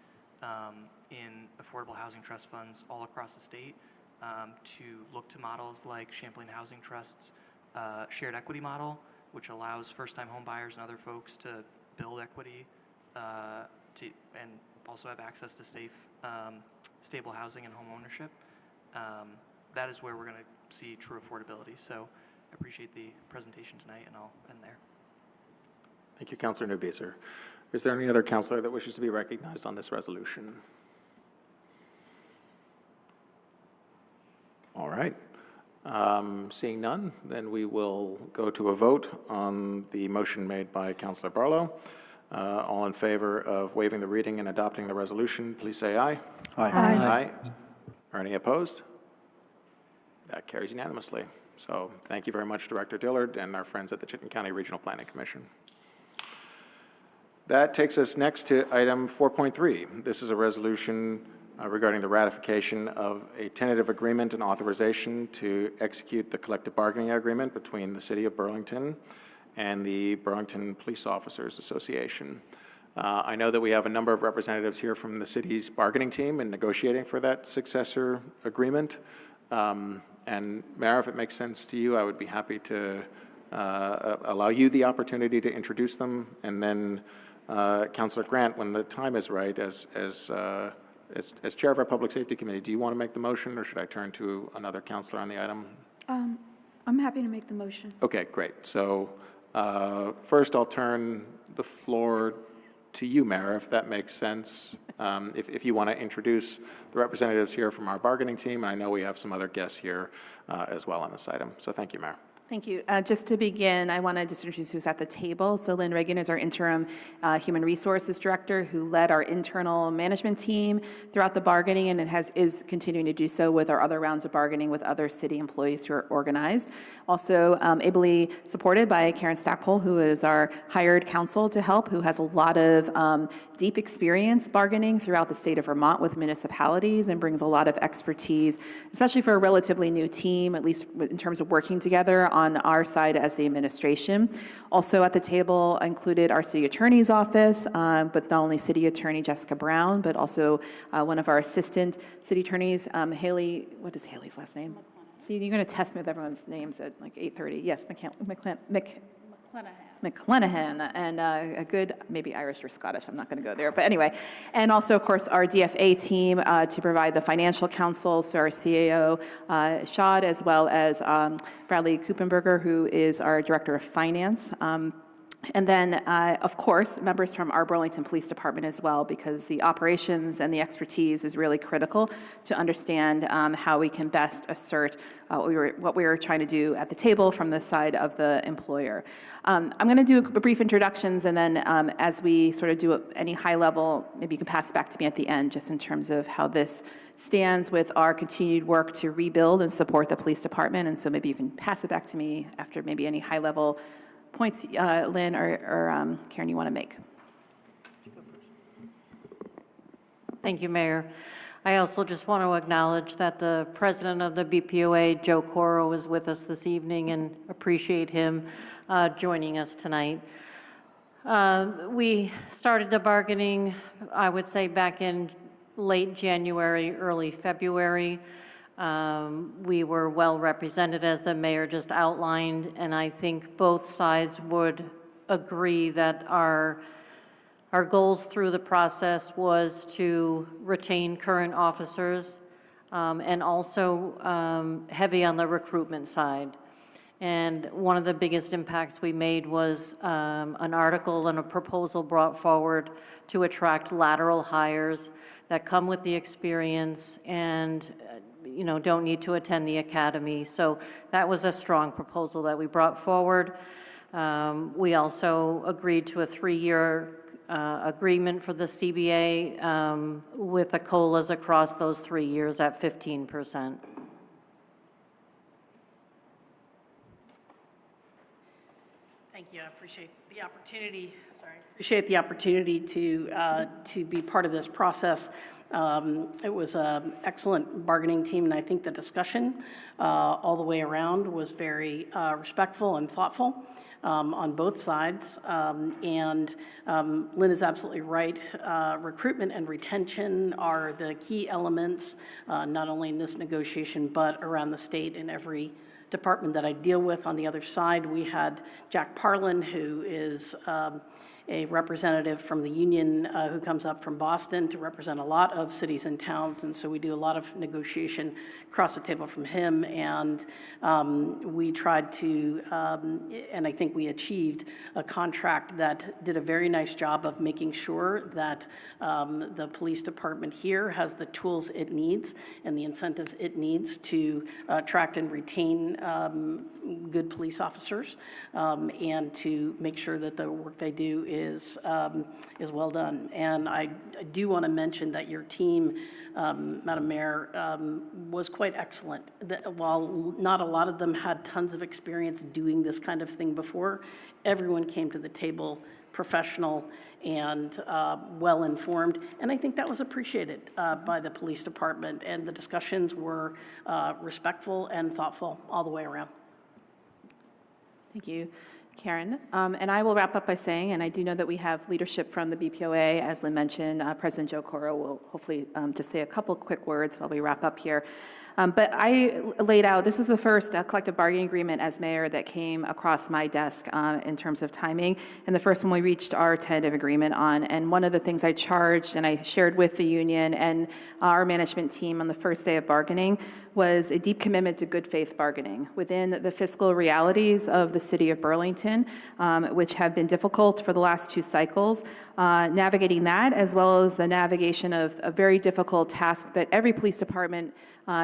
in affordable housing trust funds all across the state to look to models like Champlain Housing Trust's shared equity model, which allows first-time home buyers and other folks to build equity and also have access to safe, stable housing and home ownership. That is where we're going to see true affordability. So I appreciate the presentation tonight, and I'll end there. Thank you, Councilor Newbeezer. Is there any other councilor that wishes to be recognized on this resolution? All right. Seeing none, then we will go to a vote on the motion made by Councilor Barlow. All in favor of waiving the reading and adopting the resolution, please say aye. Aye. Aye. Are any opposed? That carries unanimously. So thank you very much, Director Dillard and our friends at the Chittenden County Regional Planning Commission. That takes us next to item 4.3. This is a resolution regarding the ratification of a tentative agreement and authorization to execute the collective bargaining agreement between the City of Burlington and the Burlington Police Officers Association. I know that we have a number of representatives here from the city's bargaining team in negotiating for that successor agreement. And Mayor, if it makes sense to you, I would be happy to allow you the opportunity to introduce them, and then Councilor Grant, when the time is right, as chair of our Public Safety Committee, do you want to make the motion, or should I turn to another councilor on the item? I'm happy to make the motion. Okay, great. So first, I'll turn the floor to you, Mayor, if that makes sense. If you want to introduce the representatives here from our bargaining team, I know we have some other guests here as well on this item. So thank you, Mayor. Thank you. Just to begin, I want to just introduce who's at the table. So Lynn Reagan is our interim Human Resources Director who led our internal management team throughout the bargaining and is continuing to do so with our other rounds of bargaining with other city employees who are organized. Also ably supported by Karen Stackpole, who is our hired counsel to help, who has a lot of deep experience bargaining throughout the state of Vermont with municipalities and brings a lot of expertise, especially for a relatively new team, at least in terms of working together on our side as the administration. Also at the table included our city attorney's office, but not only city attorney Jessica Brown, but also one of our assistant city attorneys, Haley, what is Haley's last name? See, you're going to test me with everyone's names at like 8:30. Yes, McClenahan, and a good, maybe Irish or Scottish, I'm not going to go there, but anyway. And also, of course, our DFA team to provide the financial counsel, so our CAO, Shad, as well as Bradley Kupenberger, who is our Director of Finance. And then, of course, members from our Burlington Police Department as well, because the operations and the expertise is really critical to understand how we can best assert what we were trying to do at the table from the side of the employer. I'm going to do a brief introductions, and then as we sort of do any high level, maybe you can pass it back to me at the end, just in terms of how this stands with our continued work to rebuild and support the police department. And so maybe you can pass it back to me after maybe any high level points, Lynn or Karen, you want to make? Thank you, Mayor. I also just want to acknowledge that the president of the BPOA, Joe Coro, is with us this evening and appreciate him joining us tonight. We started the bargaining, I would say, back in late January, early February. We were well represented, as the mayor just outlined, and I think both sides would agree that our goals through the process was to retain current officers and also heavy on the recruitment side. And one of the biggest impacts we made was an article and a proposal brought forward to attract lateral hires that come with the experience and don't need to attend the academy. So that was a strong proposal that we brought forward. We also agreed to a 3-year agreement for the CBA with the COLAs across those 3 years at 15%. Thank you. I appreciate the opportunity. Appreciate the opportunity to be part of this process. It was an excellent bargaining team, and I think the discussion all the way around was very respectful and thoughtful on both sides. And Lynn is absolutely right. Recruitment and retention are the key elements, not only in this negotiation, but around the state in every department that I deal with. On the other side, we had Jack Parlin, who is a representative from the union who comes up from Boston to represent a lot of cities and towns, and so we do a lot of negotiation across the table from him, and we tried to, and I think we achieved a contract that did a very nice job of making sure that the police department here has the tools it needs and the incentives it needs to attract and retain good police officers, and to make sure that the work they do is well done. And I do want to mention that your team, Madam Mayor, was quite excellent. While not a lot of them had tons of experience doing this kind of thing before, everyone came to the table professional and well-informed, and I think that was appreciated by the police department, and the discussions were respectful and thoughtful all the way around. Thank you, Karen. And I will wrap up by saying, and I do know that we have leadership from the BPOA, as Lynn mentioned. President Joe Coro will hopefully just say a couple quick words while we wrap up here. But I laid out, this was the first collective bargaining agreement as mayor that came across my desk in terms of timing, and the first one we reached our tentative agreement on. And one of the things I charged and I shared with the union and our management team on the first day of bargaining was a deep commitment to good faith bargaining within the fiscal realities of the city of Burlington, which have been difficult for the last 2 cycles. Navigating that, as well as the navigation of a very difficult task that every police department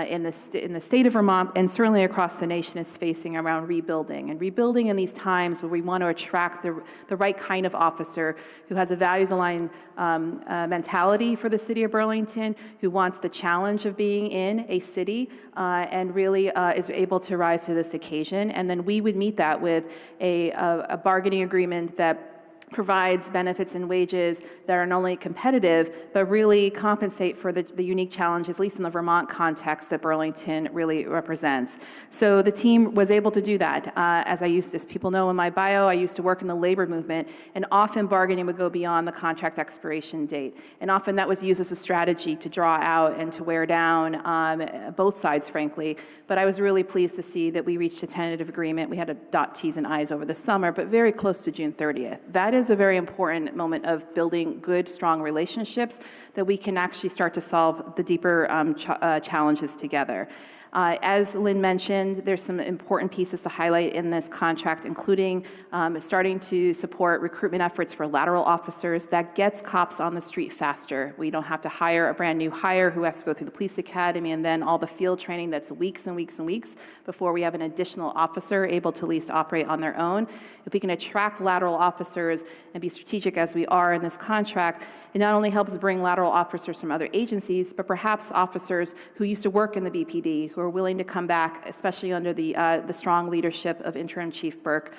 in the state of Vermont and certainly across the nation is facing around rebuilding. And rebuilding in these times where we want to attract the right kind of officer who has a values-aligned mentality for the city of Burlington, who wants the challenge of being in a city and really is able to rise to this occasion. And then we would meet that with a bargaining agreement that provides benefits and wages that are not only competitive, but really compensate for the unique challenges, at least in the Vermont context, that Burlington really represents. So the team was able to do that. As people know in my bio, I used to work in the labor movement, and often bargaining would go beyond the contract expiration date. And often that was used as a strategy to draw out and to wear down both sides, frankly. But I was really pleased to see that we reached a tentative agreement. We had to dot T's and I's over the summer, but very close to June 30th. That is a very important moment of building good, strong relationships that we can actually start to solve the deeper challenges together. As Lynn mentioned, there's some important pieces to highlight in this contract, including starting to support recruitment efforts for lateral officers. That gets cops on the street faster. We don't have to hire a brand new hire who has to go through the police academy and then all the field training that's weeks and weeks and weeks before we have an additional officer able to at least operate on their own. If we can attract lateral officers and be strategic as we are in this contract, it not only helps bring lateral officers from other agencies, but perhaps officers who used to work in the BPD, who are willing to come back, especially under the strong leadership of Interim Chief Burke.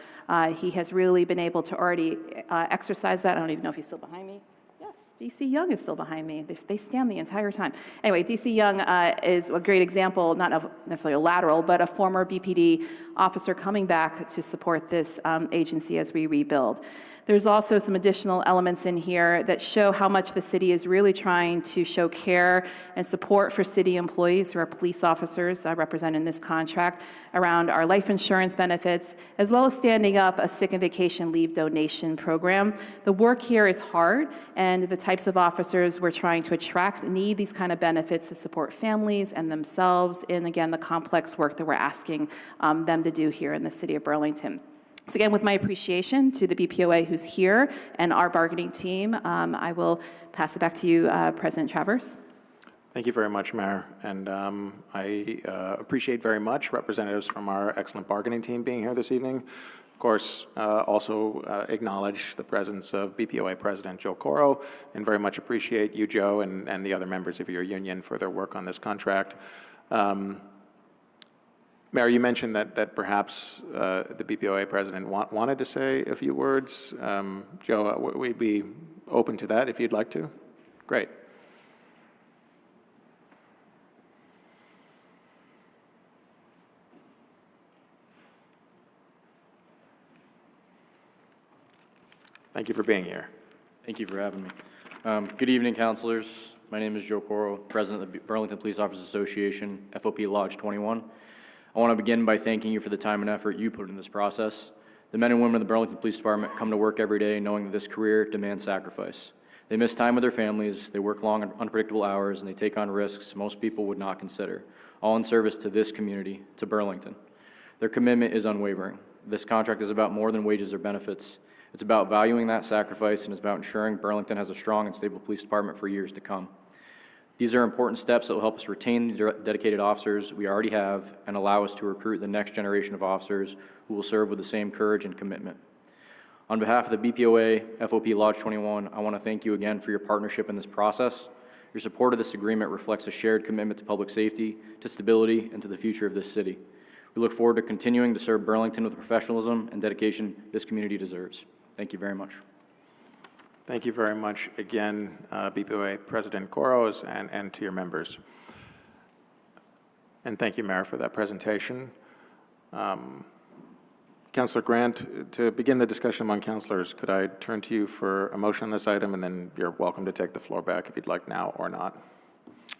He has really been able to already exercise that. I don't even know if he's still behind me. Yes, DC Young is still behind me. They stand the entire time. Anyway, DC Young is a great example, not of necessarily a lateral, but a former BPD officer coming back to support this agency as we rebuild. There's also some additional elements in here that show how much the city is really trying to show care and support for city employees who are police officers represented in this contract around our life insurance benefits, as well as standing up a sick and vacation leave donation program. The work here is hard, and the types of officers we're trying to attract need these kind of benefits to support families and themselves in, again, the complex work that we're asking them to do here in the city of Burlington. So again, with my appreciation to the BPOA who's here and our bargaining team, I will pass it back to you, President Travers. Thank you very much, Mayor. And I appreciate very much representatives from our excellent bargaining team being here this evening. Of course, also acknowledge the presence of BPOA President Joe Coro, and very much appreciate you, Joe, and the other members of your union for their work on this contract. Mayor, you mentioned that perhaps the BPOA president wanted to say a few words. Joe, we'd be open to that if you'd like to. Great. Thank you for being here. Thank you for having me. Good evening, councilors. My name is Joe Coro, president of the Burlington Police Officers Association, FOP Lodge 21. I want to begin by thanking you for the time and effort you put in this process. The men and women of the Burlington Police Department come to work every day knowing that this career demands sacrifice. They miss time with their families, they work long and unpredictable hours, and they take on risks most people would not consider, all in service to this community, to Burlington. Their commitment is unwavering. This contract is about more than wages or benefits. It's about valuing that sacrifice, and it's about ensuring Burlington has a strong and stable police department for years to come. These are important steps that will help us retain the dedicated officers we already have and allow us to recruit the next generation of officers who will serve with the same courage and commitment. On behalf of the BPOA, FOP Lodge 21, I want to thank you again for your partnership in this process. Your support of this agreement reflects a shared commitment to public safety, to stability, and to the future of this city. We look forward to continuing to serve Burlington with the professionalism and dedication this community deserves. Thank you very much. Thank you very much again, BPOA President Coros, and to your members. And thank you, Mayor, for that presentation. Councillor Grant, to begin the discussion among councillors, could I turn to you for a motion on this item, and then you're welcome to take the floor back if you'd like now or not.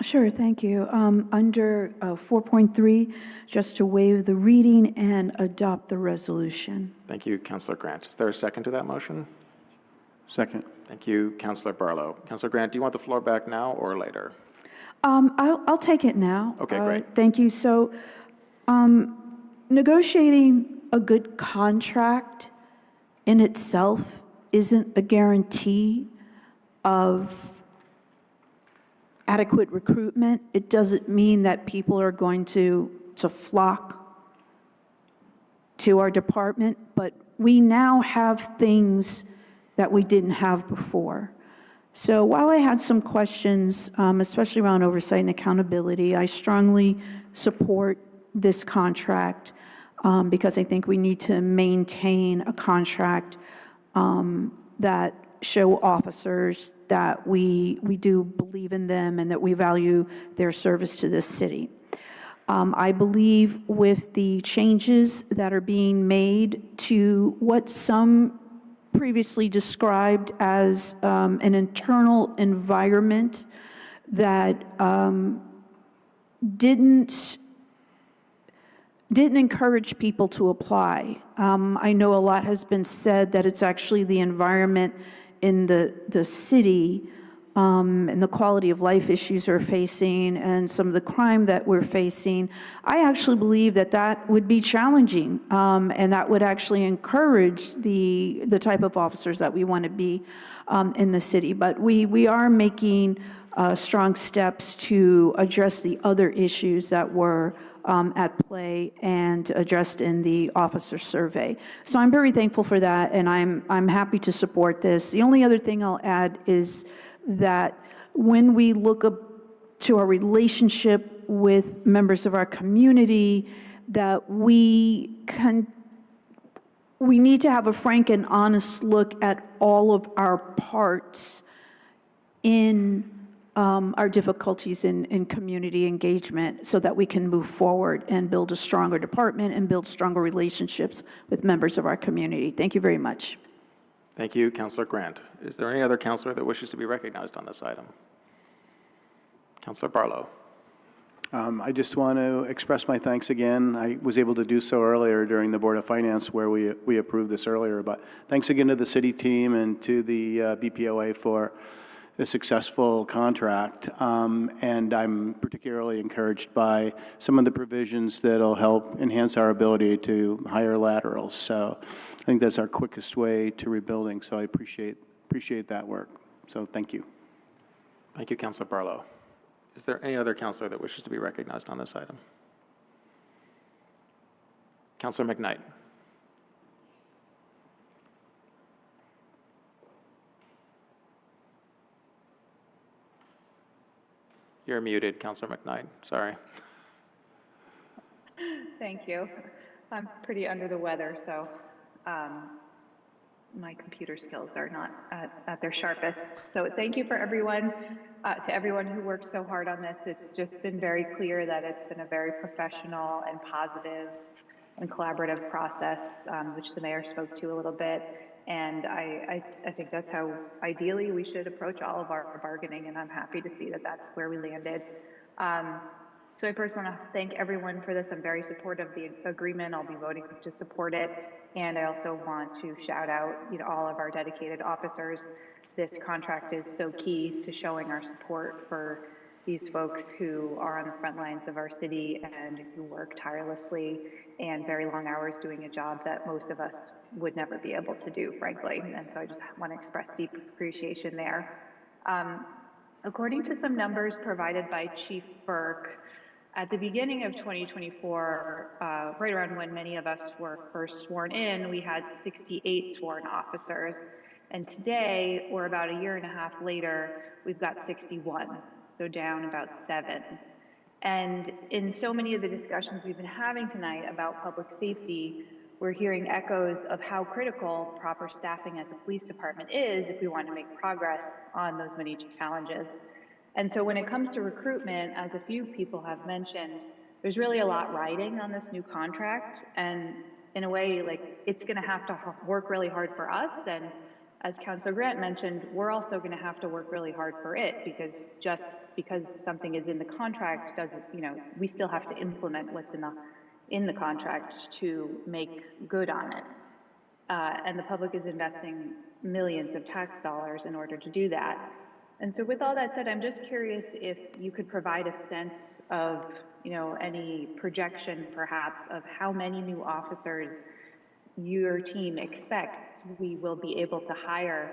Sure, thank you. Under 4.3, just to waive the reading and adopt the resolution. Thank you, Councillor Grant. Is there a second to that motion? Second. Thank you, Councillor Barlow. Councillor Grant, do you want the floor back now or later? I'll take it now. Okay, great. Thank you. So, negotiating a good contract in itself isn't a guarantee of adequate recruitment. It doesn't mean that people are going to flock to our department, but we now have things that we didn't have before. So while I had some questions, especially around oversight and accountability, I strongly support this contract because I think we need to maintain a contract that show officers that we do believe in them and that we value their service to this city. I believe with the changes that are being made to what some previously described as an internal environment that didn't encourage people to apply. I know a lot has been said that it's actually the environment in the city and the quality of life issues we're facing and some of the crime that we're facing. I actually believe that that would be challenging and that would actually encourage the type of officers that we want to be in the city. But we are making strong steps to address the other issues that were at play and addressed in the officer survey. So I'm very thankful for that, and I'm happy to support this. The only other thing I'll add is that when we look up to our relationship with members of our community, that we need to have a frank and honest look at all of our parts in our difficulties in community engagement so that we can move forward and build a stronger department and build stronger relationships with members of our community. Thank you very much. Thank you, Councillor Grant. Is there any other councillor that wishes to be recognized on this item? Councillor Barlow. I just want to express my thanks again. I was able to do so earlier during the Board of Finance where we approved this earlier, but thanks again to the city team and to the BPOA for a successful contract, and I'm particularly encouraged by some of the provisions that'll help enhance our ability to hire laterals. So I think that's our quickest way to rebuilding, so I appreciate that work. So thank you. Thank you, Councillor Barlow. Is there any other councillor that wishes to be recognized on this item? Councillor McKnight. You're muted, Councillor McKnight. Sorry. Thank you. I'm pretty under the weather, so my computer skills are not at their sharpest. So thank you for everyone, to everyone who worked so hard on this. It's just been very clear that it's been a very professional and positive and collaborative process, which the mayor spoke to a little bit. And I think that's how ideally we should approach all of our bargaining, and I'm happy to see that that's where we landed. So I first want to thank everyone for this. I'm very supportive of the agreement. I'll be voting to support it. And I also want to shout out, all of our dedicated officers. This contract is so key to showing our support for these folks who are on the front lines of our city and who work tirelessly and very long hours doing a job that most of us would never be able to do, frankly. And so I just want to express deep appreciation there. According to some numbers provided by Chief Burke, at the beginning of 2024, right around when many of us were first sworn in, we had 68 sworn officers. And today, or about a year and a half later, we've got 61, so down about 7. And in so many of the discussions we've been having tonight about public safety, we're hearing echoes of how critical proper staffing at the police department is if we want to make progress on those many challenges. And so when it comes to recruitment, as a few people have mentioned, there's really a lot riding on this new contract. And in a way, it's going to have to work really hard for us. And as Councilor Grant mentioned, we're also going to have to work really hard for it, because just because something is in the contract doesn't, we still have to implement what's in the contract to make good on it. And the public is investing millions of tax dollars in order to do that. And so with all that said, I'm just curious if you could provide a sense of, any projection perhaps of how many new officers your team expects we will be able to hire.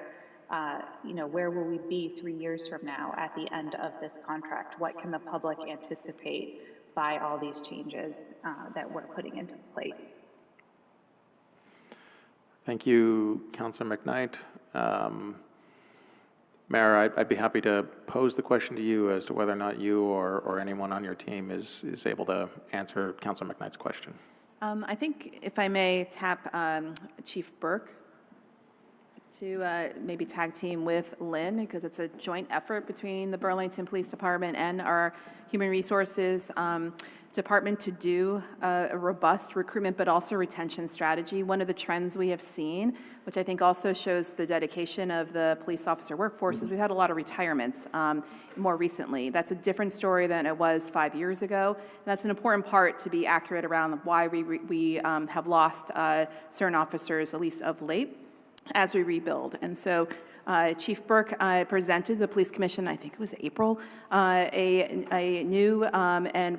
Where will we be 3 years from now at the end of this contract? What can the public anticipate by all these changes that we're putting into place? Thank you, Councillor McKnight. Mayor, I'd be happy to pose the question to you as to whether or not you or anyone on your team is able to answer Councillor McKnight's question. I think if I may tap Chief Burke. to maybe tag team with Lynn, because it's a joint effort between the Burlington Police Department and our Human Resources Department to do a robust recruitment but also retention strategy. One of the trends we have seen, which I think also shows the dedication of the police officer workforce, is we've had a lot of retirements more recently. That's a different story than it was 5 years ago. And that's an important part to be accurate around why we have lost certain officers, at least of late, as we rebuild. And so Chief Burke presented to the Police Commission, I think it was April, a new and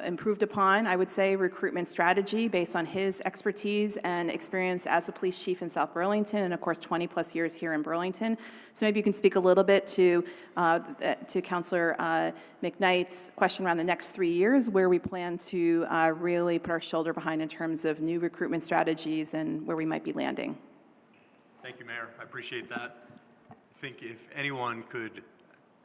improved upon, I would say, recruitment strategy based on his expertise and experience as a police chief in South Burlington, and of course 20 plus years here in Burlington. So maybe you can speak a little bit to Councilor McKnight's question around the next 3 years, where we plan to really put our shoulder behind in terms of new recruitment strategies and where we might be landing. Thank you, Mayor. I appreciate that. I think if anyone could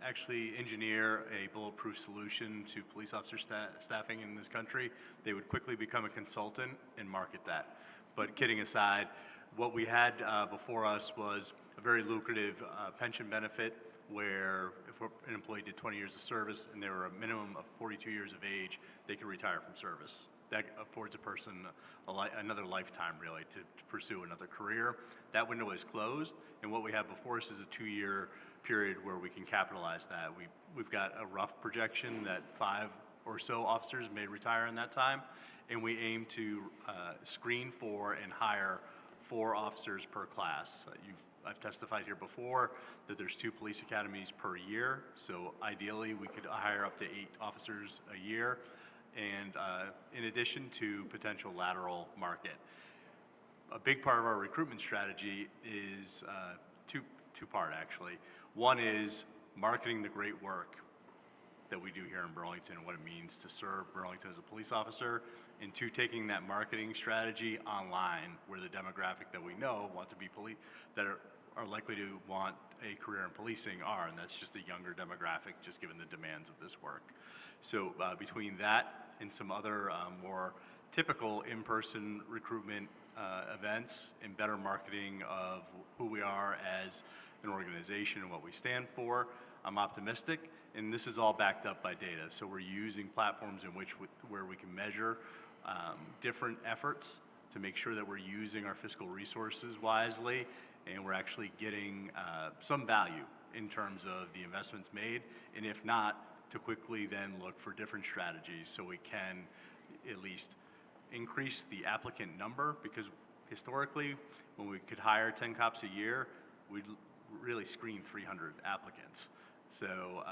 actually engineer a bulletproof solution to police officer staffing in this country, they would quickly become a consultant and market that. But kidding aside, what we had before us was a very lucrative pension benefit where if an employee did 20 years of service and they were a minimum of 42 years of age, they could retire from service. That affords a person another lifetime, really, to pursue another career. That window is closed, and what we have before us is a 2-year period where we can capitalize that. We've got a rough projection that 5 or so officers may retire in that time, and we aim to screen for and hire 4 officers per class. I've testified here before that there's 2 police academies per year, so ideally we could hire up to 8 officers a year, and in addition to potential lateral market. A big part of our recruitment strategy is two-part, actually. One is marketing the great work that we do here in Burlington and what it means to serve Burlington as a police officer, and 2, taking that marketing strategy online where the demographic that we know want to be that are likely to want a career in policing are, and that's just a younger demographic, just given the demands of this work. So between that and some other more typical in-person recruitment events and better marketing of who we are as an organization and what we stand for, I'm optimistic, and this is all backed up by data. So we're using platforms in where we can measure different efforts to make sure that we're using our fiscal resources wisely, and we're actually getting some value in terms of the investments made, and if not, to quickly then look for different strategies so we can at least increase the applicant number, because historically, when we could hire 10 cops a year, we'd really screen 300 applicants. So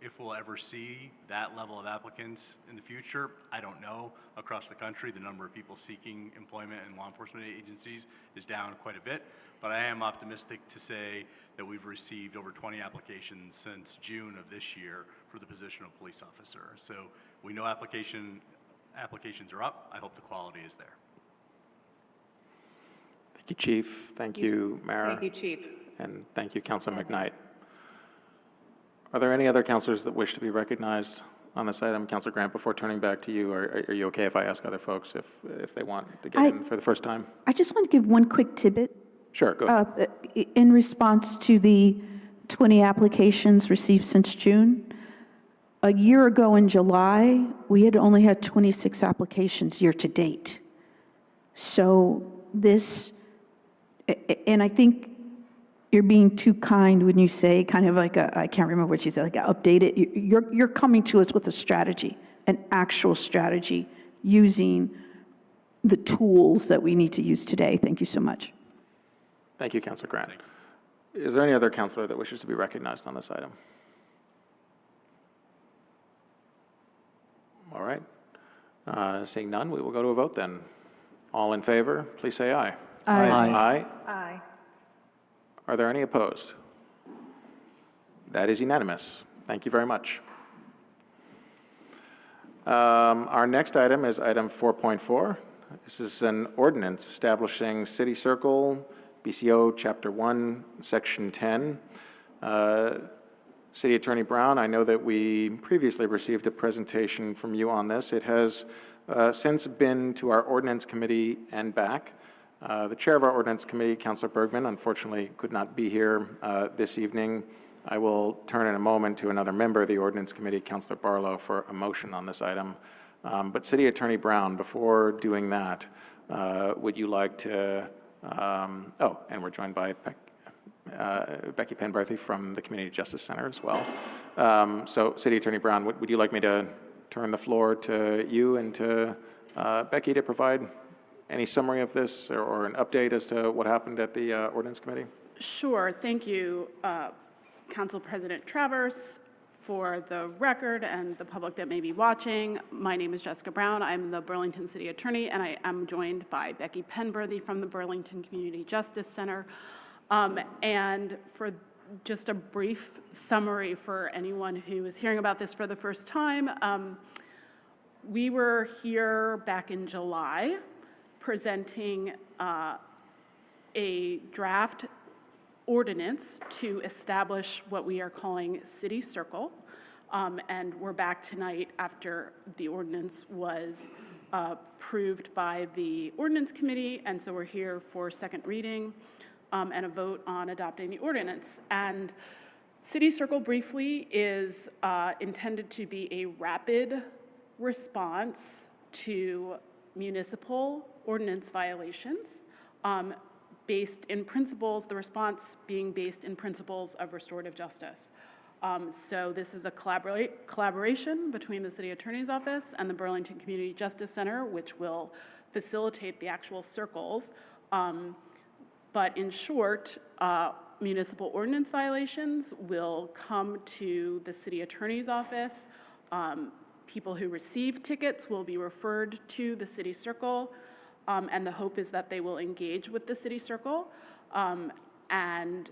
if we'll ever see that level of applicants in the future, I don't know. Across the country, the number of people seeking employment in law enforcement agencies is down quite a bit, but I am optimistic to say that we've received over 20 applications since June of this year for the position of police officer. So we know applications are up. I hope the quality is there. Thank you, Chief. Thank you, Mara. Thank you, Chief. And thank you, Councilor McKnight. Are there any other councilors that wish to be recognized on this item? Councilor Grant, before turning back to you, are you okay if I ask other folks if they want to get in for the first time? I just want to give one quick tidbit. Sure, go ahead. In response to the 20 applications received since June, a year ago in July, we had only had 26 applications year to date. So this, and I think you're being too kind when you say kind of like I can't remember what you said, like update it. You're coming to us with a strategy, an actual strategy using the tools that we need to use today. Thank you so much. Thank you, Councilor Grant. Is there any other councilor that wishes to be recognized on this item? All right. Seeing none, we will go to a vote then. All in favor, please say aye. Aye. Aye. Aye. Are there any opposed? That is unanimous. Thank you very much. Our next item is item 4.4. This is an ordinance establishing City Circle, BCO Chapter 1, Section 10. City Attorney Brown, I know that we previously received a presentation from you on this. It has since been to our Ordinance Committee and back. The chair of our ordinance committee, Councilor Bergman, unfortunately could not be here this evening. I will turn in a moment to another member of the ordinance committee, Councilor Barlow, for a motion on this item. But City Attorney Brown, before doing that, would you like to, and we're joined by Becky Penberthy from the Community Justice Center as well. So City Attorney Brown, would you like me to turn the floor to you and to Becky to provide any summary of this or an update as to what happened at the ordinance committee? Sure. Thank you, Council President Travers. For the record and the public that may be watching, my name is Jessica Brown. I'm the Burlington City Attorney, and I am joined by Becky Penberthy from the Burlington Community Justice Center. And for just a brief summary for anyone who is hearing about this for the first time, we were here back in July presenting a draft ordinance to establish what we are calling City Circle. And we're back tonight after the ordinance was approved by the Ordinance Committee, and so we're here for second reading and a vote on adopting the ordinance. And City Circle briefly is intended to be a rapid response to municipal ordinance violations based in principles, the response being based in principles of restorative justice. So this is a collaboration between the City Attorney's Office and the Burlington Community Justice Center, which will facilitate the actual circles. But in short, municipal ordinance violations will come to the City Attorney's Office. People who receive tickets will be referred to the City Circle. And the hope is that they will engage with the City Circle and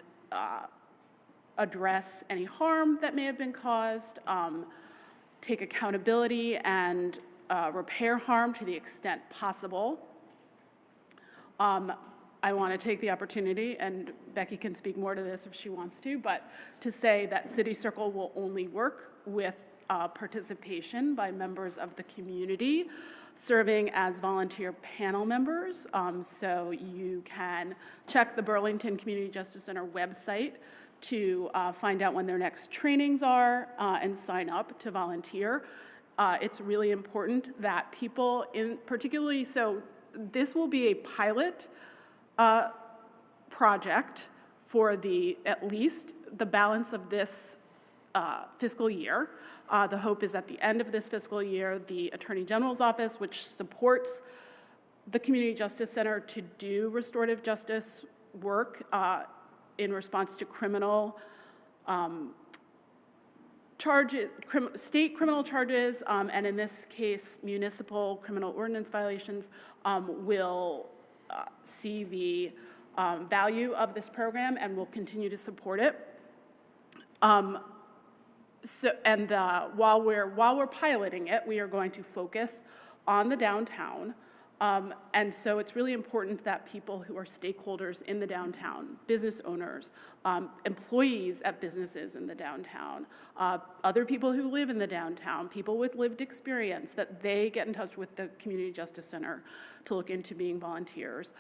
address any harm that may have been caused, take accountability and repair harm to the extent possible. I want to take the opportunity, and Becky can speak more to this if she wants to, but to say that City Circle will only work with participation by members of the community serving as volunteer panel members. So you can check the Burlington Community Justice Center website to find out when their next trainings are and sign up to volunteer. It's really important that people, particularly, so this will be a pilot project for at least the balance of this fiscal year. The hope is at the end of this fiscal year, the Attorney General's Office, which supports the Community Justice Center to do restorative justice work in response to criminal charges, state criminal charges, and in this case, municipal criminal ordinance violations, will see the value of this program and will continue to support it. While we're piloting it, we are going to focus on the downtown. And so it's really important that people who are stakeholders in the downtown, business owners, employees at businesses in the downtown, other people who live in the downtown, people with lived experience, that they get in touch with the Community Justice Center to look into being volunteers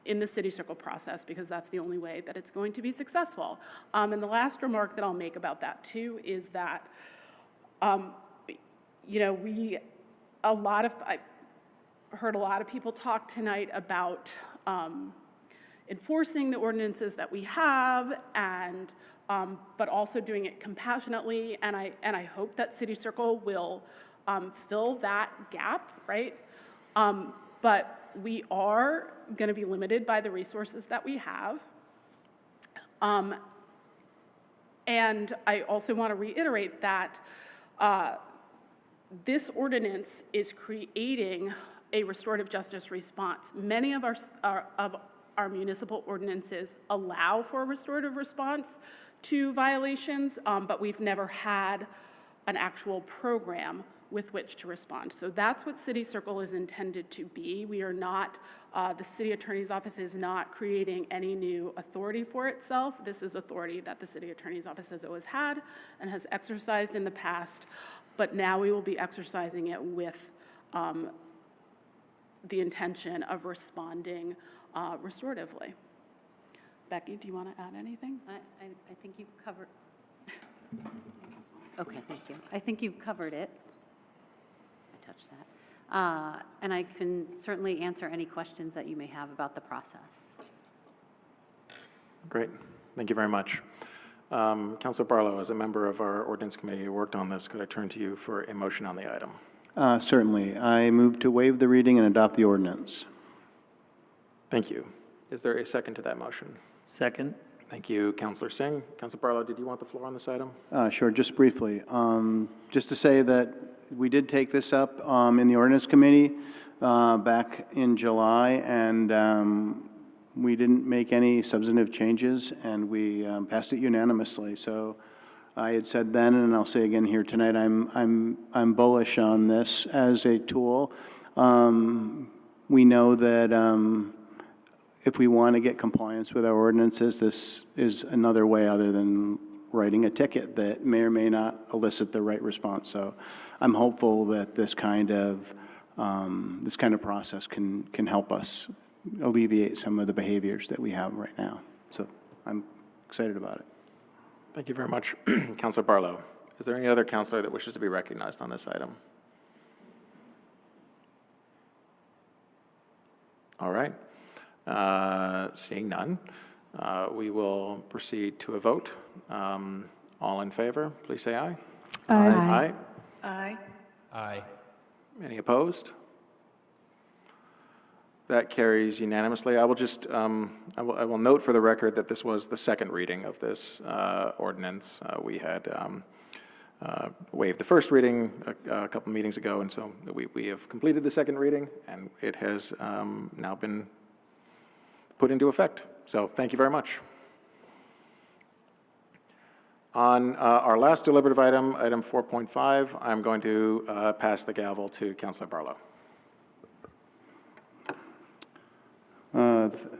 in the City Circle process, because that's the only way that it's going to be successful. And the last remark that I'll make about that too is that, I heard a lot of people talk tonight about enforcing the ordinances that we have, and but also doing it compassionately. And I hope that City Circle will fill that gap, right? But we are going to be limited by the resources that we have. And I also want to reiterate that this ordinance is creating a restorative justice response. Many of our municipal ordinances allow for a restorative response to violations, but we've never had an actual program with which to respond. So that's what City Circle is intended to be. We are not, the City Attorney's Office is not creating any new authority for itself. This is authority that the City Attorney's Office has always had and has exercised in the past, but now we will be exercising it with the intention of responding restoratively. Becky, do you want to add anything? I think you've covered, okay, thank you. I think you've covered it. I touched that. And I can certainly answer any questions that you may have about the process. Great. Thank you very much. Councilor Barlow, as a member of our Ordinance Committee who worked on this, could I turn to you for a motion on the item? Certainly. I move to waive the reading and adopt the ordinance. Thank you. Is there a second to that motion? Second. Thank you, Councilor Singh. Councilor Barlow, did you want the floor on this item? Sure, just briefly. Just to say that we did take this up in the Ordinance Committee back in July, and we didn't make any substantive changes, and we passed it unanimously. So I had said then, and I'll say again here tonight, I'm bullish on this as a tool. We know that if we want to get compliance with our ordinances, this is another way other than writing a ticket that may or may not elicit the right response. So I'm hopeful that this kind of process can help us alleviate some of the behaviors that we have right now. So I'm excited about it. Thank you very much, Councilor Barlow. Is there any other councilor that wishes to be recognized on this item? All right. Seeing none, we will proceed to a vote. All in favor, please say aye. Aye. Aye. Aye. Aye. Any opposed? That carries unanimously. I will just, I will note for the record that this was the second reading of this ordinance. We had waived the first reading a couple meetings ago, and so we have completed the second reading, and it has now been put into effect. So thank you very much. On our last deliberative item, item 4.5, I'm going to pass the gavel to Councilor Barlow.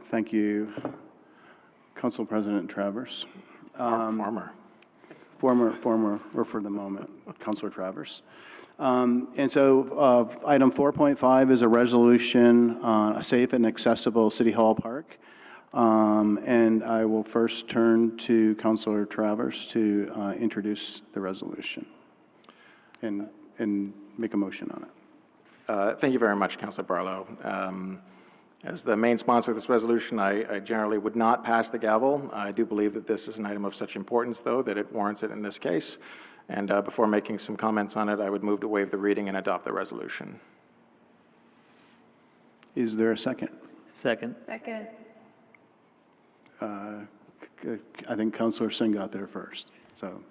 Thank you, Council President Travers. Former, or for the moment, Councilor Travers. And so item 4.5 is a resolution on a safe and accessible City Hall Park. And I will first turn to Councilor Travers to introduce the resolution and make a motion on it. Thank you very much, Councilor Barlow. As the main sponsor of this resolution, I generally would not pass the gavel. I do believe that this is an item of such importance, though, that it warrants it in this case. And before making some comments on it, I would move to waive the reading and adopt the resolution. Is there a second? Second. Second. I think Councilor Singh got there first. So,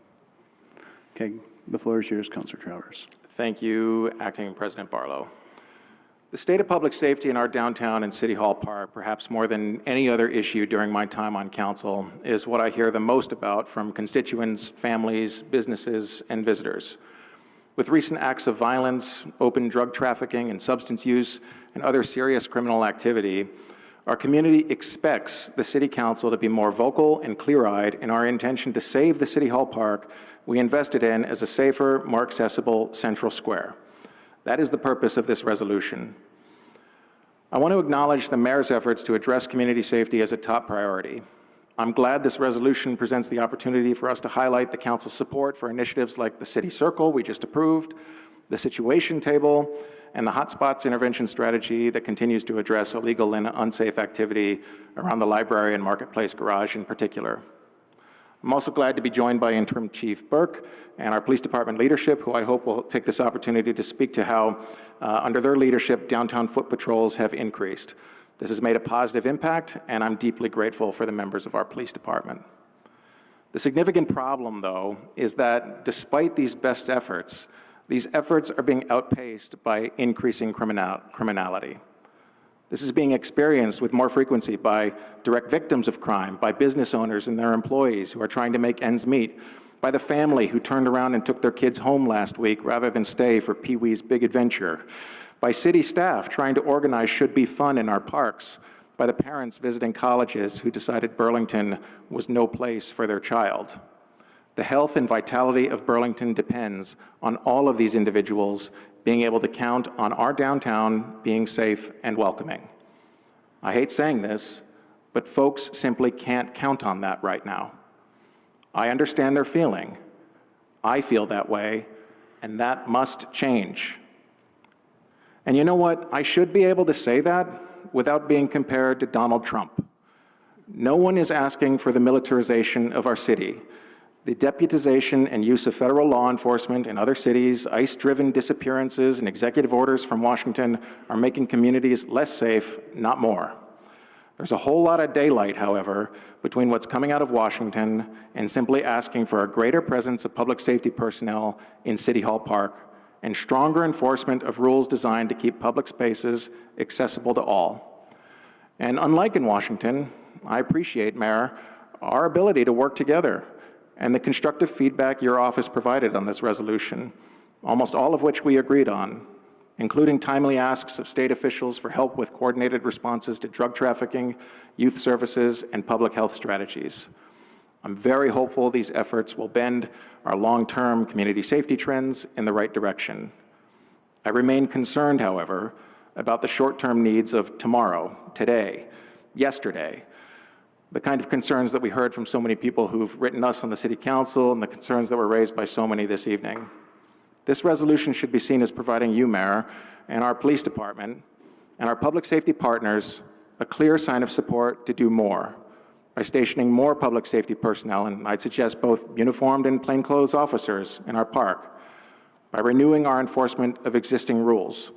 okay, the floor is yours, Councilor Travers. Thank you, Acting President Barlow. The state of public safety in our downtown and City Hall Park, perhaps more than any other issue during my time on council, is what I hear the most about from constituents, families, businesses, and visitors. With recent acts of violence, open drug trafficking and substance use, and other serious criminal activity, our community expects the City Council to be more vocal and clear-eyed in our intention to save the City Hall Park we invested in as a safer, more accessible central square. That is the purpose of this resolution. I want to acknowledge the mayor's efforts to address community safety as a top priority. I'm glad this resolution presents the opportunity for us to highlight the council's support for initiatives like the City Circle we just approved, the Situation Table, and the Hotspots Intervention Strategy that continues to address illegal and unsafe activity around the library and Marketplace Garage in particular. I'm also glad to be joined by Interim Chief Burke and our police department leadership, who I hope will take this opportunity to speak to how, under their leadership, downtown foot patrols have increased. This has made a positive impact, and I'm deeply grateful for the members of our police department. The significant problem, though, is that despite these best efforts, these efforts are being outpaced by increasing criminality. This is being experienced with more frequency by direct victims of crime, by business owners and their employees who are trying to make ends meet, by the family who turned around and took their kids home last week rather than stay for Pee-wee's Big Adventure, by city staff trying to organize Should Be Fun in our parks, by the parents visiting colleges who decided Burlington was no place for their child. The health and vitality of Burlington depends on all of these individuals being able to count on our downtown being safe and welcoming. I hate saying this, but folks simply can't count on that right now. I understand their feeling. I feel that way, and that must change. And you know what? I should be able to say that without being compared to Donald Trump. No one is asking for the militarization of our city. The deputization and use of federal law enforcement in other cities, ICE-driven disappearances, and executive orders from Washington are making communities less safe, not more. There's a whole lot of daylight, however, between what's coming out of Washington and simply asking for a greater presence of public safety personnel in City Hall Park and stronger enforcement of rules designed to keep public spaces accessible to all. And unlike in Washington, I appreciate, Mayor, our ability to work together and the constructive feedback your office provided on this resolution, almost all of which we agreed on, including timely asks of state officials for help with coordinated responses to drug trafficking, youth services, and public health strategies. I'm very hopeful these efforts will bend our long-term community safety trends in the right direction. I remain concerned, however, about the short-term needs of tomorrow, today, yesterday, the kind of concerns that we heard from so many people who've written us on the City Council and the concerns that were raised by so many this evening. This resolution should be seen as providing you, Mayor, and our police department and our public safety partners a clear sign of support to do more by stationing more public safety personnel, and I'd suggest both uniformed and plainclothes officers in our park, by renewing our enforcement of existing rules,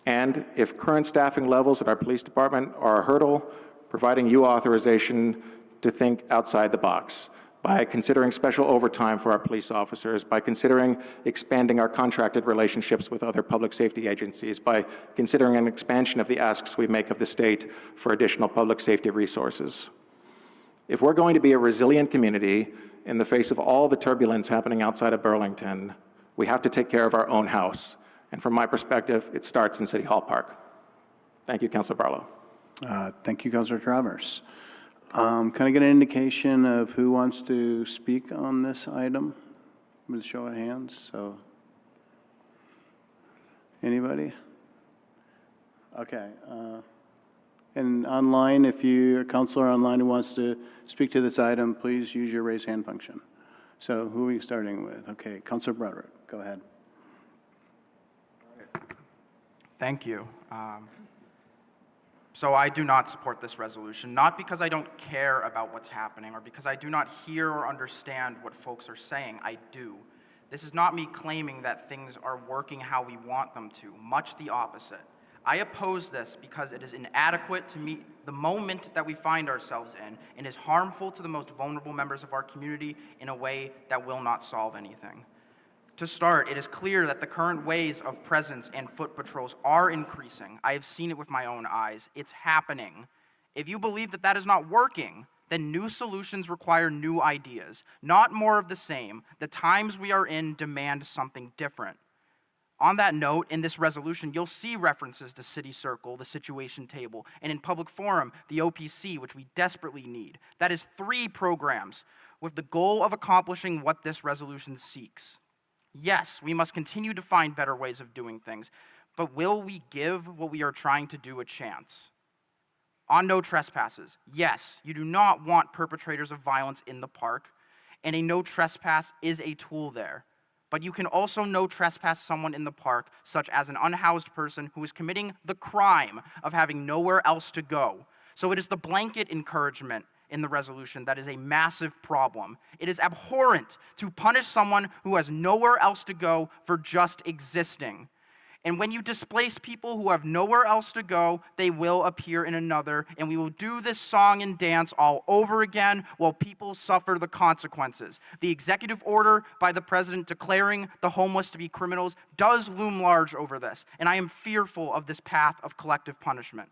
and if current staffing levels at our police department are a hurdle, providing you authorization to think outside the box, by considering special overtime for our police officers, by considering expanding our contracted relationships with other public safety agencies, by considering an expansion of the asks we make of the state for additional public safety resources. If we're going to be a resilient community in the face of all the turbulence happening outside of Burlington, we have to take care of our own house. And from my perspective, it starts in City Hall Park. Thank you, Councilor Barlow. Thank you, Councilor Travers. Can I get an indication of who wants to speak on this item with a show of hands? So, anybody? Okay. And online, if you're a councilor online who wants to speak to this item, please use your raise hand function. So, who are we starting with? Okay, Councilor Broderick, go ahead. Thank you. So I do not support this resolution, not because I don't care about what's happening or because I do not hear or understand what folks are saying. I do. This is not me claiming that things are working how we want them to, much the opposite. I oppose this because it is inadequate to meet the moment that we find ourselves in and is harmful to the most vulnerable members of our community in a way that will not solve anything. To start, it is clear that the current ways of presence and foot patrols are increasing. I have seen it with my own eyes. It's happening. If you believe that that is not working, then new solutions require new ideas, not more of the same. The times we are in demand something different. On that note, in this resolution, you'll see references to City Circle, the Situation Table, and in Public Forum, the OPC, which we desperately need. That is 3 programs with the goal of accomplishing what this resolution seeks. Yes, we must continue to find better ways of doing things, but will we give what we are trying to do a chance? On no trespasses, yes, you do not want perpetrators of violence in the park, and a no trespass is a tool there. But you can also no trespass someone in the park, such as an unhoused person who is committing the crime of having nowhere else to go. So it is the blanket encouragement in the resolution that is a massive problem. It is abhorrent to punish someone who has nowhere else to go for just existing. And when you displace people who have nowhere else to go, they will appear in another, and we will do this song and dance all over again while people suffer the consequences. The executive order by the president declaring the homeless to be criminals does loom large over this, and I am fearful of this path of collective punishment.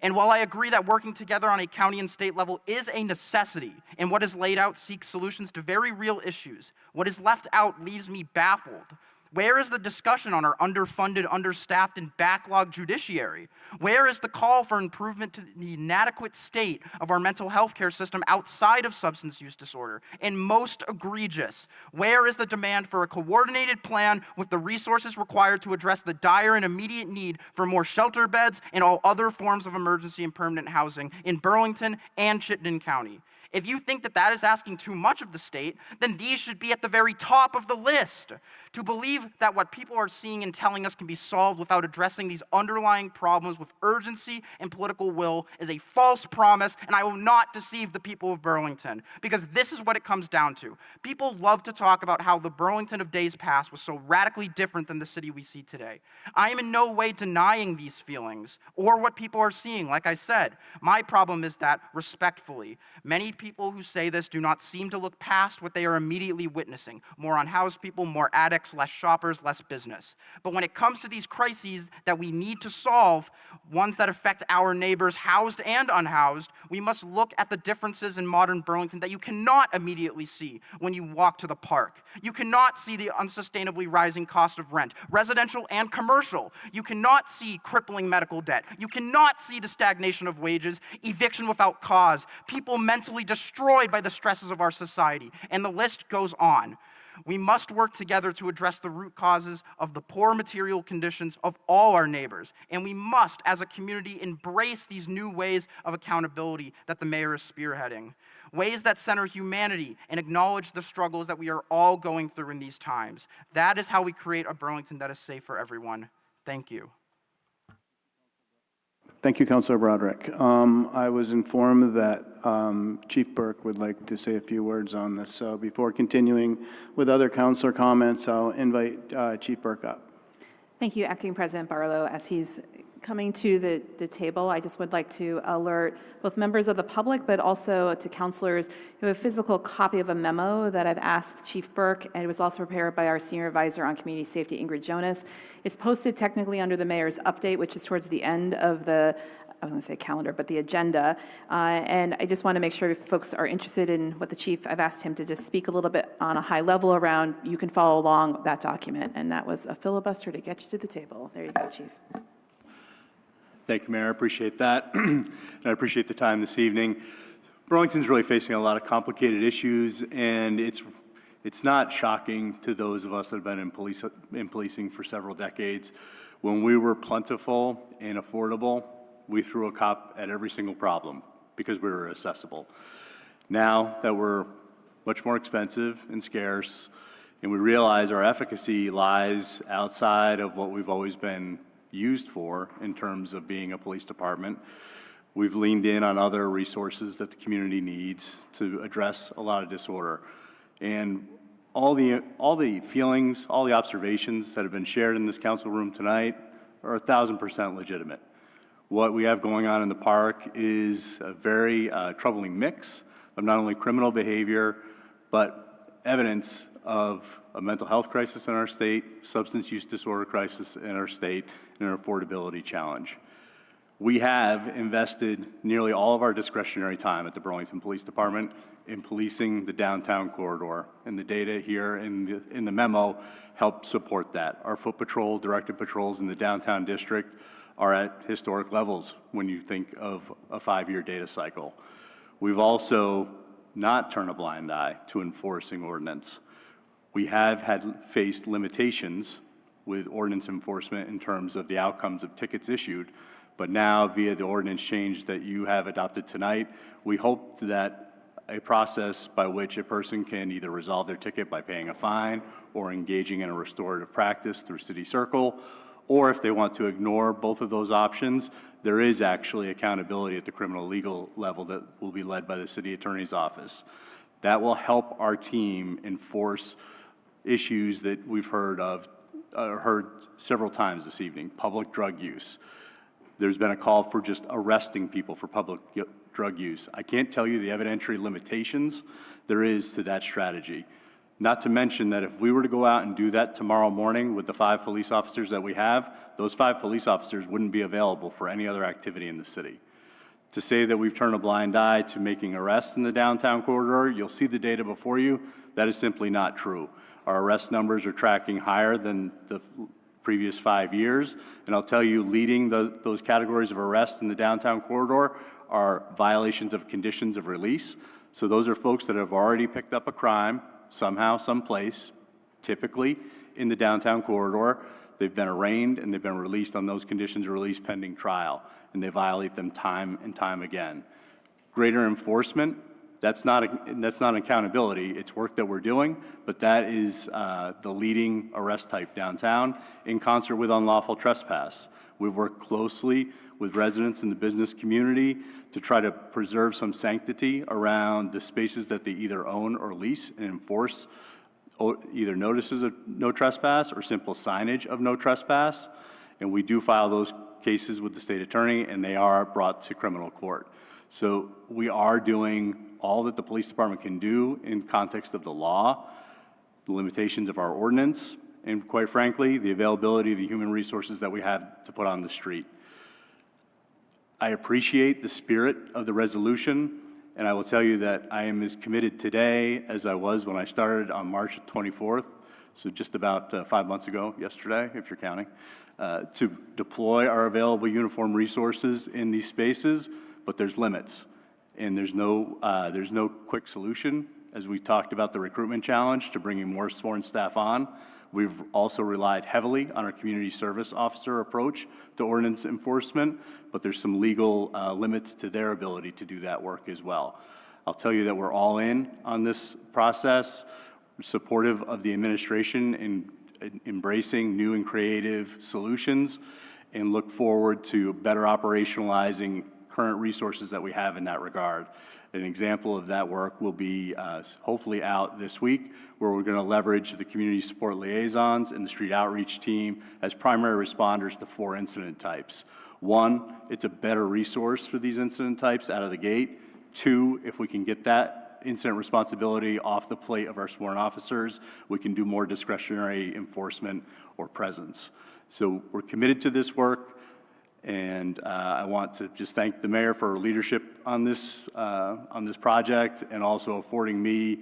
And while I agree that working together on a county and state level is a necessity, and what is laid out seeks solutions to very real issues, what is left out leaves me baffled. Where is the discussion on our underfunded, understaffed, and backlogged judiciary? Where is the call for improvement to the inadequate state of our mental health care system outside of substance use disorder? And most egregious, where is the demand for a coordinated plan with the resources required to address the dire and immediate need for more shelter beds and all other forms of emergency and permanent housing in Burlington and Chittenden County? If you think that that is asking too much of the state, then these should be at the very top of the list. To believe that what people are seeing and telling us can be solved without addressing these underlying problems with urgency and political will is a false promise, and I will not deceive the people of Burlington, because this is what it comes down to. People love to talk about how the Burlington of days past was so radically different than the city we see today. I am in no way denying these feelings or what people are seeing, like I said. My problem is that, respectfully, many people who say this do not seem to look past what they are immediately witnessing. More unhoused people, more addicts, less shoppers, less business. But when it comes to these crises that we need to solve, ones that affect our neighbors, housed and unhoused, we must look at the differences in modern Burlington that you cannot immediately see when you walk to the park. You cannot see the unsustainably rising cost of rent, residential and commercial. You cannot see crippling medical debt. You cannot see the stagnation of wages, eviction without cause, people mentally destroyed by the stresses of our society, and the list goes on. We must work together to address the root causes of the poor material conditions of all our neighbors, and we must, as a community, embrace these new ways of accountability that the mayor is spearheading, ways that center humanity and acknowledge the struggles that we are all going through in these times. That is how we create a Burlington that is safe for everyone. Thank you. Thank you, Councilor Broderick. I was informed that Chief Burke would like to say a few words on this. So before continuing with other councilor comments, I'll invite Chief Burke up. Thank you, Acting President Barlow. As he's coming to the table, I just would like to alert both members of the public, but also to councilors who have a physical copy of a memo that I've asked Chief Burke, and it was also prepared by our Senior Advisor on Community Safety, Ingrid Jonas. It's posted technically under the mayor's update, which is towards the end of the, I was going to say calendar, but the agenda. And I just want to make sure if folks are interested in what the chief, I've asked him to just speak a little bit on a high level around, you can follow along that document. And that was a filibuster to get you to the table. There you go, Chief. Thank you, Mayor. I appreciate that. And I appreciate the time this evening. Burlington's really facing a lot of complicated issues, and it's not shocking to those of us that have been in policing for several decades. When we were plentiful and affordable, we threw a cop at every single problem because we were accessible. Now that we're much more expensive and scarce, and we realize our efficacy lies outside of what we've always been used for in terms of being a police department, we've leaned in on other resources that the community needs to address a lot of disorder. And all the feelings, all the observations that have been shared in this council room tonight are 1,000% legitimate. What we have going on in the park is a very troubling mix of not only criminal behavior, but evidence of a mental health crisis in our state, substance use disorder crisis in our state, and an affordability challenge. We have invested nearly all of our discretionary time at the Burlington Police Department in policing the downtown corridor, and the data here in the memo help support that. Our foot patrol, directed patrols in the downtown district are at historic levels when you think of a 5-year data cycle. We've also not turned a blind eye to enforcing ordinance. We have faced limitations with ordinance enforcement in terms of the outcomes of tickets issued, but now via the ordinance change that you have adopted tonight, we hope that a process by which a person can either resolve their ticket by paying a fine or engaging in a restorative practice through City Circle, or if they want to ignore both of those options, there is actually accountability at the criminal legal level that will be led by the City Attorney's Office. That will help our team enforce issues that we've heard several times this evening: public drug use. There's been a call for just arresting people for public drug use. I can't tell you the evidentiary limitations there is to that strategy. Not to mention that if we were to go out and do that tomorrow morning with the 5 police officers that we have, those 5 police officers wouldn't be available for any other activity in the city. To say that we've turned a blind eye to making arrests in the downtown corridor, you'll see the data before you, that is simply not true. Our arrest numbers are tracking higher than the previous 5 years. And I'll tell you, leading those categories of arrest in the downtown corridor are violations of conditions of release. So those are folks that have already picked up a crime somehow, someplace, typically in the downtown corridor. They've been arraigned and they've been released on those conditions of release pending trial, and they violate them time and time again. Greater enforcement, that's not accountability. It's work that we're doing, but that is the leading arrest type downtown in concert with unlawful trespass. We've worked closely with residents in the business community to try to preserve some sanctity around the spaces that they either own or lease and enforce either notices of no trespass or simple signage of no trespass. And we do file those cases with the state attorney, and they are brought to criminal court. So we are doing all that the police department can do in context of the law, the limitations of our ordinance, and quite frankly, the availability of the human resources that we have to put on the street. I appreciate the spirit of the resolution, and I will tell you that I am as committed today as I was when I started on March 24th, so just about 5 months ago, yesterday, if you're counting, to deploy our available uniform resources in these spaces, but there's limits, and there's no quick solution. As we talked about the recruitment challenge to bringing more sworn staff on, we've also relied heavily on our community service officer approach to ordinance enforcement, but there's some legal limits to their ability to do that work as well. I'll tell you that we're all in on this process, supportive of the administration in embracing new and creative solutions, and look forward to better operationalizing current resources that we have in that regard. An example of that work will be hopefully out this week, where we're going to leverage the community support liaisons and the street outreach team as primary responders to 4 incident types. 1, it's a better resource for these incident types out of the gate. 2, if we can get that incident responsibility off the plate of our sworn officers, we can do more discretionary enforcement or presence. So we're committed to this work. And I want to just thank the mayor for her leadership on this project, and also affording me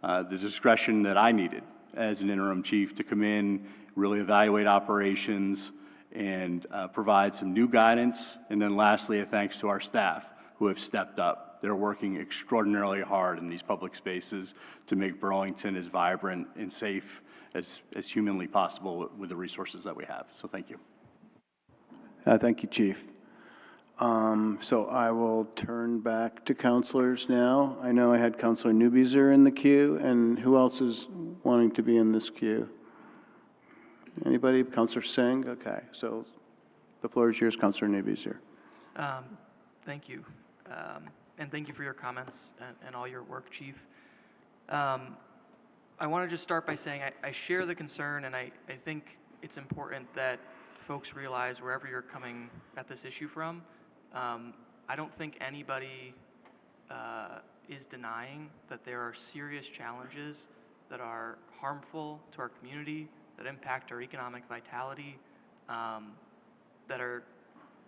the discretion that I needed as an interim chief to come in, really evaluate operations, and provide some new guidance. And then lastly, a thanks to our staff who have stepped up. They're working extraordinarily hard in these public spaces to make Burlington as vibrant and safe as humanly possible with the resources that we have. So thank you. Thank you, Chief. So I will turn back to counselors now. I know I had Counselor Newbeezer in the queue, and who else is wanting to be in this queue? Anybody? Counselor Singh? Okay, so the floor is yours, Counselor Newbeezer. Thank you. And thank you for your comments and all your work, Chief. I want to just start by saying I share the concern, and I think it's important that folks realize wherever you're coming at this issue from. I don't think anybody is denying that there are serious challenges that are harmful to our community, that impact our economic vitality, that are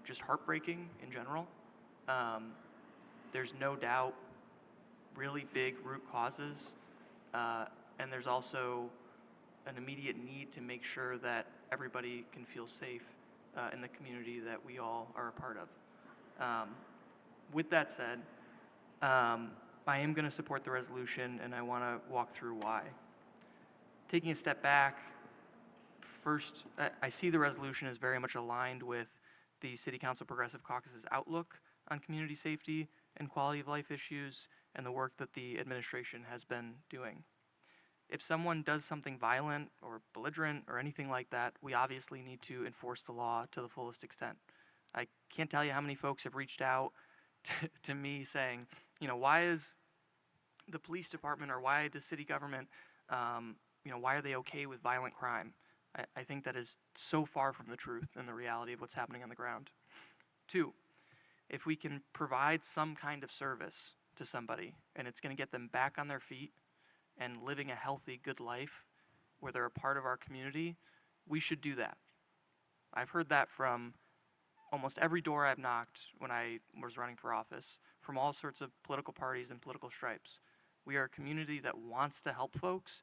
just heartbreaking in general. There's no doubt really big root causes, and there's also an immediate need to make sure that everybody can feel safe in the community that we all are a part of. With that said, I am going to support the resolution, and I want to walk through why. Taking a step back, first, I see the resolution as very much aligned with the City Council Progressive Caucus's outlook on community safety and quality of life issues and the work that the administration has been doing. If someone does something violent or belligerent or anything like that, we obviously need to enforce the law to the fullest extent. I can't tell you how many folks have reached out to me saying, why is the police department or why does city government, why are they okay with violent crime? I think that is so far from the truth and the reality of what's happening on the ground. 2, if we can provide some kind of service to somebody and it's going to get them back on their feet and living a healthy, good life where they're a part of our community, we should do that. I've heard that from almost every door I've knocked when I was running for office, from all sorts of political parties and political stripes. We are a community that wants to help folks,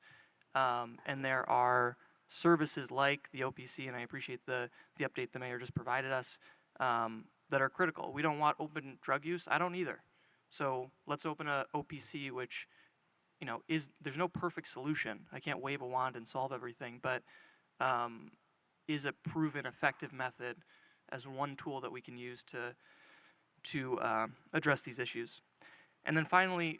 And there are services like the OPC, and I appreciate the update the mayor just provided us, that are critical. We don't want open drug use. I don't either. So let's open a OPC, which, there's no perfect solution. I can't wave a wand and solve everything, but is a proven effective method as one tool that we can use to address these issues. And then finally,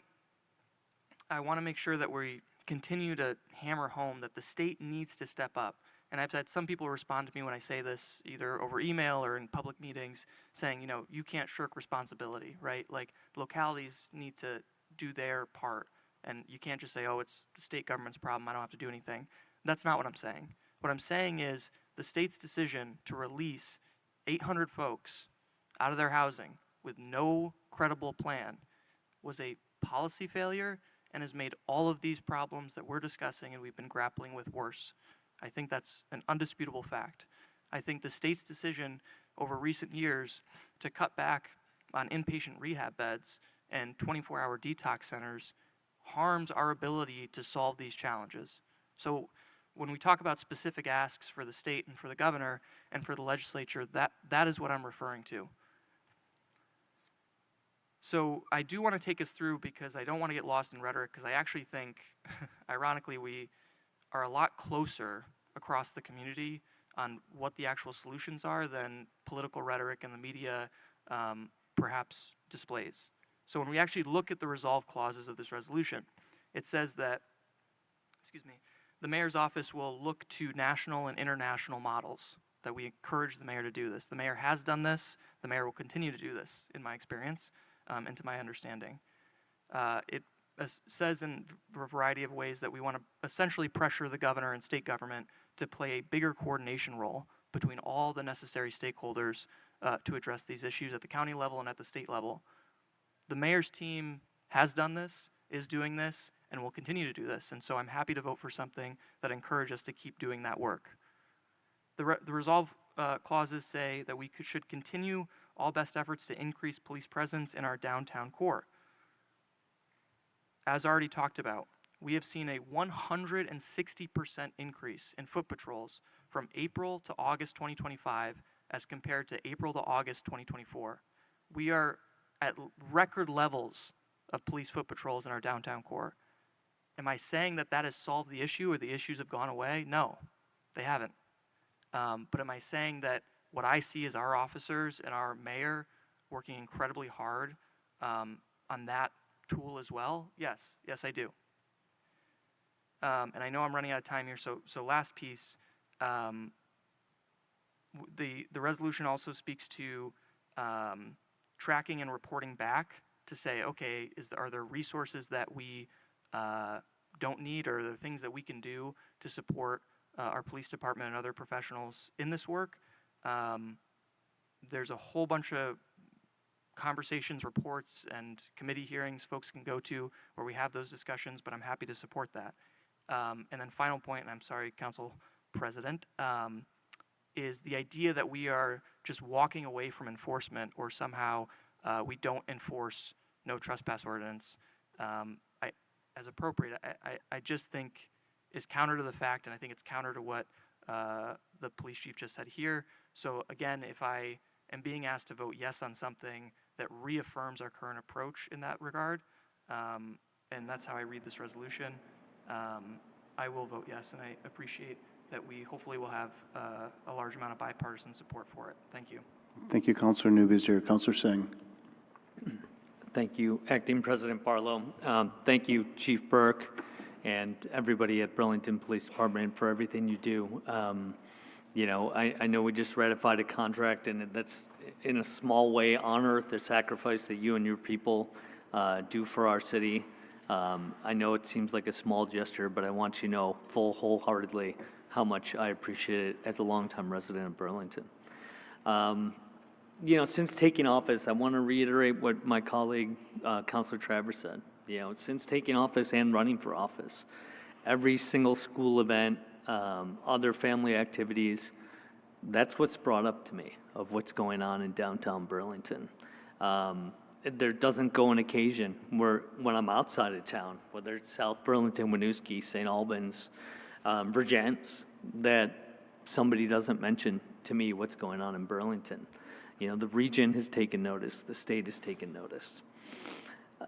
I want to make sure that we continue to hammer home that the state needs to step up. And I've had some people respond to me when I say this, either over email or in public meetings, saying, you can't shirk responsibility, right? Like, localities need to do their part, and you can't just say, oh, it's the state government's problem, I don't have to do anything. That's not what I'm saying. What I'm saying is the state's decision to release 800 folks out of their housing with no credible plan was a policy failure and has made all of these problems that we're discussing and we've been grappling with worse. I think that's an undisputable fact. I think the state's decision over recent years to cut back on inpatient rehab beds and 24-hour detox centers harms our ability to solve these challenges. So when we talk about specific asks for the state and for the governor and for the legislature, that is what I'm referring to. So I do want to take us through, because I don't want to get lost in rhetoric, because I actually think, ironically, we are a lot closer across the community on what the actual solutions are than political rhetoric and the media perhaps displays. So when we actually look at the resolve clauses of this resolution, it says that, the mayor's office will look to national and international models, that we encourage the mayor to do this. The mayor has done this. The mayor will continue to do this, in my experience, and to my understanding. It says in a variety of ways that we want to essentially pressure the governor and state government to play a bigger coordination role between all the necessary stakeholders to address these issues at the county level and at the state level. The mayor's team has done this, is doing this, and will continue to do this. And so I'm happy to vote for something that encourages us to keep doing that work. The resolve clauses say that we should continue all best efforts to increase police presence in our downtown core. As already talked about, we have seen a 160% increase in foot patrols from April to August 2025 as compared to April to August 2024. We are at record levels of police foot patrols in our downtown core. Am I saying that that has solved the issue or the issues have gone away? No, they haven't. But am I saying that what I see is our officers and our mayor working incredibly hard on that tool as well? Yes, I do. And I know I'm running out of time here, so last piece. The resolution also speaks to tracking and reporting back to say, okay, are there resources that we don't need, or are there things that we can do to support our police department and other professionals in this work? There's a whole bunch of conversations, reports, and committee hearings folks can go to where we have those discussions, but I'm happy to support that. And then final point, and I'm sorry, Council President, is the idea that we are just walking away from enforcement, or somehow we don't enforce no trespass ordinance as appropriate. I just think is counter to the fact, and I think it's counter to what the police chief just said here. So again, if I am being asked to vote yes on something that reaffirms our current approach in that regard, and that's how I read this resolution, I will vote yes, and I appreciate that we hopefully will have a large amount of bipartisan support for it. Thank you. Thank you, Councilor Newby. Here, Councilor Singh. Thank you, Acting President Barlow. Thank you, Chief Burke, and everybody at Burlington Police Department for everything you do. I know we just ratified a contract, and that's in a small way honor the sacrifice that you and your people do for our city. I know it seems like a small gesture, but I want you to know wholeheartedly how much I appreciate it as a longtime resident of Burlington. Since taking office, I want to reiterate what my colleague, Councilor Travers said. Since taking office and running for office, every single school event, other family activities, that's what's brought up to me of what's going on in downtown Burlington. there doesn't go an occasion where, when I'm outside of town, whether it's South Burlington, Winooski, St. Albans, Vergennes, that somebody doesn't mention to me what's going on in Burlington. You know, the region has taken notice, the state has taken notice.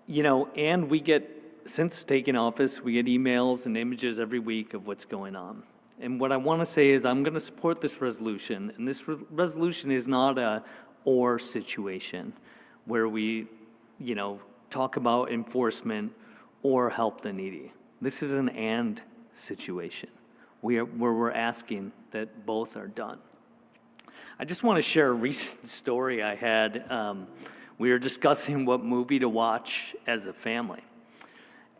You know, and we get, since taking office, we get emails and images every week of what's going on. And what I want to say is I'm going to support this resolution, and this resolution is not a or situation where we, you know, talk about enforcement or help the needy. This is an and situation where we're asking that both are done. I just want to share a recent story I had. We were discussing what movie to watch as a family.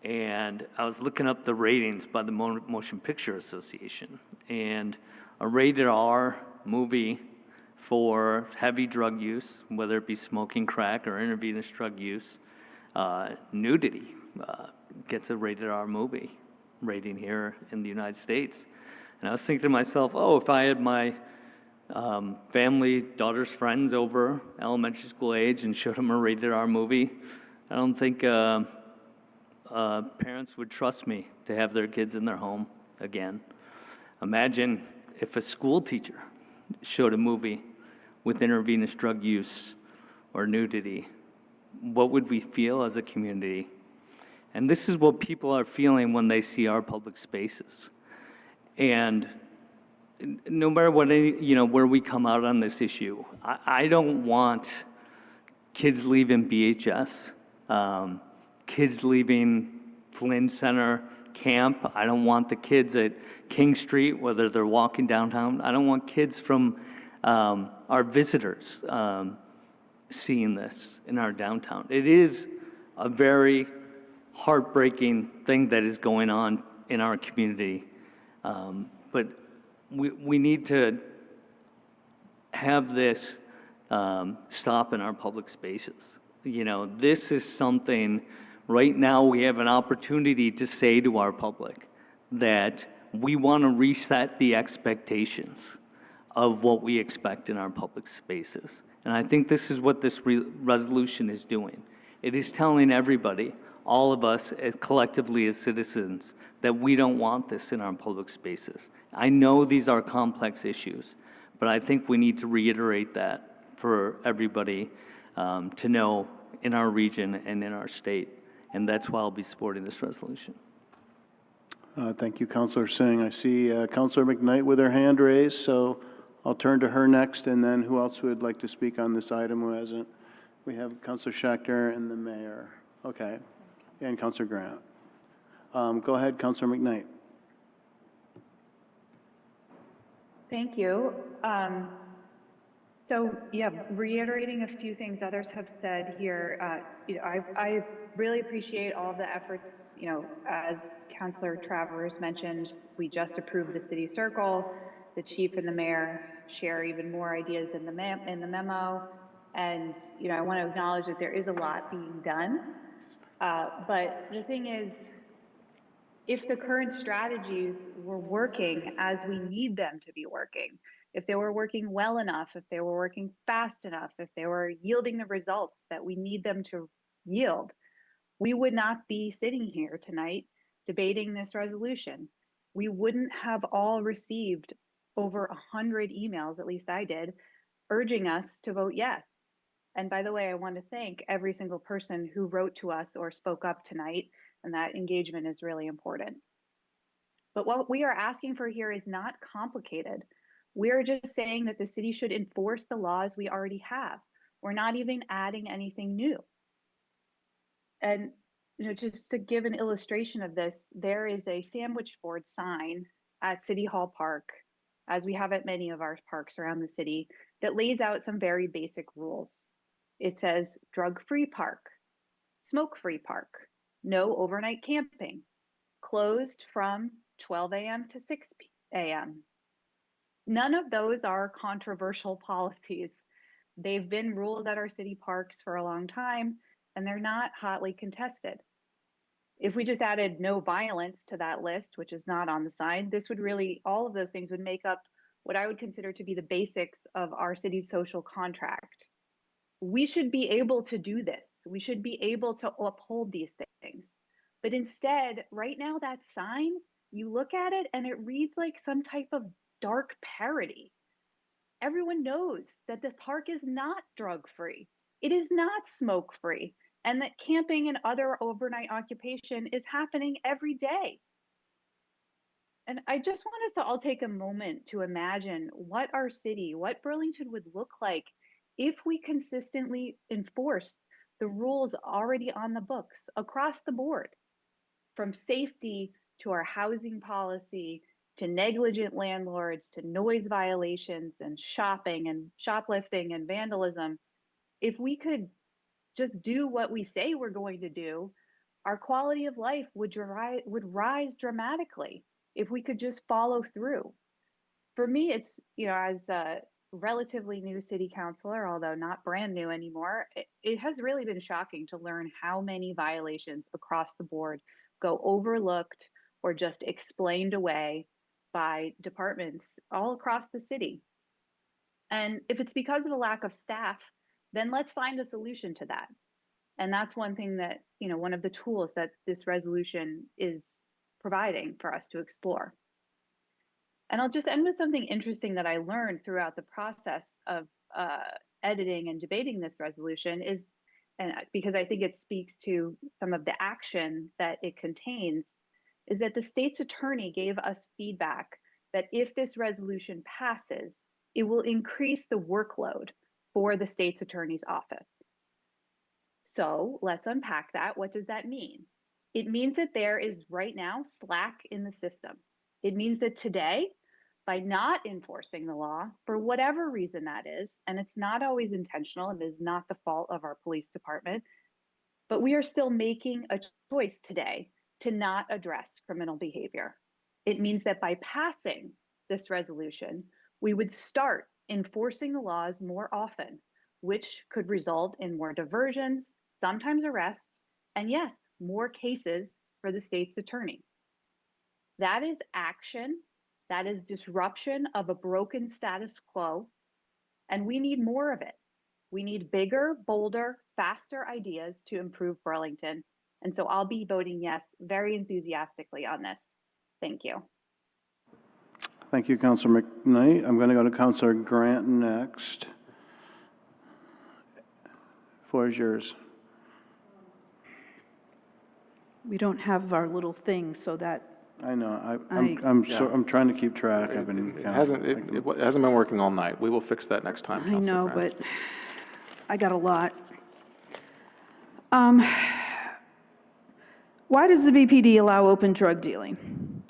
And I was looking up the ratings by the Motion Picture Association. And a rated R movie for heavy drug use, whether it be smoking crack or intravenous drug use, nudity gets a rated R movie rating here in the United States. And I was thinking to myself, oh, if I had my family, daughter's friends over, elementary school age, and showed them a rated R movie, I don't think parents would trust me to have their kids in their home again. Imagine if a school teacher showed a movie with intravenous drug use or nudity. What would we feel as a community? And this is what people are feeling when they see our public spaces. And no matter what, you know, where we come out on this issue, I don't want kids leaving BHS, kids leaving Flynn Center Camp. I don't want the kids at King Street, whether they're walking downtown. I don't want kids from our visitors seeing this in our downtown. It is a very heartbreaking thing that is going on in our community, but we need to have this stop in our public spaces. You know, this is something, right now we have an opportunity to say to our public that we want to reset the expectations of what we expect in our public spaces. And I think this is what this resolution is doing. It is telling everybody, all of us as collectively as citizens, that we don't want this in our public spaces. I know these are complex issues, but I think we need to reiterate that for everybody to know in our region and in our state. And that's why I'll be supporting this resolution. Thank you, Councilor Singh. I see Councilor McKnight with her hand raised, so I'll turn to her next, and then who else would like to speak on this item who hasn't? We have Councilor Schechter and the mayor. Okay, and Councilor Grant. Go ahead, Councilor McKnight. Thank you. So yeah, reiterating a few things others have said here, you know, I really appreciate all the efforts, you know, as Councilor Travers mentioned, we just approved the city circle. The chief and the mayor share even more ideas in the memo. And, you know, I want to acknowledge that there is a lot being done. But the thing is, if the current strategies were working as we need them to be working, if they were working well enough, if they were working fast enough, if they were yielding the results that we need them to yield, we would not be sitting here tonight debating this resolution. We wouldn't have all received over 100 emails, at least I did, urging us to vote yes. And by the way, I want to thank every single person who wrote to us or spoke up tonight, and that engagement is really important. But what we are asking for here is not complicated. We're just saying that the city should enforce the laws we already have. We're not even adding anything new. And, you know, just to give an illustration of this, there is a sandwich board sign at City Hall Park, as we have at many of our parks around the city, that lays out some very basic rules. It says drug-free park, smoke-free park, no overnight camping, closed from 12 a.m. to 6 a.m. None of those are controversial policies. They've been ruled at our city parks for a long time, and they're not hotly contested. If we just added no violence to that list, which is not on the sign, this would really, all of those things would make up what I would consider to be the basics of our city's social contract. We should be able to do this. We should be able to uphold these things. But instead, right now, that sign, you look at it and it reads like some type of dark parody. Everyone knows that the park is not drug-free. It is not smoke-free, and that camping and other overnight occupation is happening every day. And I just want us to all take a moment to imagine what our city, what Burlington would look like if we consistently enforced the rules already on the books across the board, from safety to our housing policy, to negligent landlords, to noise violations and shopping and shoplifting and vandalism. If we could just do what we say we're going to do, our quality of life would rise dramatically if we could just follow through. For me, it's, as a relatively new city councilor, although not brand new anymore, it has really been shocking to learn how many violations across the board go overlooked or just explained away by departments all across the city. And if it's because of a lack of staff, then let's find a solution to that. And that's one thing that, one of the tools that this resolution is providing for us to explore. And I'll just end with something interesting that I learned throughout the process of editing and debating this resolution is, and because I think it speaks to some of the action that it contains, is that the state's attorney gave us feedback that if this resolution passes, it will increase the workload for the state's attorney's office. So let's unpack that. What does that mean? It means that there is right now slack in the system. It means that today, by not enforcing the law, for whatever reason that is, and it's not always intentional, it is not the fault of our police department, but we are still making a choice today to not address criminal behavior. It means that by passing this resolution, we would start enforcing the laws more often, which could result in more diversions, sometimes arrests, and yes, more cases for the state's attorney. That is action. That is disruption of a broken status quo, and we need more of it. We need bigger, bolder, faster ideas to improve Burlington. And so I'll be voting yes very enthusiastically on this. Thank you. Thank you, Councilor McKnight. I'm going to go to Councilor Grant next. The floor is yours. We don't have our little thing, so that I know. I'm trying to keep track. It hasn't been working all night. We will fix that next time. I know, Grant. but I got a lot. Why does the BPD allow open drug dealing?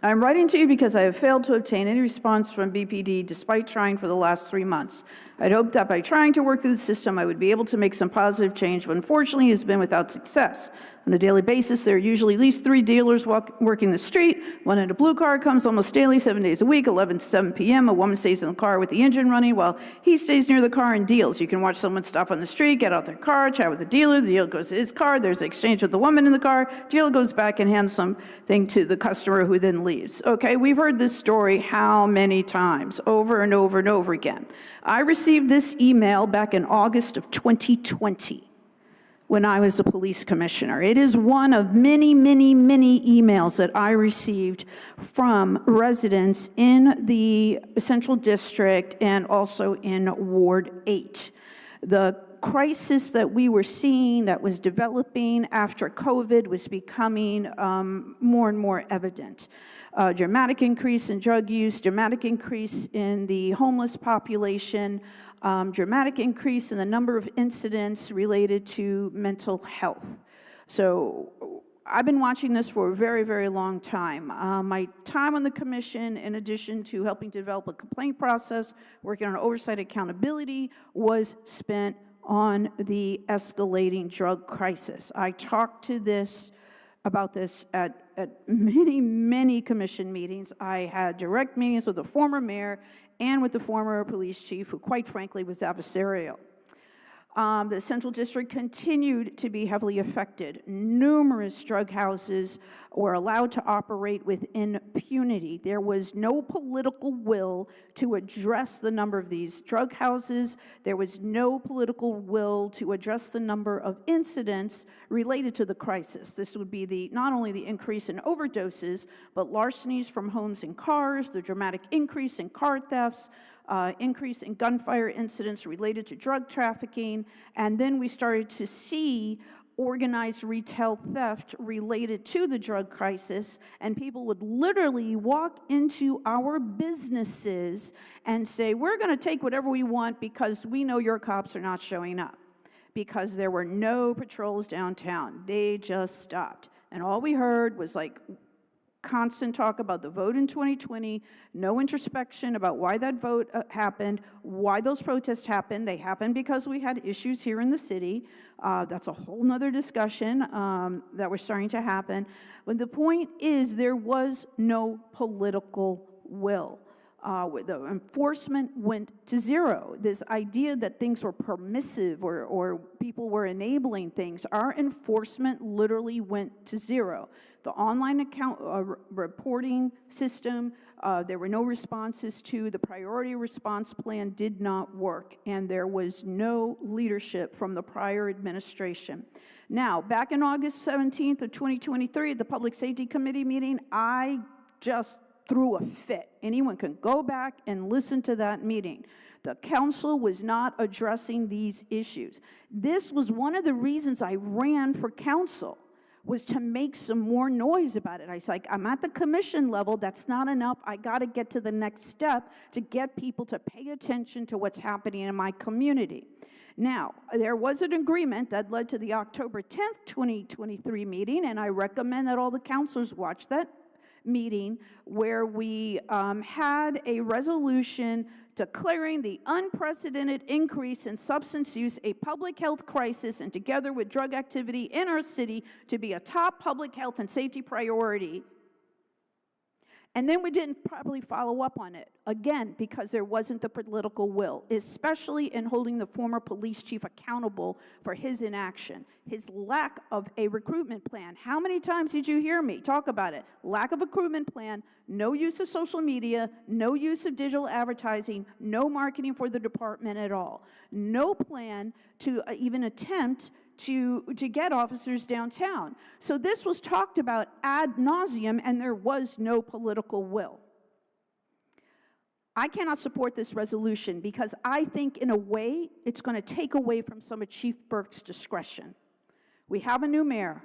I'm writing to you because I have failed to obtain any response from BPD despite trying for the last 3 months. I'd hoped that by trying to work through the system, I would be able to make some positive change, but unfortunately it has been without success. On a daily basis, there are usually at least 3 dealers working the street. One in a blue car comes almost daily, 7 days a week, 11 to 7 p.m. A woman stays in the car with the engine running while he stays near the car and deals. You can watch someone stop on the street, get out their car, chat with the dealer goes to his car, there's an exchange with the woman in the car, dealer goes back and hands something to the customer who then leaves. Okay, we've heard this story how many times, over and over and over again. I received this email back in August of 2020. When I was a police commissioner. It is one of many, many, many emails that I received from residents in the Central District and also in Ward 8. The crisis that we were seeing that was developing after COVID was becoming more and more evident. Dramatic increase in drug use, dramatic increase in the homeless population, dramatic increase in the number of incidents related to mental health. So I've been watching this for a very, very long time. My time on the commission, in addition to helping to develop a complaint process, working on oversight accountability, was spent on the escalating drug crisis. I talked about this at many, many commission meetings. I had direct meetings with the former mayor and with the former police chief, who quite frankly was adversarial. The Central District continued to be heavily affected. Numerous drug houses were allowed to operate with impunity. There was no political will to address the number of these drug houses. There was no political will to address the number of incidents related to the crisis. This would be not only the increase in overdoses, but larcenies from homes and cars, the dramatic increase in car thefts, increase in gunfire incidents related to drug trafficking, and then we started to see organized retail theft related to the drug crisis, and people would literally walk into our businesses and say, we're going to take whatever we want because we know your cops are not showing up, because there were no patrols downtown. They just stopped. And all we heard was like constant talk about the vote in 2020, no introspection about why that vote happened, why those protests happened. They happened because we had issues here in the city. That's a whole nother discussion that was starting to happen. But the point is there was no political will. The enforcement went to zero. This idea that things were permissive or people were enabling things, our enforcement literally went to zero. The online account reporting system, there were no responses to. The priority response plan did not work, and there was no leadership from the prior administration. Now, back in August 17th of 2023, at the Public Safety Committee meeting, I just threw a fit. Anyone can go back and listen to that meeting. The council was not addressing these issues. This was one of the reasons I ran for council, was to make some more noise about it. I was like, I'm at the commission level, that's not enough. I got to get to the next step to get people to pay attention to what's happening in my community. Now, there was an agreement that led to the October 10th, 2023 meeting, and I recommend that all the councilors watch that meeting, where we had a resolution declaring the unprecedented increase in substance use a public health crisis, and together with drug activity in our city, to be a top public health and safety priority. And then we didn't probably follow up on it, again, because there wasn't the political will, especially in holding the former police chief accountable for his inaction, his lack of a recruitment plan. How many times did you hear me talk about it? Lack of a recruitment plan, no use of social media, no use of digital advertising, no marketing for the department at all, no plan to even attempt to get officers downtown. So this was talked about ad nauseum, and there was no political will. I cannot support this resolution because I think, in a way, it's going to take away from some of Chief Burke's discretion. We have a new mayor,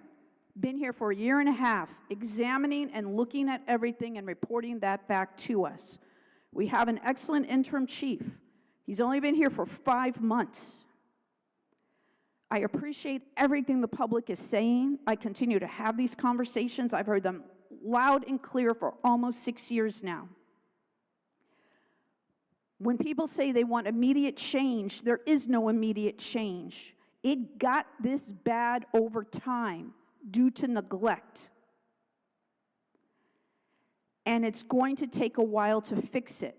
been here for a year and a half, examining and looking at everything and reporting that back to us. We have an excellent interim chief. He's only been here for 5 months. I appreciate everything the public is saying. I continue to have these conversations. I've heard them loud and clear for almost 6 years now. When people say they want immediate change, there is no immediate change. It got this bad over time due to neglect. And it's going to take a while to fix it.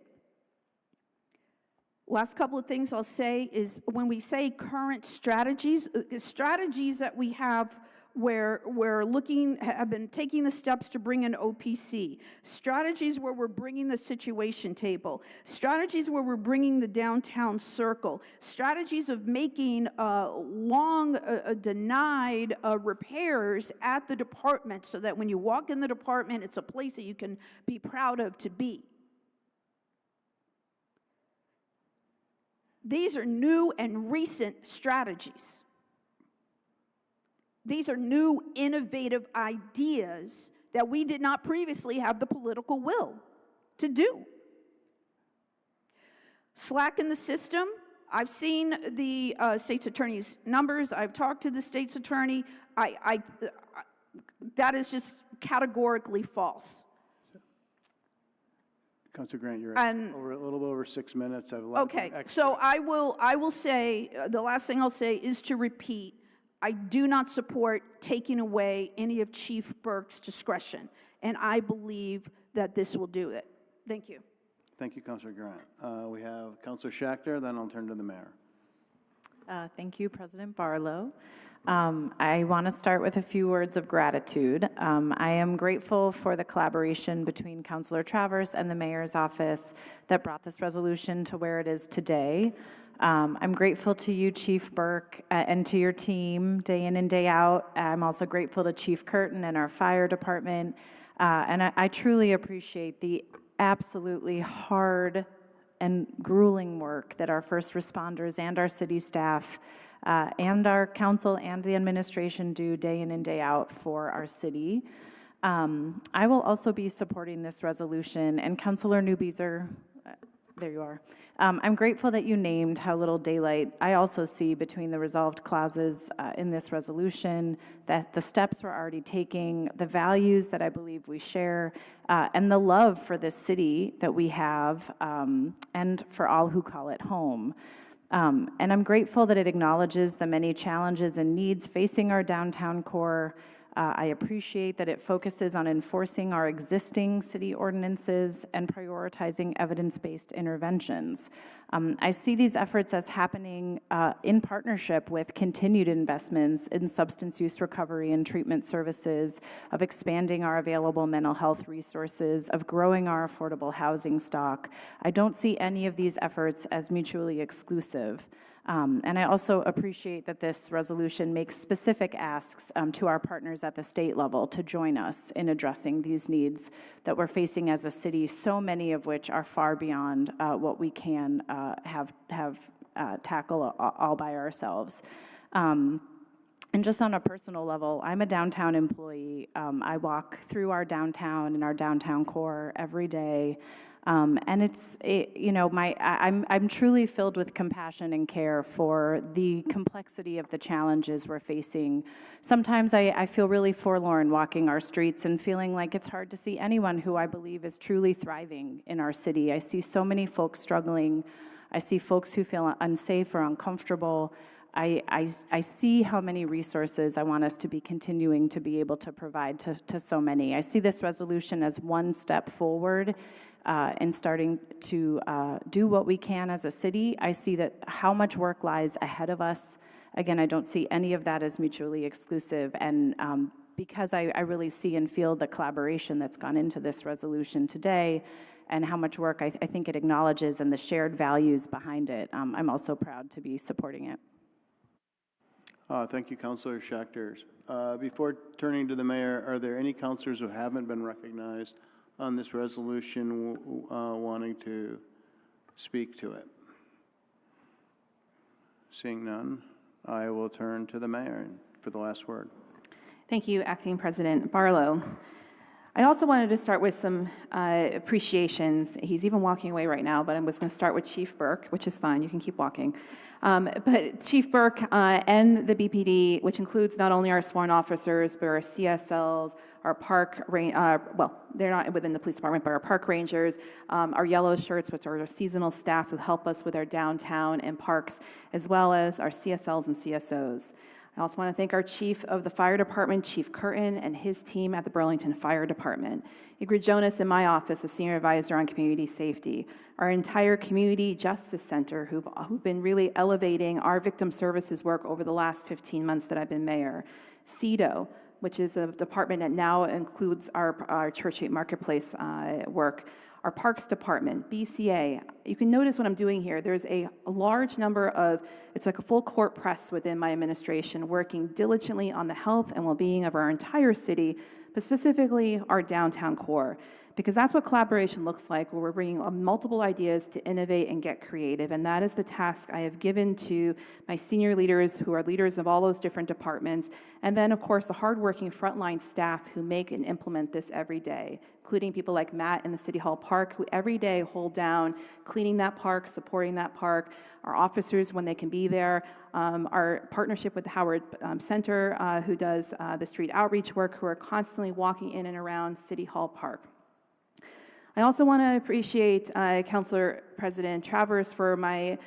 Last couple of things I'll say is, when we say current strategies that we have where have been taking the steps to bring in OPC, strategies where we're bringing the situation table, strategies where we're bringing the downtown circle, strategies of making long denied repairs at the department so that when you walk in the department, it's a place that you can be proud of to be. These are new and recent strategies. These are new, innovative ideas that we did not previously have the political will to do. Slack in the system. I've seen the state's attorney's numbers. I've talked to the state's attorney. That is just categorically false. Councilor Grant, you're a little bit over 6 minutes. Okay, so I will say, the last thing I'll say is to repeat, I do not support taking away any of Chief Burke's discretion, and I believe that this will do it. Thank you. Thank you, Councilor Grant. We have Councilor Schachter, then I'll turn to the mayor. Thank you, President Barlow. I want to start with a few words of gratitude. I am grateful for the collaboration between Councilor Travers and the Mayor's office that brought this resolution to where it is today. I'm grateful to you, Chief Burke, and to your team day in and day out. I'm also grateful to Chief Curtin and our fire department. And I truly appreciate the absolutely hard and grueling work that our first responders and our city staff and our council and the administration do day in and day out for our city. I will also be supporting this resolution, and Councilor Newbeezer, there you are. I'm grateful that you named how little daylight I also see between the resolved clauses in this resolution, that the steps we're already taking, the values that I believe we share, and the love for this city that we have, and for all who call it home. And I'm grateful that it acknowledges the many challenges and needs facing our downtown core. I appreciate that it focuses on enforcing our existing city ordinances and prioritizing evidence-based interventions. I see these efforts as happening in partnership with continued investments in substance use recovery and treatment services, of expanding our available mental health resources, of growing our affordable housing stock. I don't see any of these efforts as mutually exclusive. And I also appreciate that this resolution makes specific asks to our partners at the state level to join us in addressing these needs that we're facing as a city, so many of which are far beyond what we can tackle all by ourselves. And just on a personal level, I'm a downtown employee. I walk through our downtown and our downtown core every day. And I'm truly filled with compassion and care for the complexity of the challenges we're facing. Sometimes I feel really forlorn walking our streets and feeling like it's hard to see anyone who I believe is truly thriving in our city. I see so many folks struggling. I see folks who feel unsafe or uncomfortable. I see how many resources I want us to be continuing to be able to provide to so many. I see this resolution as one step forward in starting to do what we can as a city. I see that how much work lies ahead of us. Again, I don't see any of that as mutually exclusive. And because I really see and feel the collaboration that's gone into this resolution today and how much work I think it acknowledges and the shared values behind it, I'm also proud to be supporting it. Thank you, Councilor Schachter. Before turning to the mayor, are there any councilors who haven't been recognized on this resolution wanting to speak to it? Seeing none, I will turn to the mayor for the last word. Thank you, Acting President Barlow. I also wanted to start with some appreciations. He's even walking away right now, but I was going to start with Chief Burke, which is fine. You can keep walking. But Chief Burke and the BPD, which includes not only our sworn officers, but our CSLs, our park, they're not within the police department, but our park rangers, our yellow shirts, which are our seasonal staff who help us with our downtown and parks, as well as our CSLs and CSOs. I also want to thank our chief of the fire department, Chief Curtin, and his team at the Burlington Fire Department. Ingrid Jonas in my office, a senior advisor on community safety. Our entire community justice center, who've been really elevating our victim services work over the last 15 months that I've been mayor. CEDO, which is a department that now includes our Church Street Marketplace work. Our Parks Department, BCA. You can notice what I'm doing here. There's a large number of, it's like a full court press within my administration, working diligently on the health and well-being of our entire city, but specifically our downtown core. Because that's what collaboration looks like, where we're bringing multiple ideas to innovate and get creative. And that is the task I have given to my senior leaders, who are leaders of all those different departments. And then, of course, the hardworking frontline staff who make and implement this every day, including people like Matt in the City Hall Park, who every day hold down cleaning that park, supporting that park, our officers when they can be there, our partnership with the Howard Center, who does the street outreach work, who are constantly walking in and around City Hall Park. I also want to appreciate Councilor President Travers for my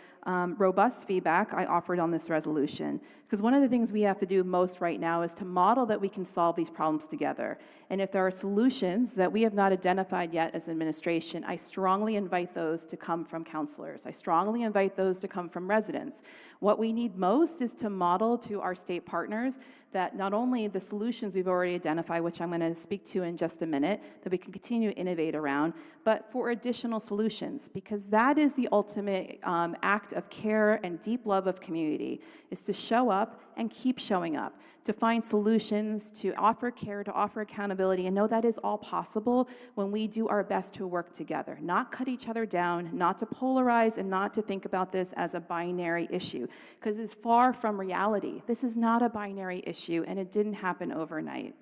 robust feedback I offered on this resolution. Because one of the things we have to do most right now is to model that we can solve these problems together. And if there are solutions that we have not identified yet as administration, I strongly invite those to come from counselors. I strongly invite those to come from residents. What we need most is to model to our state partners that not only the solutions we've already identified, which I'm going to speak to in just a minute, that we can continue to innovate around, but for additional solutions, because that is the ultimate act of care and deep love of community, is to show up and keep showing up, to find solutions, to offer care, to offer accountability, and know that is all possible when we do our best to work together, not cut each other down, not to polarize, and not to think about this as a binary issue, because it's far from reality. This is not a binary issue, and it didn't happen overnight.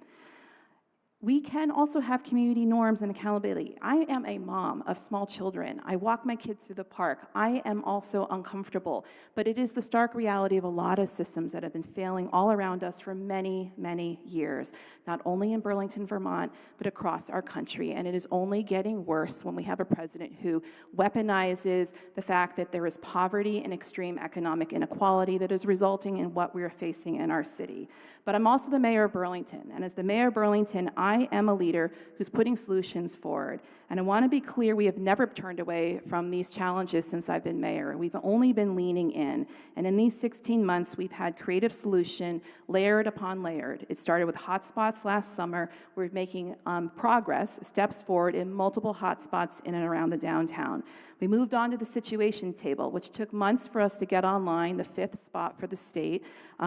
We can also have community norms and accountability. I am a mom of small children. I walk my kids through the park. I am also uncomfortable, but it is the stark reality of a lot of systems that have been failing all around us for many, many years, not only in Burlington, Vermont, but across our country. And it is only getting worse when we have a president who weaponizes the fact that there is poverty and extreme economic inequality that is resulting in what we are facing in our city. But I'm also the mayor of Burlington, and as the mayor of Burlington, I am a leader who's putting solutions forward. And I want to be clear, we have never turned away from these challenges since I've been mayor. We've only been leaning in. And in these 16 months, we've had creative solution layered upon layered. It started with hotspots last summer. We're making progress, steps forward in multiple hotspots in and around the downtown. We moved on to the situation table, which took months for us to get online, the 5th spot for the state,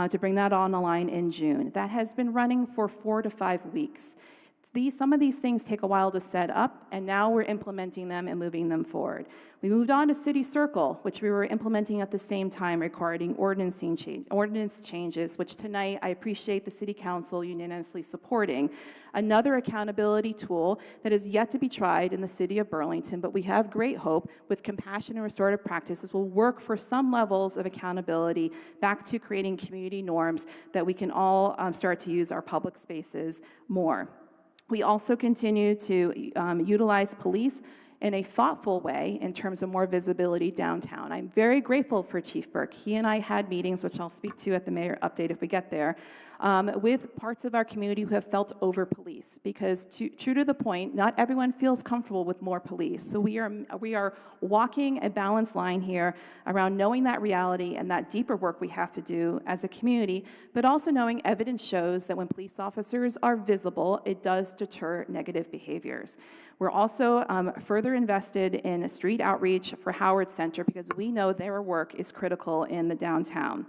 to bring that online in June. That has been running for 4 to 5 weeks. Some of these things take a while to set up, and now we're implementing them and moving them forward. We moved on to City Circle, which we were implementing at the same time, requiring ordinance changes, which tonight I appreciate the City Council unanimously supporting. Another accountability tool that is yet to be tried in the City of Burlington, but we have great hope with compassion and restorative practices will work for some levels of accountability back to creating community norms that we can all start to use our public spaces more. We also continue to utilize police in a thoughtful way in terms of more visibility downtown. I'm very grateful for Chief Burke. He and I had meetings, which I'll speak to at the mayor update if we get there, with parts of our community who have felt over-policed, because true to the point, not everyone feels comfortable with more police. So we are walking a balanced line here around knowing that reality and that deeper work we have to do as a community, but also knowing evidence shows that when police officers are visible, it does deter negative behaviors. We're also further invested in street outreach for Howard Center because we know their work is critical in the downtown.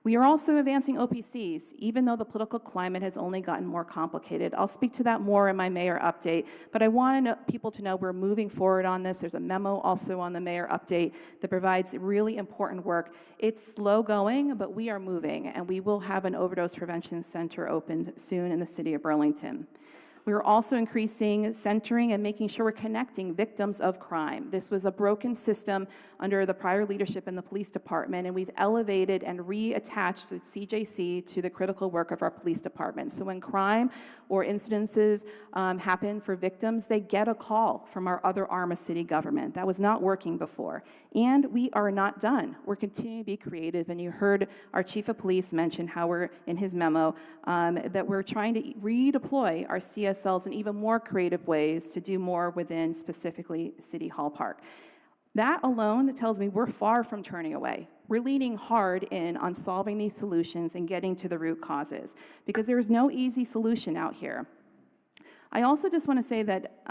We are also advancing OPCs, even though the political climate has only gotten more complicated. I'll speak to that more in my mayor update, but I want people to know we're moving forward on this. There's a memo also on the mayor update that provides really important work. It's slow going, but we are moving, and we will have an overdose prevention center opened soon in the city of Burlington. We are also increasing centering and making sure we're connecting victims of crime. This was a broken system under the prior leadership in the police department, and we've elevated and reattached the CJC to the critical work of our police department. So when crime or incidences happen for victims, they get a call from our other arm of city government. That was not working before. And we are not done. We're continuing to be creative, and you heard our chief of police mention how we're, in his memo, that we're trying to redeploy our CSLs in even more creative ways to do more within specifically City Hall Park. That alone tells me we're far from turning away. We're leaning hard in on solving these solutions and getting to the root causes, because there is no easy solution out here. I also just want to say that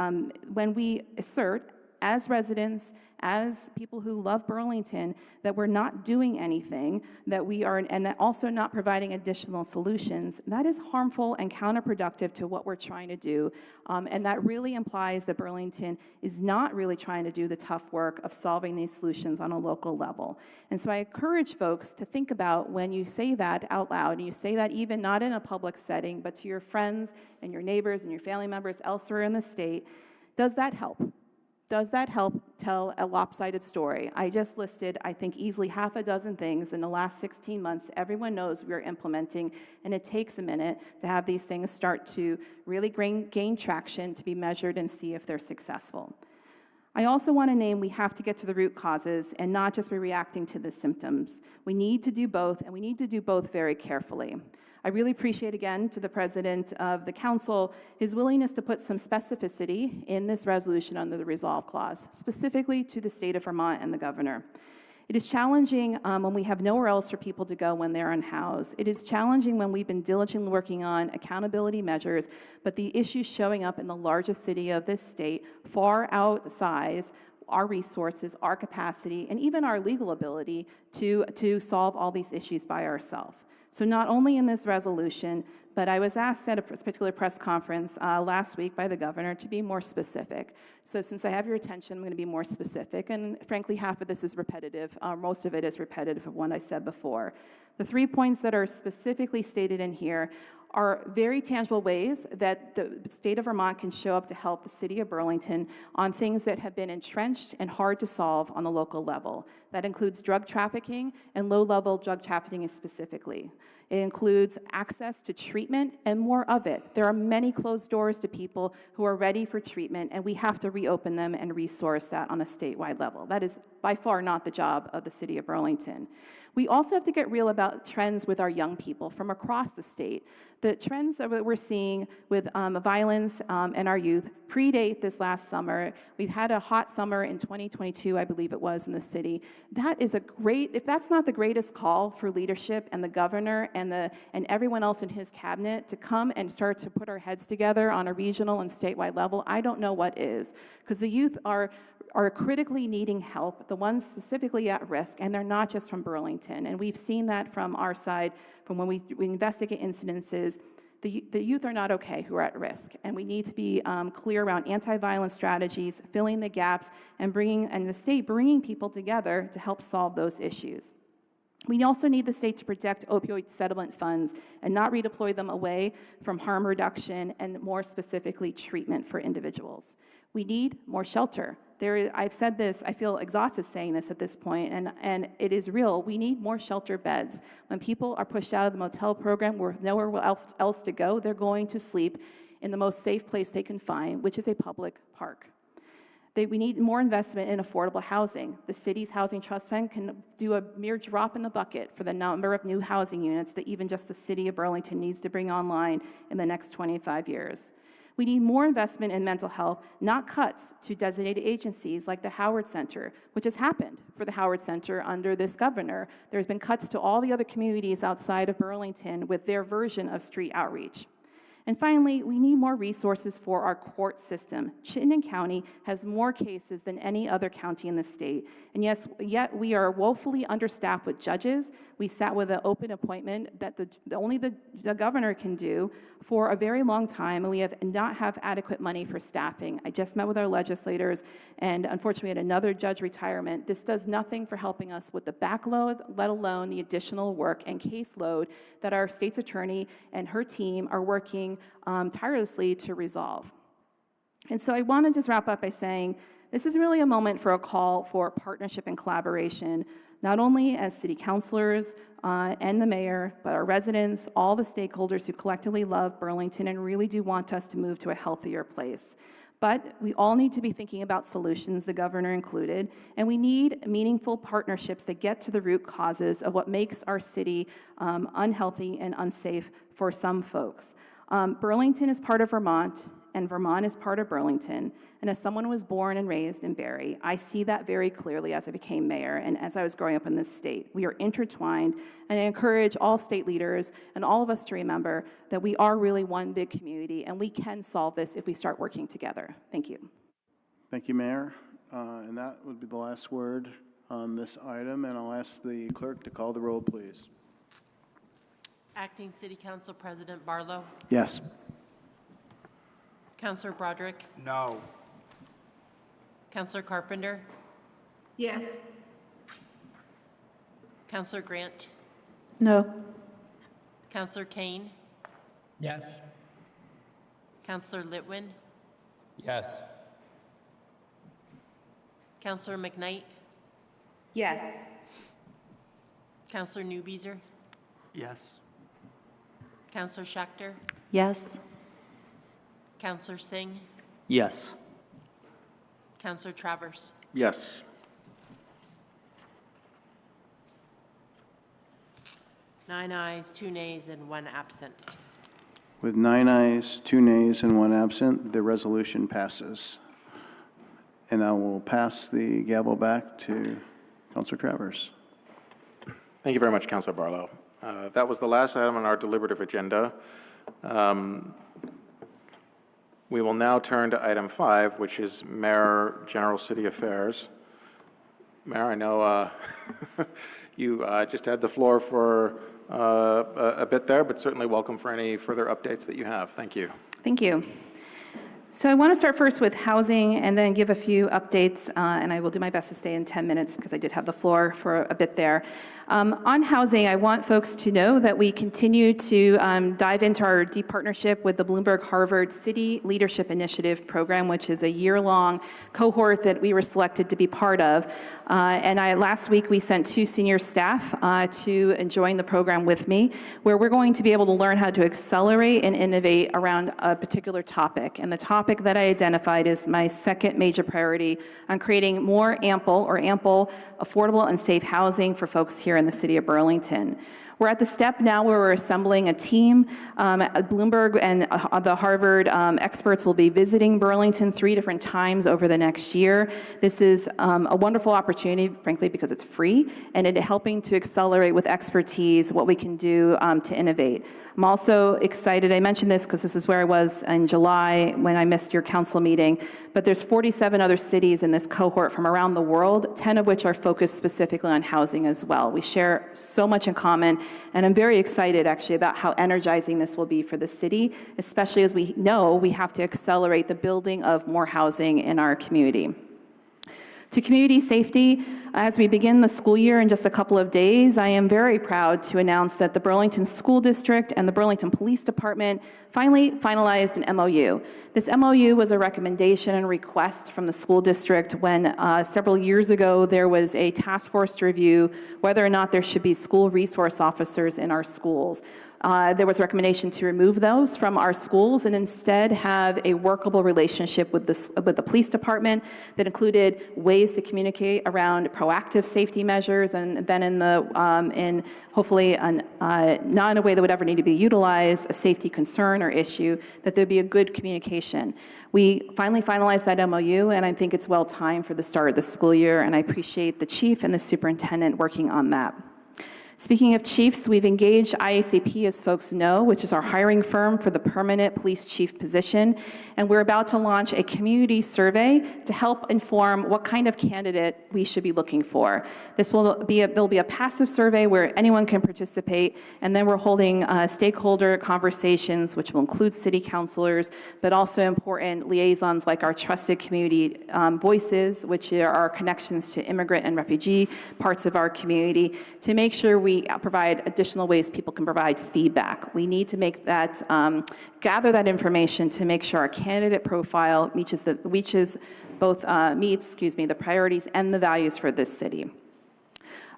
when we assert, as residents, as people who love Burlington, that we're not doing anything, that we are, and that also not providing additional solutions, that is harmful and counterproductive to what we're trying to do. And that really implies that Burlington is not really trying to do the tough work of solving these solutions on a local level. And so I encourage folks to think about when you say that out loud, and you say that even not in a public setting, but to your friends and your neighbors and your family members elsewhere in the state, does that help? Does that help tell a lopsided story? I just listed, I think, easily half a dozen things in the last 16 months everyone knows we're implementing, and it takes a minute to have these things start to really gain traction, to be measured and see if they're successful. I also want to name we have to get to the root causes and not just be reacting to the symptoms. We need to do both, and we need to do both very carefully. I really appreciate, again, to the President of the Council, his willingness to put some specificity in this resolution under the Resolve Clause, specifically to the state of Vermont and the Governor. It is challenging when we have nowhere else for people to go when they're unhoused. It is challenging when we've been diligently working on accountability measures, but the issues showing up in the largest city of this state far outsize our resources, our capacity, and even our legal ability to solve all these issues by ourselves. So not only in this resolution, but I was asked at a particular press conference last week by the governor to be more specific. So since I have your attention, I'm going to be more specific. And frankly, half of this is repetitive. Most of it is repetitive of what I said before. The 3 points that are specifically stated in here are very tangible ways that the state of Vermont can show up to help the city of Burlington on things that have been entrenched and hard to solve on the local level. That includes drug trafficking and low-level drug trafficking specifically. It includes access to treatment and more of it. There are many closed doors to people who are ready for treatment, and we have to reopen them and resource that on a statewide level. That is by far not the job of the city of Burlington. We also have to get real about trends with our young people from across the state. The trends that we're seeing with violence and our youth predate this last summer. We've had a hot summer in 2022, I believe it was, in the city. That is a great, if that's not the greatest call for leadership and the governor and everyone else in his cabinet to come and start to put our heads together on a regional and statewide level, I don't know what is. Because the youth are critically needing help, the ones specifically at risk, and they're not just from Burlington. And we've seen that from our side, from when we investigate incidences. The youth are not okay who are at risk, and we need to be clear around anti-violence strategies, filling the gaps, and the state bringing people together to help solve those issues. We also need the state to protect opioid settlement funds and not redeploy them away from harm reduction and more specifically treatment for individuals. We need more shelter. I've said this, I feel exhausted saying this at this point, and it is real. We need more shelter beds. When people are pushed out of the motel program with nowhere else to go, they're going to sleep in the most safe place they can find, which is a public park. We need more investment in affordable housing. The city's housing trust fund can do a mere drop in the bucket for the number of new housing units that even just the city of Burlington needs to bring online in the next 25 years. We need more investment in mental health, not cuts to designated agencies like the Howard Center, which has happened for the Howard Center under this governor. There's been cuts to all the other communities outside of Burlington with their version of street outreach. And finally, we need more resources for our court system. Chittenden County has more cases than any other county in the state. And yes, yet we are woefully understaffed with judges. We sat with an open appointment that only the governor can do for a very long time, and we have not have adequate money for staffing. I just met with our legislators, and unfortunately, we had another judge retirement. This does nothing for helping us with the backload, let alone the additional work and caseload that our state's attorney and her team are working tirelessly to resolve. And so I want to just wrap up by saying this is really a moment for a call for partnership and collaboration, not only as city councilors and the mayor, but our residents, all the stakeholders who collectively love Burlington and really do want us to move to a healthier place. But we all need to be thinking about solutions, the governor included, and we need meaningful partnerships that get to the root causes of what makes our city unhealthy and unsafe for some folks. Burlington is part of Vermont, and Vermont is part of Burlington. And as someone who was born and raised in Barrie, I see that very clearly as I became mayor and as I was growing up in this state. We are intertwined, and I encourage all state leaders and all of us to remember that we are really one big community, and we can solve this if we start working together. Thank you. Thank you, Mayor. And that would be the last word on this item, and I'll ask the clerk to call the roll, please. Acting City Council President Barlow. Yes. Councilor Broderick. No. Councilor Carpenter. Yes. Councilor Grant. No. Councilor Kane. Yes. Councilor Litwin. Yes. Councilor McKnight. Yes. Councilor Newbeezer. Yes. Councilor Schechter. Yes. Councilor Singh. Yes. Counselor Travers? Yes. Nine ayes, 2 nays, and 1 absent. With 9 ayes, 2 nays, and 1 absent, the resolution passes. And I will pass the gavel back to Councilor Travers. Thank you very much, Councilor Barlow. That was the last item on our deliberative agenda. We will now turn to item 5, which is Mayor General City Affairs. Mayor, I know you just had the floor for a bit there, but certainly welcome for any further updates that you have. Thank you. Thank you. So I want to start first with housing and then give a few updates, and I will do my best to stay in 10 minutes because I did have the floor for a bit there. On housing, I want folks to know that we continue to dive into our deep partnership with the Bloomberg-Harvard City Leadership Initiative program, which is a year-long cohort that we were selected to be part of. Last week, we sent 2 senior staff to join the program with me, where we're going to be able to learn how to accelerate and innovate around a particular topic. And the topic that I identified is my second major priority on creating more ample, affordable, and safe housing for folks here in the city of Burlington. We're at the step now where we're assembling a team. Bloomberg and the Harvard experts will be visiting Burlington 3 different times over the next year. This is a wonderful opportunity, frankly, because it's free, and it helping to accelerate with expertise what we can do to innovate. I'm also excited, I mentioned this because this is where I was in July when I missed your council meeting, but there's 47 other cities in this cohort from around the world, 10 of which are focused specifically on housing as well. We share so much in common, and I'm very excited actually about how energizing this will be for the city, especially as we know we have to accelerate the building of more housing in our community. To community safety, as we begin the school year in just a couple of days, I am very proud to announce that the Burlington School District and the Burlington Police Department finally finalized an MOU. This MOU was a recommendation and request from the school district when several years ago there was a task force to review whether or not there should be school resource officers in our schools. There was a recommendation to remove those from our schools and instead have a workable relationship with the police department that included ways to communicate around proactive safety measures, and then in hopefully not in a way that would ever need to be utilized, a safety concern or issue, that there'd be a good communication. We finally finalized that MOU, and I think it's well timed for the start of the school year, and I appreciate the chief and the superintendent working on that. Speaking of chiefs, we've engaged IACP, as folks know, which is our hiring firm for the permanent police chief position, and we're about to launch a community survey to help inform what kind of candidate we should be looking for. There'll be a passive survey where anyone can participate, and then we're holding stakeholder conversations, which will include city councilors, but also important liaisons like our trusted community voices, which are our connections to immigrant and refugee parts of our community, to make sure we provide additional ways people can provide feedback. We need to make that, gather that information to make sure our candidate profile meets the priorities and the values for this city.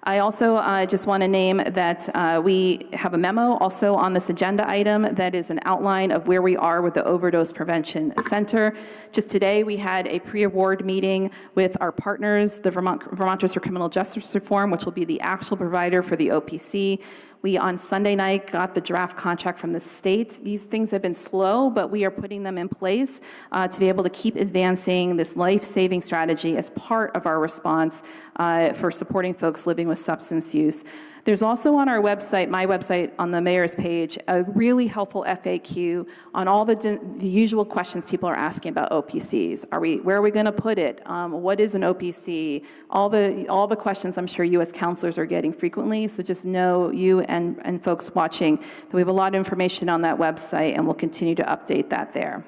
I also just want to name that we have a memo also on this agenda item that is an outline of where we are with the Overdose Prevention Center. Just today, we had a pre-award meeting with our partners, the Vermonters for Criminal Justice Reform, which will be the actual provider for the OPC. We, on Sunday night, got the draft contract from the state. These things have been slow, but we are putting them in place to be able to keep advancing this life-saving strategy as part of our response for supporting folks living with substance use. There's also on our website, my website, on the mayor's page, a really helpful FAQ on all the usual questions people are asking about OPCs. Where are we going to put it? What is an OPC? All the questions I'm sure you as counselors are getting frequently. So just know, you and folks watching, that we have a lot of information on that website, and we'll continue to update that there.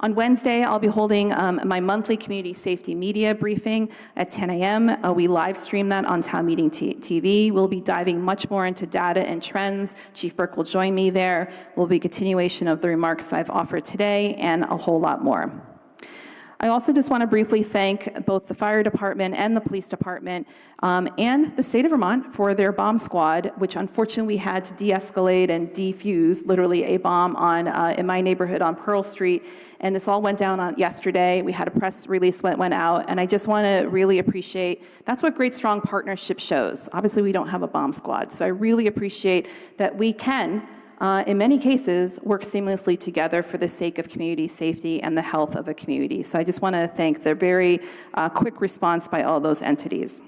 On Wednesday, I'll be holding my monthly community safety media briefing at 10 a.m. We live stream that on Town Meeting TV. We'll be diving much more into data and trends. Chief Burke will join me there. Will be a continuation of the remarks I've offered today and a whole lot more. I also just want to briefly thank both the fire department and the police department and the state of Vermont for their bomb squad, which unfortunately had to de-escalate and defuse literally a bomb in my neighborhood on Pearl Street. And this all went down on yesterday. We had a press release went out, and I just want to really appreciate, that's what great strong partnership shows. Obviously, we don't have a bomb squad, so I really appreciate that we can, in many cases, work seamlessly together for the sake of community safety and the health of a community. So I just want to thank the very quick response by all those entities.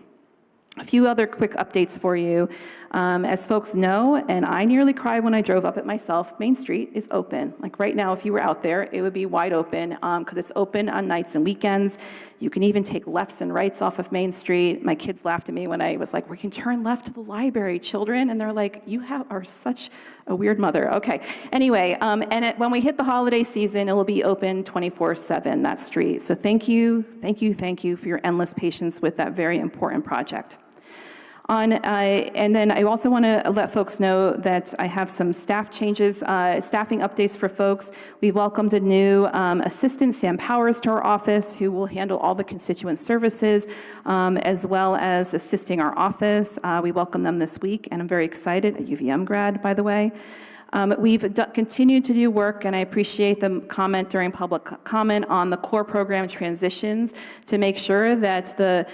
A few other quick updates for you. As folks know, and I nearly cried when I drove up it myself, Main Street is open. Like right now, if you were out there, it would be wide open because it's open on nights and weekends. You can even take lefts and rights off of Main Street. My kids laughed at me when I was like, we can turn left to the library, children. And they're like, are such a weird mother. Okay. Anyway, when we hit the holiday season, it will be open 24/7, that street. So thank you for your endless patience with that very important project. And then I also want to let folks know that I have some staff changes, staffing updates for folks. We welcomed a new assistant, Sam Powers, to our office, who will handle all the constituent services, as well as assisting our office. We welcome them this week, and I'm very excited, a UVM grad, by the way. We've continued to do work, and I appreciate the comment during public comment on the core program transitions to make sure that the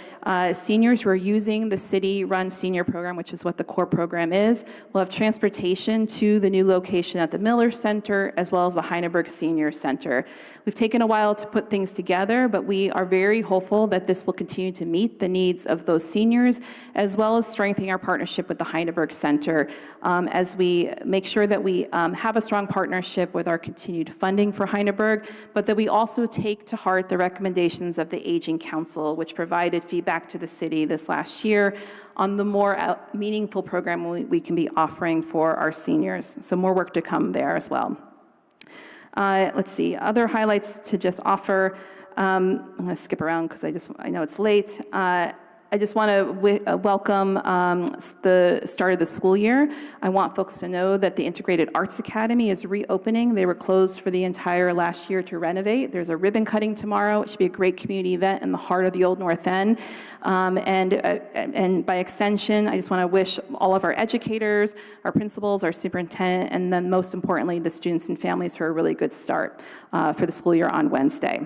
seniors who are using the city-run senior program, which is what the core program is, will have transportation to the new location at the Miller Center, as well as the Heineberg Senior Center. We've taken a while to put things together, but we are very hopeful that this will continue to meet the needs of those seniors, as well as strengthening our partnership with the Heineberg Center as we make sure that we have a strong partnership with our continued funding for Heineberg, but that we also take to heart the recommendations of the Aging Council, which provided feedback to the city this last year on the more meaningful program we can be offering for our seniors. So more work to come there as well. Let's see, other highlights to just offer. I'm going to skip around because I know it's late. I just want to welcome the start of the school year. I want folks to know that the Integrated Arts Academy is reopening. They were closed for the entire last year to renovate. There's a ribbon cutting tomorrow. It should be a great community event in the heart of the Old North End. And by extension, I just want to wish all of our educators, our principals, our superintendent, and then most importantly, the students and families for a really good start for the school year on Wednesday.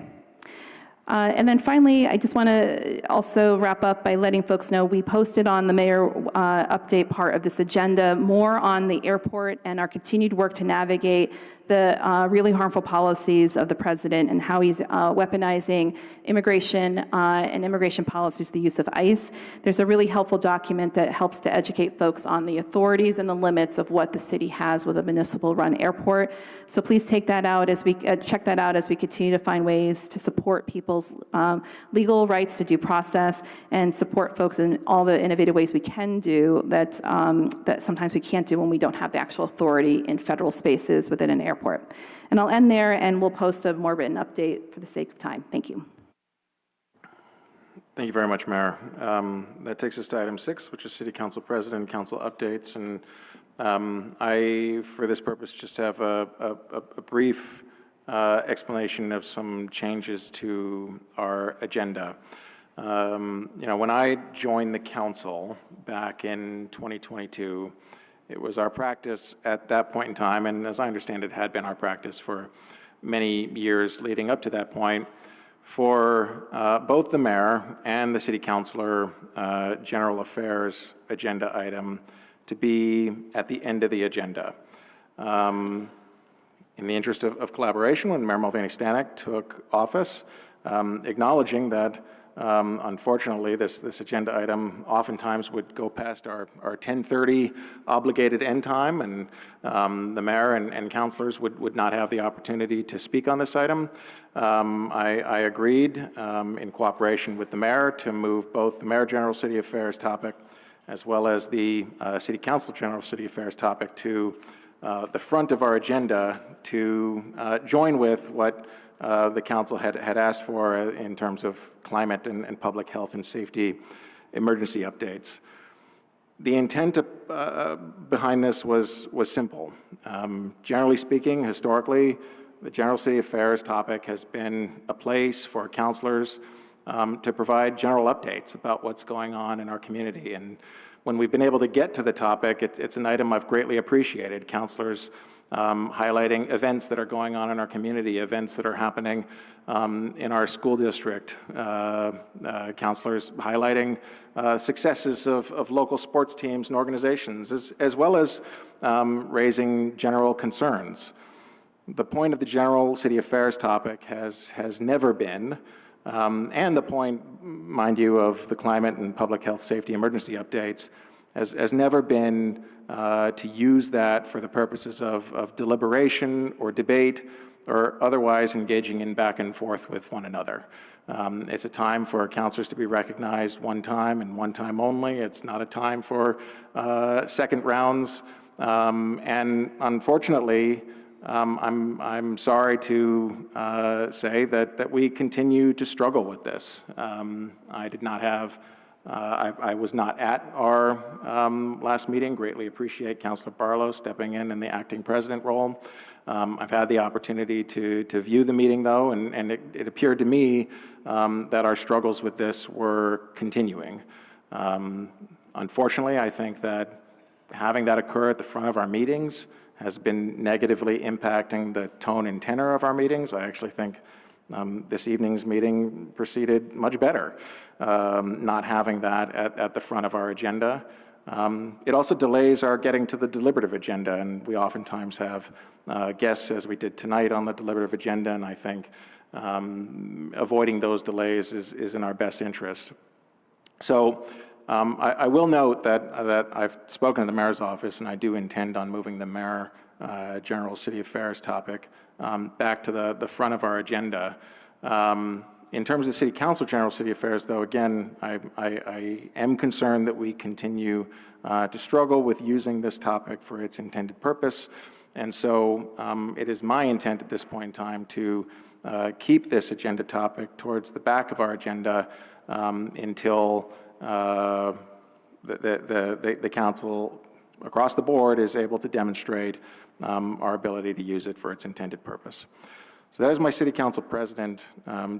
And then finally, I just want to also wrap up by letting folks know we posted on the mayor update part of this agenda more on the airport and our continued work to navigate the really harmful policies of the president and how he's weaponizing immigration and immigration policies, the use of ICE. There's a really helpful document that helps to educate folks on the authorities and the limits of what the city has with a municipal-run airport. So please take that out as we check that out as we continue to find ways to support people's legal rights to due process and support folks in all the innovative ways we can do that that sometimes we can't do when we don't have the actual authority in federal spaces within an airport. And I'll end there, and we'll post a more written update for the sake of time. Thank you. Thank you very much, Mayor. That takes us to item 6, which is City Council President and Council updates. And I, for this purpose, just have a brief explanation of some changes to our agenda. When I joined the council back in 2022, it was our practice at that point in time, and as I understand it, had been our practice for many years leading up to that point, for both the mayor and the city councilor general affairs agenda item to be at the end of the agenda. In the interest of collaboration, when Mayor Mulvaney Stanek took office, acknowledging that unfortunately, this agenda item oftentimes would go past our 10:30 obligated end time, and the mayor and councilors would not have the opportunity to speak on this item. I agreed in cooperation with the mayor to move both the mayor general city affairs topic as well as the city council general city affairs topic to the front of our agenda to join with what the council had asked for in terms of climate and public health and safety emergency updates. The intent behind this was simple. Generally speaking, historically, the general city affairs topic has been a place for councilors to provide general updates about what's going on in our community. And when we've been able to get to the topic, it's an item I've greatly appreciated. Councilors highlighting events that are going on in our community, events that are happening in our school district, councilors highlighting successes of local sports teams and organizations, as well as raising general concerns. The point of the general city affairs topic has never been, and the point, mind you, of the climate and public health safety emergency updates has never been to use that for the purposes of deliberation or debate or otherwise engaging in back and forth with one another. It's a time for councilors to be recognized one time and one time only. It's not a time for second rounds. And unfortunately, I'm sorry to say that we continue to struggle with this. I did not have, I was not at our last meeting. Greatly appreciate Councilor Barlow stepping in the acting president role. I've had the opportunity to view the meeting, though, and it appeared to me that our struggles with this were continuing. Unfortunately, I think that having that occur at the front of our meetings has been negatively impacting the tone and tenor of our meetings. I actually think this evening's meeting proceeded much better, not having that at the front of our agenda. It also delays our getting to the deliberative agenda, and we oftentimes have guests, as we did tonight, on the deliberative agenda, and I think avoiding those delays is in our best interest. So I will note that I've spoken to the mayor's office, and I do intend on moving the mayor general city affairs topic back to the front of our agenda. In terms of the city council general city affairs, though, again, I am concerned that we continue to struggle with using this topic for its intended purpose. And so it is my intent at this point in time to keep this agenda topic towards the back of our agenda until the council across the board is able to demonstrate our ability to use it for its intended purpose. So that is my City Council President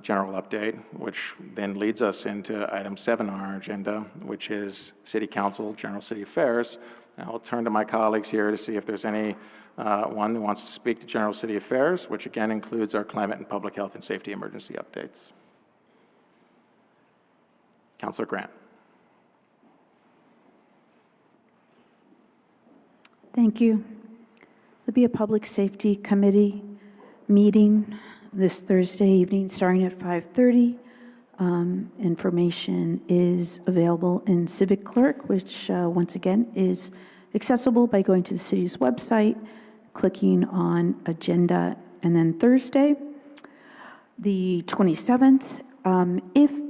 general update, which then leads us into item 7 on our agenda, which is City Council General City Affairs. And I'll turn to my colleagues here to see if there's any one who wants to speak to General City Affairs, which again includes our climate and public health and safety emergency updates. Councilor Grant. Thank you. There'll be a Public Safety Committee meeting this Thursday evening starting at 5:30. Information is available in Civic Clerk, which once again is accessible by going to the city's website, clicking on Agenda, and then Thursday, the 27th. If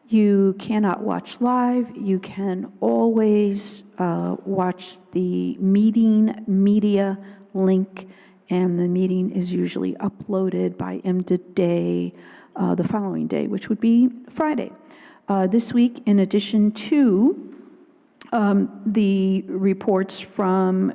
you cannot watch live, you can always watch the meeting media link, and the meeting is usually uploaded by end of day the following day, which would be Friday. This week, in addition to the reports from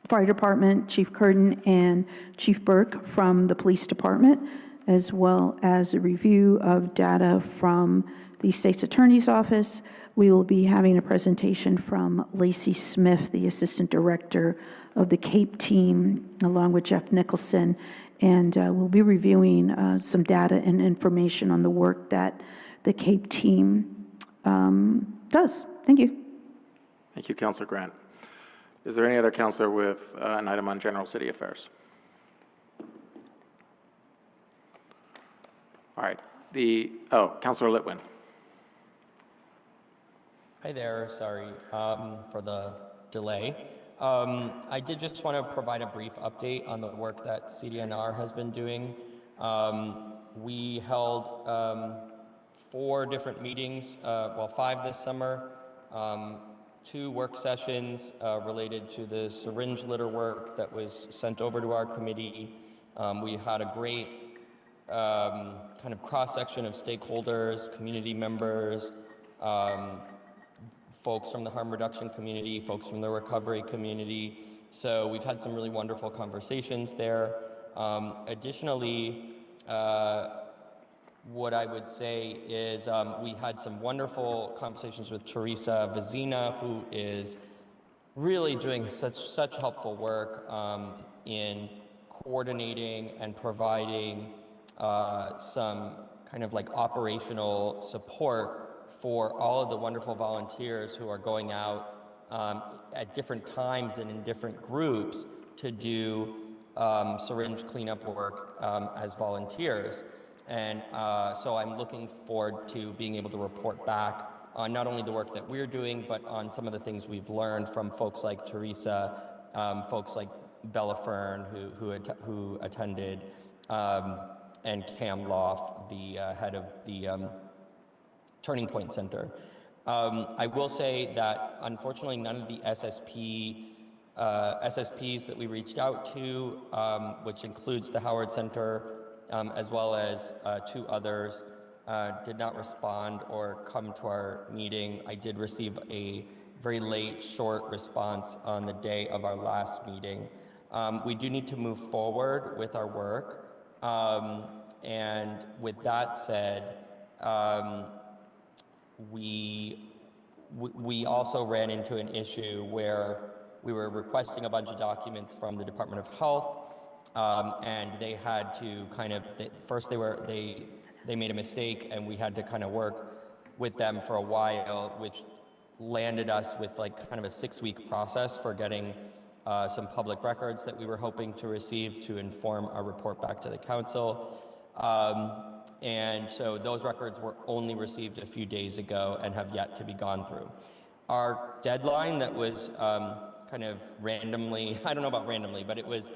Fire Department, Chief Curtin and Chief Burke from the Police Department, as well as a review of data from the State's Attorney's Office, we will be having a presentation from Lacey Smith, the Assistant Director of the CAPE team, along with Jeff Nicholson, and we'll be reviewing some data and information on the work that the CAPE team does. Thank you. Thank you, Councilor Grant. Is there any other councilor with an item on General City Affairs? All right. Councilor Litwin. Hi there. Sorry for the delay. I did just want to provide a brief update on the work that CDNR has been doing. We held 4 different meetings, 5 this summer, 2 work sessions related to the syringe litter work that was sent over to our committee. We had a great kind of cross-section of stakeholders, community members, folks from the harm reduction community, folks from the recovery community, So we've had some really wonderful conversations there. Additionally, what I would say is we had some wonderful conversations with Teresa Vizina, who is really doing such helpful work in coordinating and providing some kind of like operational support for all of the wonderful volunteers who are going out at different times and in different groups to do syringe cleanup work as volunteers. And so I'm looking forward to being able to report back on not only the work that we're doing, but on some of the things we've learned from folks like Teresa, folks like Bella Fern, who attended, and Cam Loff, the head of the Turning Point Center. I will say that unfortunately none of the SSPs that we reached out to, which includes the Howard Center, as well as 2 others, did not respond or come to our meeting. I did receive a very late, short response on the day of our last meeting. We do need to move forward with our work. And with that said, we also ran into an issue where we were requesting a bunch of documents from the Department of Health, and they had to kind of, first they made a mistake, and we had to kind of work with them for a while, which landed us with like kind of a 6-week process for getting some public records that we were hoping to receive to inform our report back to the council. And so those records were only received a few days ago and have yet to be gone through. Our deadline that was kind of randomly, I don't know about randomly, but it was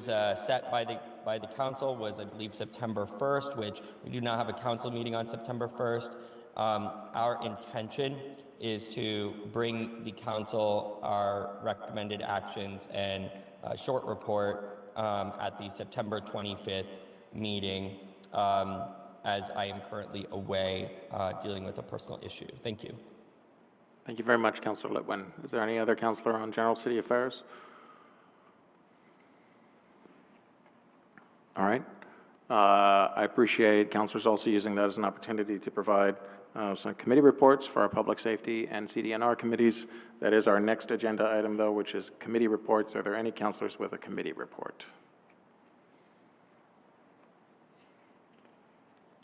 set by the council was, I believe, September 1st, which we do not have a council meeting on September 1st. Our intention is to bring the council our recommended actions and a short report at the September 25th meeting, as I am currently away dealing with a personal issue. Thank you. Thank you very much, Councillor Litwin. Is there any other councillor on General City Affairs? All right. I appreciate councillors also using that as an opportunity to provide some committee reports for our public safety and CDNR committees. That is our next agenda item, though, which is committee reports. Are there any councillors with a committee report?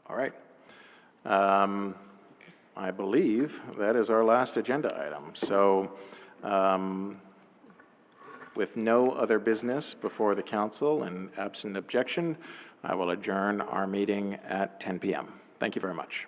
All right. I believe that is our last agenda item. So with no other business before the council and absent objection, I will adjourn our meeting at 10 p.m. Thank you very much.